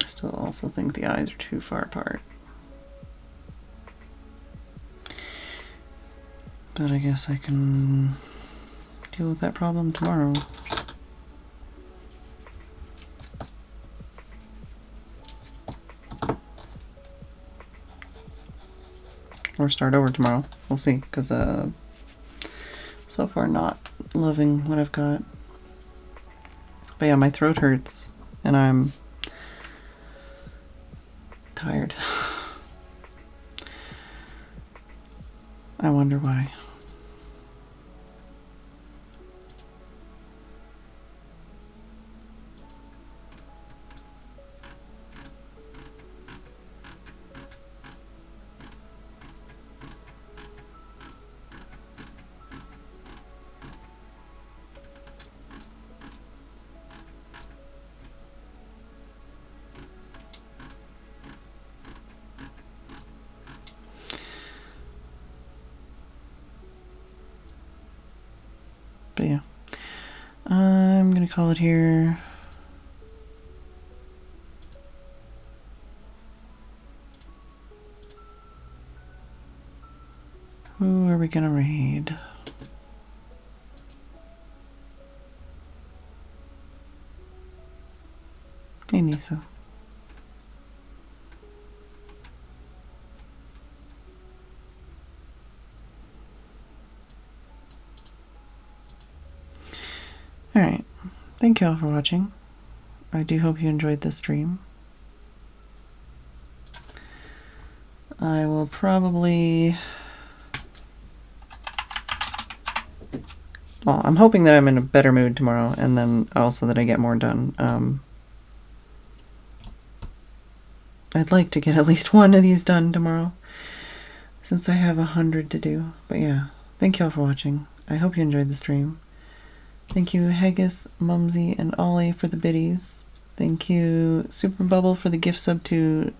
I still also think the eyes are too far apart. But I guess I can deal with that problem tomorrow. Or start over tomorrow. We'll see, because so far not loving what I've got. But yeah, my throat hurts and I'm tired. I wonder why. But yeah, I'm gonna call it here. Who are we gonna raid? Hey, Nisa. Alright, thank you all for watching. I do hope you enjoyed this stream. I will probably... Well, I'm hoping that I'm in a better mood tomorrow, and then also that I get more done. I'd like to get at least one of these done tomorrow, since I have 100 to do. But yeah, thank you all for watching. I hope you enjoyed the stream. Thank you, Haggis, Mumsy, and Ollie for the biddies. Thank you, Super Bubble, for the gift sub to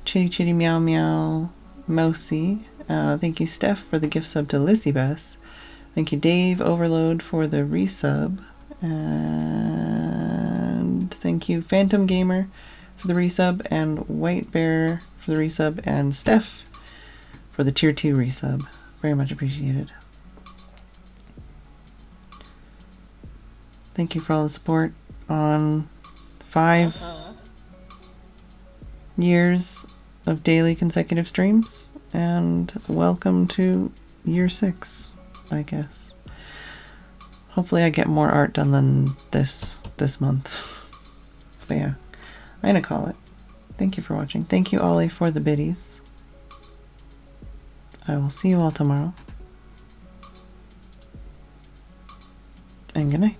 Chitty Chitty Meow Meow Mousy. Thank you, Steph, for the gift sub to Lissy Bess. Thank you, Dave Overload, for the resub. And thank you, Phantom Gamer, for the resub, and White Bear for the resub, and Steph for the tier 2 resub. Very much appreciated. Thank you for all the support on 5 years of daily consecutive streams, and welcome to year 6, I guess. Hopefully I get more art done than this month. But yeah, I'm gonna call it. Thank you for watching. Thank you, Ollie, for the biddies. I will see you all tomorrow. And good night.